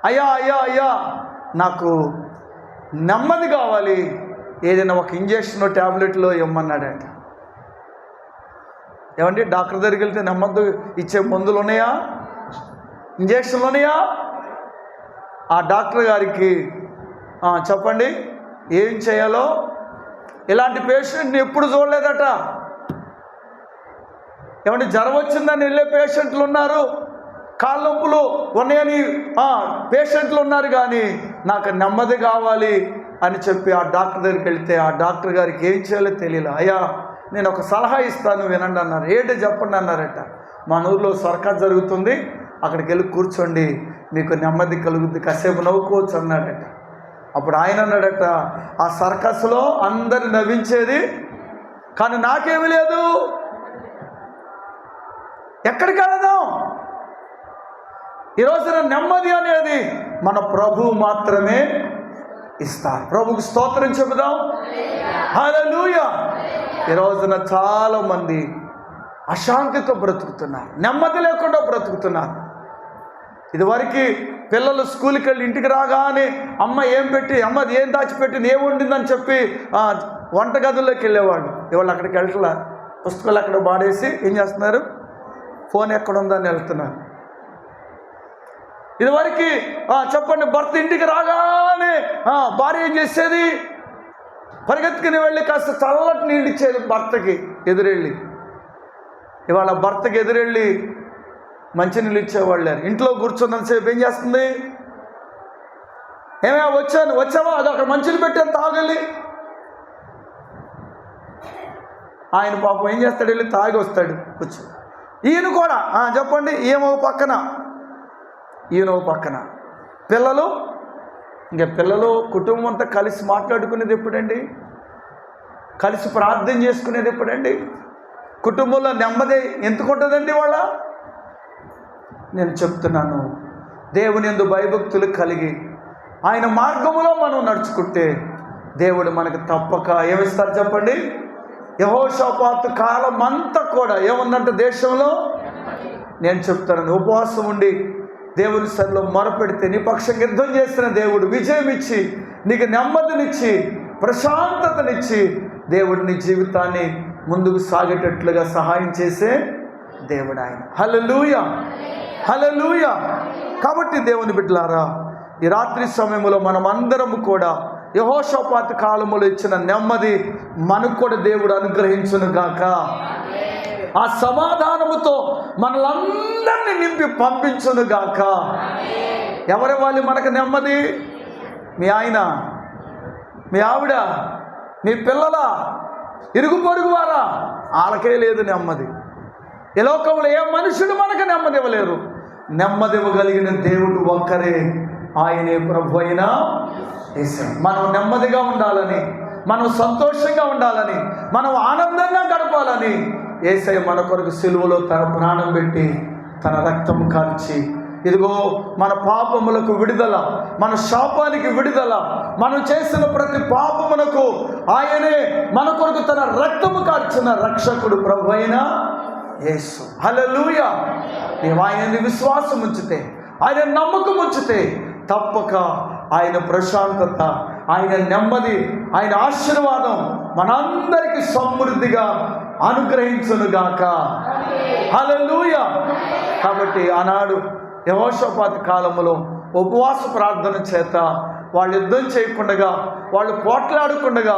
అయ్యా అయ్యా అయ్యా నాకు నెమ్మది కావాలి, ఏదైనా ఒక ఇంజక్షన్ ట్యాబ్లెట్లో ఇవ్వమన్నాడట. ఏమండి, డాక్టర్ దగ్గరికి వెళ్తే నెమ్మది ఇచ్చే మందులు ఉన్నాయా, ఇంజక్షన్లు ఉన్నాయా? ఆ డాక్టర్ గారికి చెప్పండి ఏం చేయాలో. ఇలాంటి పేషెంట్ని ఎప్పుడు చూడలేదట. ఏమంటే జ్వరం వచ్చిందని వెళ్ళే పేషెంట్లు ఉన్నారు, కాళ్ళ నొప్పులు ఉన్నాయని పేషెంట్లు ఉన్నారు, కానీ నాకు నెమ్మది కావాలి అని చెప్పి ఆ డాక్టర్ దగ్గరికి వెళ్తే ఆ డాక్టర్ గారికి ఏం చేయాలో తెలియలే. అయ్యా నేను ఒక సలహా ఇస్తాను వినండి అన్నారు. ఏంటి చెప్పండి అన్నారట. మన ఊర్లో సర్కస్ జరుగుతుంది, అక్కడికి వెళ్ళి కూర్చోండి, మీకు నెమ్మది కలుగుద్ది, కాసేపు నవ్వుకోవచ్చు అన్నాడట. అప్పుడు ఆయన అన్నాడట, ఆ సర్కస్లో అందరు నవ్వించేది కానీ నాకేమీ లేదు, ఎక్కడికి వెళదాం? ఈ రోజున నెమ్మది అనేది మన ప్రభువు మాత్రమే ఇస్తారు. ప్రభుకు స్తోత్రం చెబుదాం. హల్లెలూయా. ఈ రోజున చాలామంది అశాంతితో బ్రతుకుతున్నారు, నెమ్మది లేకుండా బ్రతుకుతున్నారు. ఇదివరకు పిల్లలు స్కూల్కి వెళ్ళి ఇంటికి రాగానే అమ్మ ఏం పెట్టి, అమ్మది ఏం దాచిపెట్టింది, ఏం వండిందని చెప్పి వంటగదుల్లోకి వెళ్ళేవాళ్ళు. ఇవాళ అక్కడికి వెళ్ళట్లా, పుస్తకాలు అక్కడ పాడేసి ఏం చేస్తున్నారు, ఫోన్ ఎక్కడుందని వెళ్తున్నారు. ఇదివరకు చెప్పండి, భర్త ఇంటికి రాగానే భార్య ఏం చేసేది, పరిగెత్తుకుని వెళ్ళి కాస్త చల్లటి నీళ్ళు ఇచ్చేది భర్తకి ఎదురెళ్ళి. ఇవాళ భర్తకి ఎదురెళ్ళి మంచినీళ్ళు ఇచ్చేవాళ్ళు. ఇంట్లో కూర్చున్నంతసేపు ఏం చేస్తుంది, ఏమే వచ్చావా, అది అక్కడ మంచినీళ్ళు పెట్టాను తాగెళ్ళి. ఆయన పాపం ఏం చేస్తాడు, వెళ్ళి తాగి వస్తాడు కూర్చో. ఈయన కూడా చెప్పండి, ఏమో పక్కన ఈయన పక్కన. పిల్లలు, ఇంకా పిల్లలు కుటుంబం అంతా కలిసి మాట్లాడుకునేది ఎప్పుడండి, కలిసి ప్రార్థన చేసుకునేది ఎప్పుడండి? కుటుంబంలో నెమ్మది ఎందుకు ఉంటుందండి వాళ్ళ? నేను చెప్తున్నాను, దేవుని యందు భయభక్తులు కలిగి ఆయన మార్గములో మనం నడుచుకుంటే దేవుడు మనకు తప్పక ఏమిస్తారు చెప్పండి. యెహోషాపాతు కాలం అంతా కూడా ఏముందంటే దేశంలో, నేను చెప్తాను, ఉపవాసం ఉండి దేవుని సన్నిధిలో మొరపెడితే నీ పక్షంగా యుద్ధం చేసిన దేవుడు విజయం ఇచ్చి నీకు నెమ్మదినిచ్చి ప్రశాంతతనిచ్చి దేవుడు నీ జీవితాన్ని ముందుకు సాగేటట్లుగా సహాయం చేసే దేవుడు ఆయన. హల్లెలూయా, హల్లెలూయా. కాబట్టి దేవుని బిడ్డలారా, ఈ రాత్రి సమయంలో మనం అందరం కూడా యెహోషాపాతు కాలములో ఇచ్చిన నెమ్మది మనకు కూడా దేవుడు అనుగ్రహించును గాక. ఆ సమాధానముతో మనలందరినీ నింపి పంపించును గాక. ఎవరి వాళ్ళు మనకు నెమ్మది? మీ ఆయన, మీ ఆవిడ, మీ పిల్లల, ఇరుగు పొరుగు వారా? వాళ్ళకే లేదు నెమ్మది. ఈ లోకంలో ఏ మనుషుడు మనకు నెమ్మది ఇవ్వలేరు. నెమ్మది ఇవ్వగలిగిన దేవుడు ఒక్కరే, ఆయనే ప్రభు అయిన యేసయ్య. మనం నెమ్మదిగా ఉండాలని, మనం సంతోషంగా ఉండాలని, మనం ఆనందంగా గడపాలని యేసయ్య మన కొరకు సిలువలో తన ప్రాణం పెట్టి తన రక్తం కార్చి, ఇదిగో మన పాపములకు విడుదల, మన శాపానికి విడుదల, మనం చేసిన ప్రతి పాపమునకు ఆయనే మన కొరకు తన రక్తము కార్చిన రక్షకుడు ప్రభు అయిన యేసు. హల్లెలూయా. నీవు ఆయనని విశ్వాసం ఉంచితే, ఆయన నమ్మకం ఉంచితే తప్పక ఆయన ప్రశాంతత, ఆయన నెమ్మది, ఆయన ఆశీర్వాదం మనందరికీ సమృద్ధిగా అనుగ్రహించునుగాక. హల్లెలూయా. కాబట్టి ఆనాడు యెహోషాపాతు కాలంలో ఉపవాస ప్రార్థన చేత వాళ్ళు యుద్ధం చేయకుండా, వాళ్ళు పోట్లాడకుండా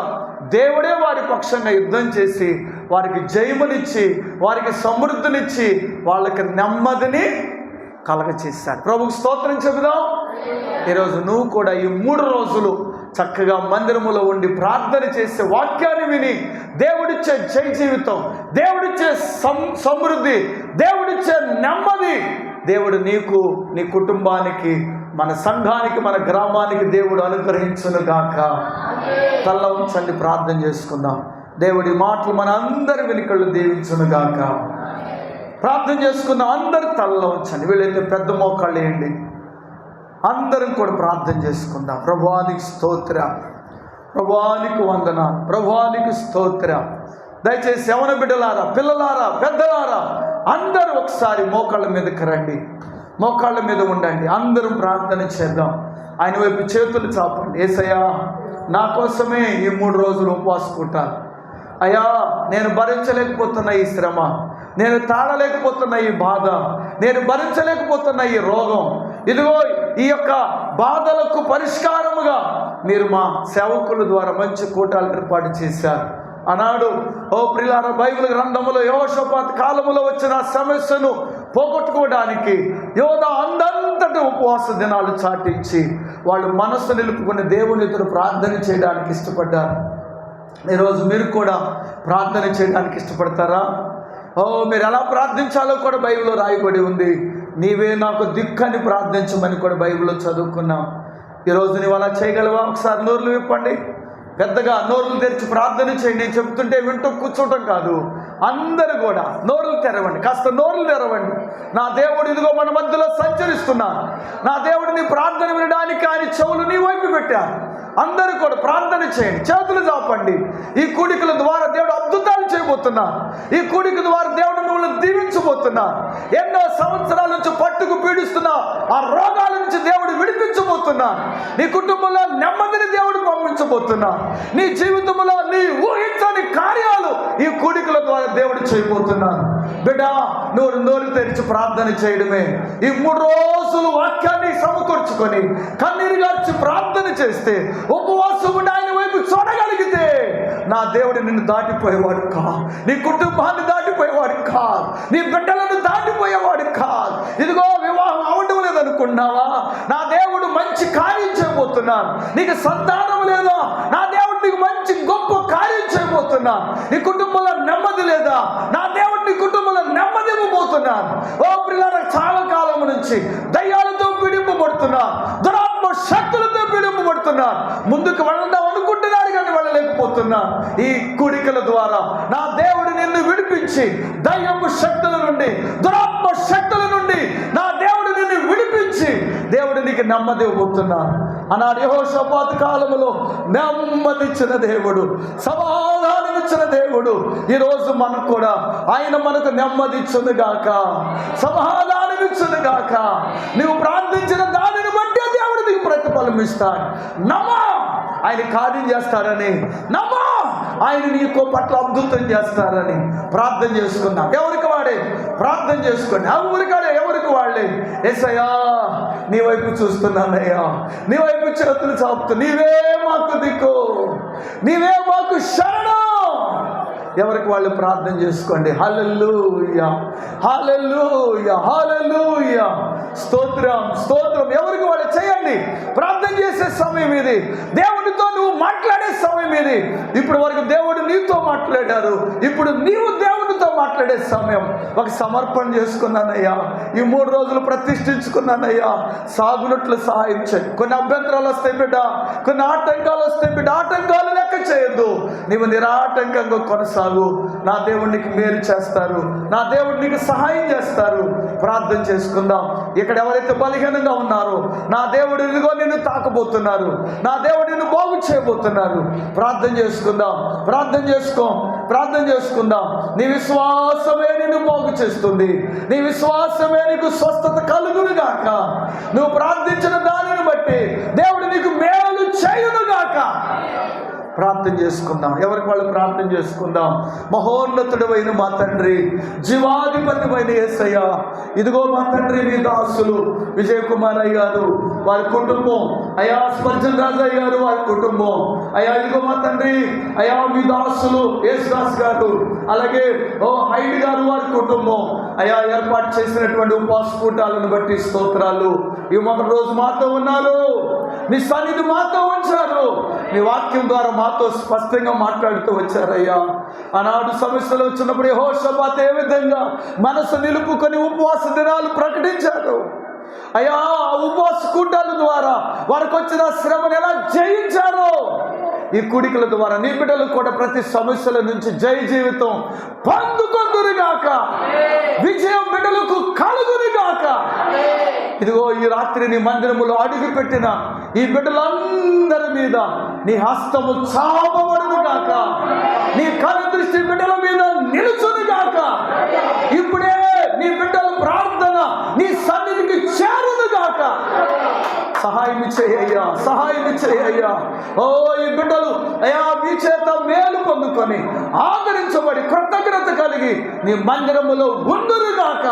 దేవుడే వారి పక్షంగా యుద్ధం చేసి వారికి జయమునిచ్చి, వారికి సమృద్ధినిచ్చి, వాళ్ళకి నెమ్మదిని కలగచేశాడు. ప్రభుకు స్తోత్రం చెబుదాం. ఈరోజు నువ్వు కూడా ఈ 3 రోజులు చక్కగా మందిరములో ఉండి ప్రార్థన చేసే వాక్యాన్ని విని దేవుడిచ్చే జై జీవితం, దేవుడిచ్చే సమృద్ధి, దేవుడిచ్చే నెమ్మది దేవుడు నీకు, నీ కుటుంబానికి, మన సంఘానికి, మన గ్రామానికి దేవుడు అనుగ్రహించును గాక. తల్ల ఉంచండి, ప్రార్థన చేసుకుందాం. దేవుడి మాటలు మన అందరి వెనుకళ్ళు దీవించును గాక. ప్రార్థన చేసుకుందాం. అందరు తల్ల ఉంచండి. వీళ్ళైతే పెద్ద మోకాళ్ళు వేయండి. అందరం కూడా ప్రార్థన చేసుకుందాం. ప్రభువానికి స్తోత్ర, ప్రభువానికి వందన, ప్రభువానికి స్తోత్ర. దయచేసి యవన బిడ్డలారా, పిల్లలారా, పెద్దలారా అందరూ ఒకసారి మోకాళ్ళ మీదకి రండి, మోకాళ్ళ మీద ఉండండి. అందరం ప్రార్థన చేద్దాం. ఆయన వైపు చేతులు చాపండి. యేసయ్యా, నా కోసమే ఈ 3 రోజులు ఉపవాసుకుంటాను. అయ్యా, నేను భరించలేకపోతున్న ఈ శ్రమ, నేను తాళలేకపోతున్న ఈ బాధ, నేను భరించలేకపోతున్న ఈ రోగం, ఇదిగో ఈ యొక్క బాధలకు పరిష్కారముగా మీరు మా సేవకుల ద్వారా మంచి కూటాలు ఏర్పాటు చేశారు. అన్నాడు, ఓ ప్రియులారా, బైబిల్ గ్రంథములో యెహోషాపాతు కాలములో వచ్చిన సమస్యను పోగొట్టుకోవడానికి యోధా అందంతటి ఉపవాస దినాలు చాటించి వాళ్ళు మనస్సు నిలుపుకుని దేవుని ఎదురు ప్రార్థన చేయడానికి ఇష్టపడ్డారు. ఈరోజు మీరు కూడా ప్రార్థన చేయడానికి ఇష్టపడతారా? మీరు ఎలా ప్రార్థించాలో కూడా బైబిల్లో రాయబడి ఉంది. నీవే నాకు దిక్కని ప్రార్థించమని కూడా బైబిల్లో చదువుకున్నాం. ఈరోజు నీవు అలా చేయగలవా? ఒకసారి నోర్లు విప్పండి, పెద్దగా నోర్లు తెరిచి ప్రార్థన చేయండి. చెప్తుంటే వింటూ కూర్చోవటం కాదు, అందరూ కూడా నోర్లు తెరవండి, కాస్త నోర్లు తెరవండి. నా దేవుడు ఇదిగో మన మధ్యలో సంచరిస్తున్నా, నా దేవుడు నీ ప్రార్థన వినడానికి ఆయన చెవులు నీ వైపు పెట్టారు. అందరూ కూడా ప్రార్థన చేయండి, చేతులు చాపండి. ఈ కూడికల ద్వారా దేవుడు అద్భుతాలు చేయబోతున్నా, ఈ కూడిక ద్వారా దేవుడు మిమ్మల్ని దీవించబోతున్నా. ఎన్నో సంవత్సరాల నుంచి పట్టుకు పీడిస్తున్నా ఆ రోగాల నుంచి దేవుడు విడిపించబోతున్నా. నీ కుటుంబంలో నెమ్మదిని దేవుడు పంపించబోతున్నా. నీ జీవితంలో నీ ఊహించని కార్యాలు ఈ కూడికల ద్వారా దేవుడు చేయబోతున్నాను. బిడ్డ, నువ్వు నోరు తెరిచి ప్రార్థన చేయడమే. ఈ 3 రోజులు వాక్యాన్ని సమకూర్చుకొని కన్నీరు గార్చి ప్రార్థన చేస్తే, ఉపవాసం ఉండి ఆయన వైపు చూడగలిగితే నా దేవుడు నిన్ను దాటిపోయేవాడు కాదు, నీ కుటుంబాన్ని దాటిపోయేవాడు కాదు, నీ బిడ్డలను దాటిపోయేవాడు కాదు. ఇదిగో వివాహం అవడం లేదనుకున్నావా? నా దేవుడు మంచి కార్యం చేయబోతున్నాను. నీకు సంతానం లేదా? నా దేవుడు నీకు మంచి గొప్ప కార్యం చేయబోతున్నాను. నీ కుటుంబంలో నెమ్మది లేదా? నా దేవుడు నీ కుటుంబంలో నెమ్మది ఇవ్వబోతున్నాను. ఓ పిల్లల, చాలా కాలం నుంచి దయ్యాలతో పీడింపబడుతున్నారు, దురాత్మ శక్తులతో పీడింపబడుతున్నారు. ముందుకు వెళ్దాం అనుకుంటున్నారు కానీ వెళ్ళలేకపోతున్నారు. ఈ కూడికల ద్వారా నా దేవుడు నిన్ను విడిపించి దయ్యపు శక్తుల నుండి, దురాత్మ శక్తుల నుండి నా దేవుడు నిన్ను విడిపించి దేవుడు నీకు నెమ్మది ఇవ్వబోతున్నాను. అన్నాడు యెహోషాపాతు కాలములో నెమ్మదిచ్చిన దేవుడు, సమాధానమిచ్చిన దేవుడు ఈరోజు మనకు కూడా ఆయన మనకు నెమ్మదిచ్చును గాక, సమాధానమిచ్చును గాక. నువ్వు ప్రార్థించిన దానిని బట్టి దేవుడు నీకు ప్రతిఫలం ఇస్తాడు. నమ్మా, ఆయన కార్యం చేస్తారని నమ్మా, ఆయన నీకు పట్ల అద్భుతం చేస్తారని ప్రార్థన చేసుకున్నాం. ఎవరికి వాడే ప్రార్థన చేసుకోండి, ఎవరికి వాళ్ళే. యేసయ్యా, నీ వైపు చూస్తున్నానయ్యా, నీ వైపు చేతులు చాపుతూ, నీవే మాకు దిక్కు, నీవే మాకు శరణం. ఎవరికి వాళ్ళు ప్రార్థన చేసుకోండి. హల్లెలూయా, హల్లెలూయా, హల్లెలూయా, స్తోత్రం, స్తోత్రం. ఎవరికి వాళ్ళు చేయండి. ప్రార్థన చేసే సమయం ఇది, దేవునితో నువ్వు మాట్లాడే సమయం ఇది. ఇప్పుడు వరకు దేవుడు నీతో మాట్లాడారు, ఇప్పుడు నీవు దేవునితో మాట్లాడే సమయం. ఒక సమర్పణ చేసుకున్నానయ్యా, ఈ 3 రోజులు ప్రతిష్ఠించుకున్నానయ్యా, సాగునట్లు సహాయం చేయి. కొన్ని అభ్యంతరాలు వస్తాయి బిడ్డ, కొన్ని ఆటంకాలు వస్తాయి బిడ్డ, ఆటంకాలు లెక్క చేయొద్దు. నీవు నిరాటంకంగా కొనసాగు. నా దేవుడు నీకు మేలు చేస్తారు, నా దేవుడు నీకు సహాయం చేస్తారు. ప్రార్థన చేసుకుందాం. ఇక్కడ ఎవరైతే బలహీనంగా ఉన్నారో నా దేవుడు ఇదిగో నిన్ను తాకబోతున్నారు, నా దేవుడు నిన్ను బాగు చేయబోతున్నారు. ప్రార్థన చేసుకుందాం, ప్రార్థన చేసుకుందాం. నీ విశ్వాసమే నిన్ను బాగు చేస్తుంది, నీ విశ్వాసమే నీకు స్వస్థత కలుగును గాక. నువ్వు ప్రార్థించిన దానిని బట్టి దేవుడు నీకు మేలు చేయును గాక. ప్రార్థన చేసుకుందాం. ఎవరికి వాళ్ళు ప్రార్థన చేసుకుందాం. మహోన్నతుడైన మా తండ్రి, జీవాధిపతిమైన యేసయ్య, ఇదిగో మా తండ్రి మీ దాసులు విజయ్ కుమార్ అయ్య గారు వారి కుటుంబం, అయా స్పర్జన్ రాజయ్య గారు వారి కుటుంబం, అయా ఇదిగో మా తండ్రి అయా మీ దాసులు యేసుదాస్ గారు, అలాగే హైడ్ గారు వారి కుటుంబం, అయా ఏర్పాటు చేసినటువంటి ఉపవాస కూటాలను బట్టి స్తోత్రాలు. ఈ మొదటి రోజు మాతో ఉన్నారు, మీ సన్నిధి మాతో ఉంచారు, మీ వాక్యం ద్వారా మాతో స్పష్టంగా మాట్లాడుతూ వచ్చారయ్యా. ఆనాడు సమస్యలు వచ్చినప్పుడు యెహోషాపాతు ఏ విధంగా మనసు నిలుపుకొని ఉపవాస దినాలు ప్రకటించారు అయ్యా. ఉపవాస కూటాల ద్వారా వారికి వచ్చిన శ్రమను ఎలా జయించారో, ఈ కూడికల ద్వారా నీ బిడ్డలు కూడా ప్రతి సమస్యల నుంచి జయ జీవితం పొందుకొందురుగాక, విజయం బిడ్డలకు కలుగునుగాక. ఇదిగో ఈ రాత్రి నీ మందిరములో అడుగు పెట్టిన ఈ బిడ్డలందరి మీద నీ హస్తము చాపబడునుగాక, నీ కను దృష్టి బిడ్డల మీద నిలుచునుగాక. ఇప్పుడే నీ బిడ్డల ప్రార్థన నీ సన్నిధికి చేరునుగాక. సహాయం చేయ్యా, సహాయం చేయ్యా. ఈ బిడ్డలు అయ్యా మీ చేత మేలు పొందుకొని ఆదరించబడి కృతజ్ఞత కలిగి నీ మందిరములో ఉండురుగాక.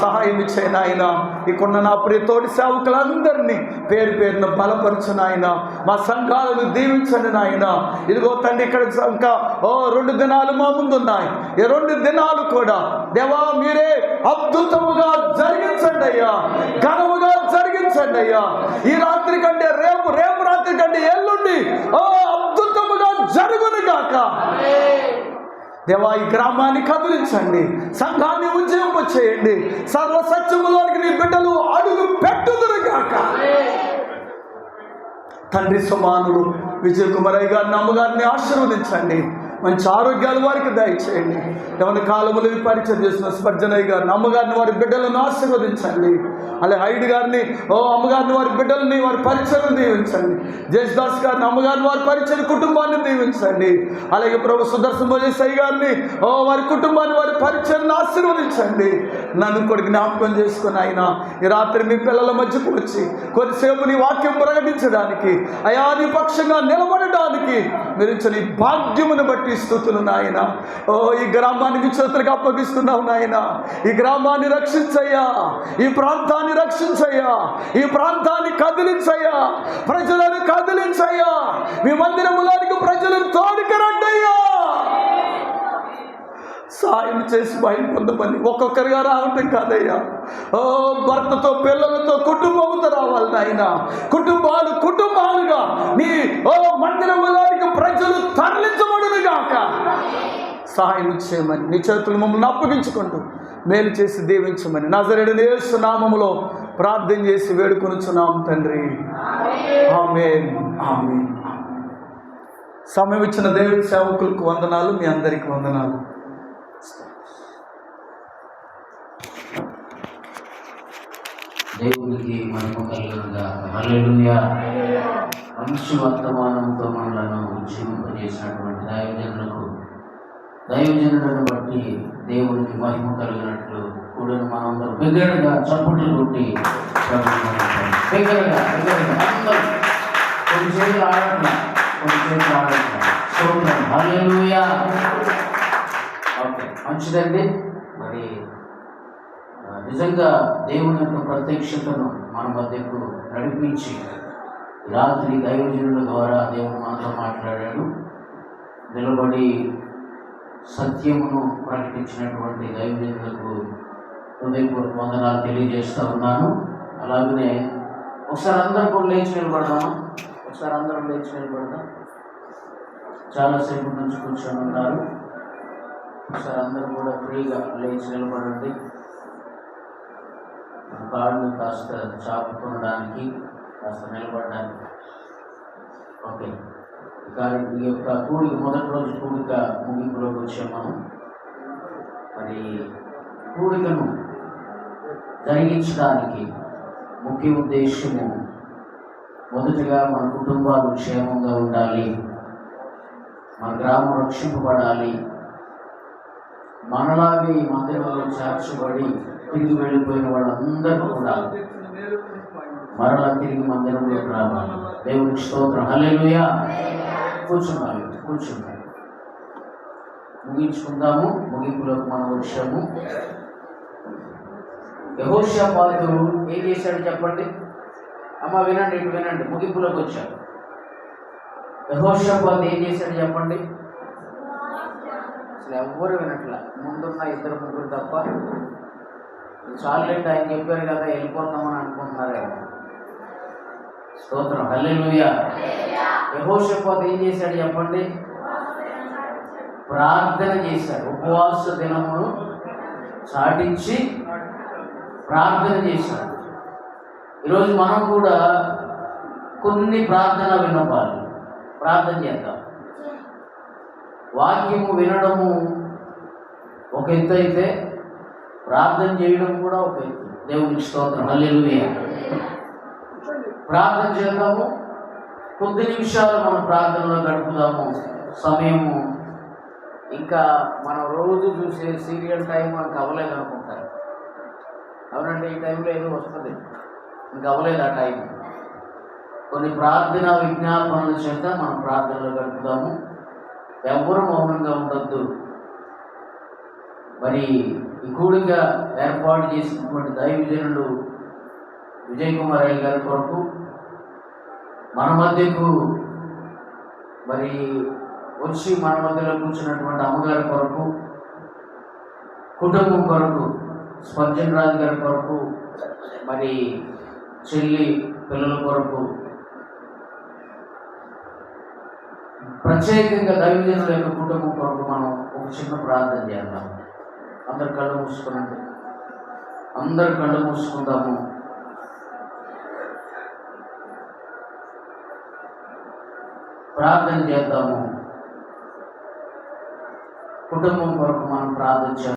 సహాయం చేయ నాయన. ఇక్కడున్న నా ప్రియ తోటి సేవకులందరినీ పేరు పేరున బలపరచు నాయన. మా సంఘాలను దీవించండి నాయన. ఇదిగో తండ్రి ఇక్కడ ఇంకా 2 దినాలు మా ముందున్నాయి. ఈ 2 దినాలు కూడా దేవా మీరే అద్భుతముగా జరిగించండి అయ్యా, ఘనముగా జరిగించండి అయ్యా. ఈ రాత్రి కంటే రేపు రాత్రి కంటే ఎల్లుండి అద్భుతముగా జరుగునుగాక. దేవా ఈ గ్రామాన్ని కదిలించండి, సంఘాన్ని ఉజ్జయింప చేయండి, సర్వ సత్యములోనికి నీ బిడ్డలు అడుగు పెట్టుదురుగాక. తండ్రి సమానుడు విజయ్ కుమారయ్య గారిని, అమ్మగారిని ఆశీర్వదించండి, మంచి ఆరోగ్యాలు వారికి దయచేయండి. ఏమైనా కాలములు పరిచయం చేసిన స్పర్జనయ్య గారిని, అమ్మగారిని వారి బిడ్డలను ఆశీర్వదించండి. అలాగే హైడ్ గారిని, అమ్మగారిని వారి బిడ్డలని వారి పరిచయం దీవించండి. జయదాస్ గారిని, అమ్మగారిని వారి పరిచయం కుటుంబాన్ని దీవించండి. అలాగే ప్రభు సుదర్శన్ భోజేశయ్య గారిని, వారి కుటుంబాన్ని వారి పరిచయాన్ని ఆశీర్వదించండి. నన్ను కూడా జ్ఞాపకం చేసుకుని ఆయన ఈ రాత్రి మీ పిల్లల మధ్యకు వచ్చి కొద్దిసేపు నీ వాక్యం ప్రకటించడానికి, అయా నీ పక్షంగా నిలబడడానికి మీరు ఇచ్చిన ఈ భాగ్యమును బట్టి స్తుతులు నాయన. ఈ గ్రామాన్ని మీ చేతులకు అప్పగిస్తున్నావు నాయన. ఈ గ్రామాన్ని రక్షించయ్యా, ఈ ప్రాంతాన్ని రక్షించయ్యా, ఈ ప్రాంతాన్ని కదిలించయ్యా, ప్రజలను కదిలించయ్యా. మీ మందిరములోనికి ప్రజలను తోడుకరండయ్యా. సాయం చేసి భయం పొందమని ఒక్కొక్కరిగా రావటం కాదయ్యా. భర్తతో పిల్లలతో కుటుంబంతో రావాలి నాయన. కుటుంబాలుగా నీ మందిరములోనికి ప్రజలు తరలించబడునుగాక. సహాయం చేయమని నీ చేతులు మమ్మల్ని అప్పగించుకుంటూ మేలు చేసి దీవించమని నజరేయుడైన యేసు నామములో ప్రార్థన చేసి వేడుకొనుచున్నాం తండ్రి. ఆమేన్, ఆమేన్. సమయం ఇచ్చిన దేవుని సేవకులకు వందనాలు, మీ అందరికి వందనాలు. దేవునికి మహిమ కలుగునుగాక. హల్లెలూయా. మంచి వర్తమానంతో మనలను జీవింపజేసినటువంటి దైవజనులను బట్టి దేవునికి మహిమ కలిగినట్లు కూడా మనందరూ బిగ్గరగా చప్పుట్లు కొట్టి బిగ్గరగా అందరూ కొన్ని చేతులు ఆడట్లా, కొన్ని చేతులు ఆడట్లా. స్తోత్రం. హల్లెలూయా. ఓకే, మంచిదండి. మరి నిజంగా దేవుని యొక్క ప్రత్యక్షతను మన మధ్యకు నడిపించి రాత్రి దైవజనుల ద్వారా దేవుడు మనతో మాట్లాడాడు. నిలబడి సత్యమును ప్రకటించినటువంటి దైవజనులకు హృదయపూర్వక వందనాలు తెలియజేస్తూ ఉన్నాను. అలాగనే ఒకసారి అందరం కూడా లేచి నిలబడదామా? ఒకసారి అందరం లేచి నిలబడదాం. చాలాసేపు నుంచి కూర్చొని ఉన్నారు. ఒకసారి అందరూ కూడా ఫ్రీగా లేచి నిలబడండి. కాళ్ళు కాస్త చాపుకోవడానికి, కాస్త నిలబడడానికి. ఓకే, ఈ యొక్క కూడిక మొదటి రోజు కూడిక ముగింపులోకి వచ్చాం మనం. మరి కూడికను జరిగించడానికి ముఖ్య ఉద్దేశము మొదటిగా మన కుటుంబాలు క్షేమంగా ఉండాలి, మన గ్రామం రక్షింపబడాలి, మనలాగే ఈ మందిరంలో చేర్చబడి తిరిగి వెళ్ళిపోయిన వాళ్ళందరూ కూడా మరలా తిరిగి మందిరంలోకి రావాలి. దేవునికి స్తోత్రం. హల్లెలూయా. కూర్చున్నాం. ముగించుకుందాము. ముగింపులోకి మనం వచ్చాము. యెహోషాపాతు ఏం చేశాడు చెప్పండి అమ్మ, వినండి, ఇటు వినండి. ముగింపులోకి వచ్చాడు. యెహోషాపాతు ఏం చేశాడు చెప్పండి? అసలు ఎవ్వరు వినట్లా, ముందున్న 2-3 తప్ప. చాలండి, ఆయన చెప్పారు కదా వెళ్ళిపోతామని అనుకుంటున్నారేమో. స్తోత్రం, హల్లెలూయా. యెహోషాపాతు ఏం చేశాడు చెప్పండి? ప్రార్థన చేశాడు. ఉపవాస దినమును చాటించి ప్రార్థన చేశాడు. ఈరోజు మనం కూడా కొన్ని ప్రార్థన విన్నపాలు ప్రార్థన చేద్దాం. వాక్యము వినడము ఒక ఎత్తు అయితే ప్రార్థన చేయడం కూడా ఒక ఎత్తు. దేవునికి స్తోత్రం, హల్లెలూయా. ప్రార్థన చేద్దాము. కొద్ది నిమిషాలు మనం ప్రార్థనలో గడుపుదాము. సమయము ఇంకా మనం రోజు చూసే సీరియల్ టైం మనకు అవ్వలేదు అనుకుంటారు. అవునండి, ఈ టైంలో ఏదో వస్తుంది, ఇంకా అవ్వలేదు ఆ టైం. కొన్ని ప్రార్థన విజ్ఞాపనల చేత మనం ప్రార్థనలో గడుపుదాము. ఎవరు మౌనంగా ఉండొద్దు. మరి ఈ కూడిక ఏర్పాటు చేసినటువంటి దైవజనులు విజయ్ కుమార్ అయ్య గారి కొరకు, మన మధ్యకు మరి వచ్చి మన మధ్యలో కూర్చున్నటువంటి అమ్మగారి కొరకు, కుటుంబం కొరకు, స్పర్జన్ రాజు గారి కొరకు, మరి చెల్లి పిల్లల కొరకు, ప్రత్యేకంగా దైవజనుల యొక్క కుటుంబం కొరకు మనం ఒక చిన్న ప్రార్థన చేద్దాం. అందరు కళ్ళు మూసుకున్నాండి. అందరు కళ్ళు మూసుకుందాము. ప్రార్థన చేద్దాము. కుటుంబం కొరకు మనం ప్రార్థన చేద్దాం.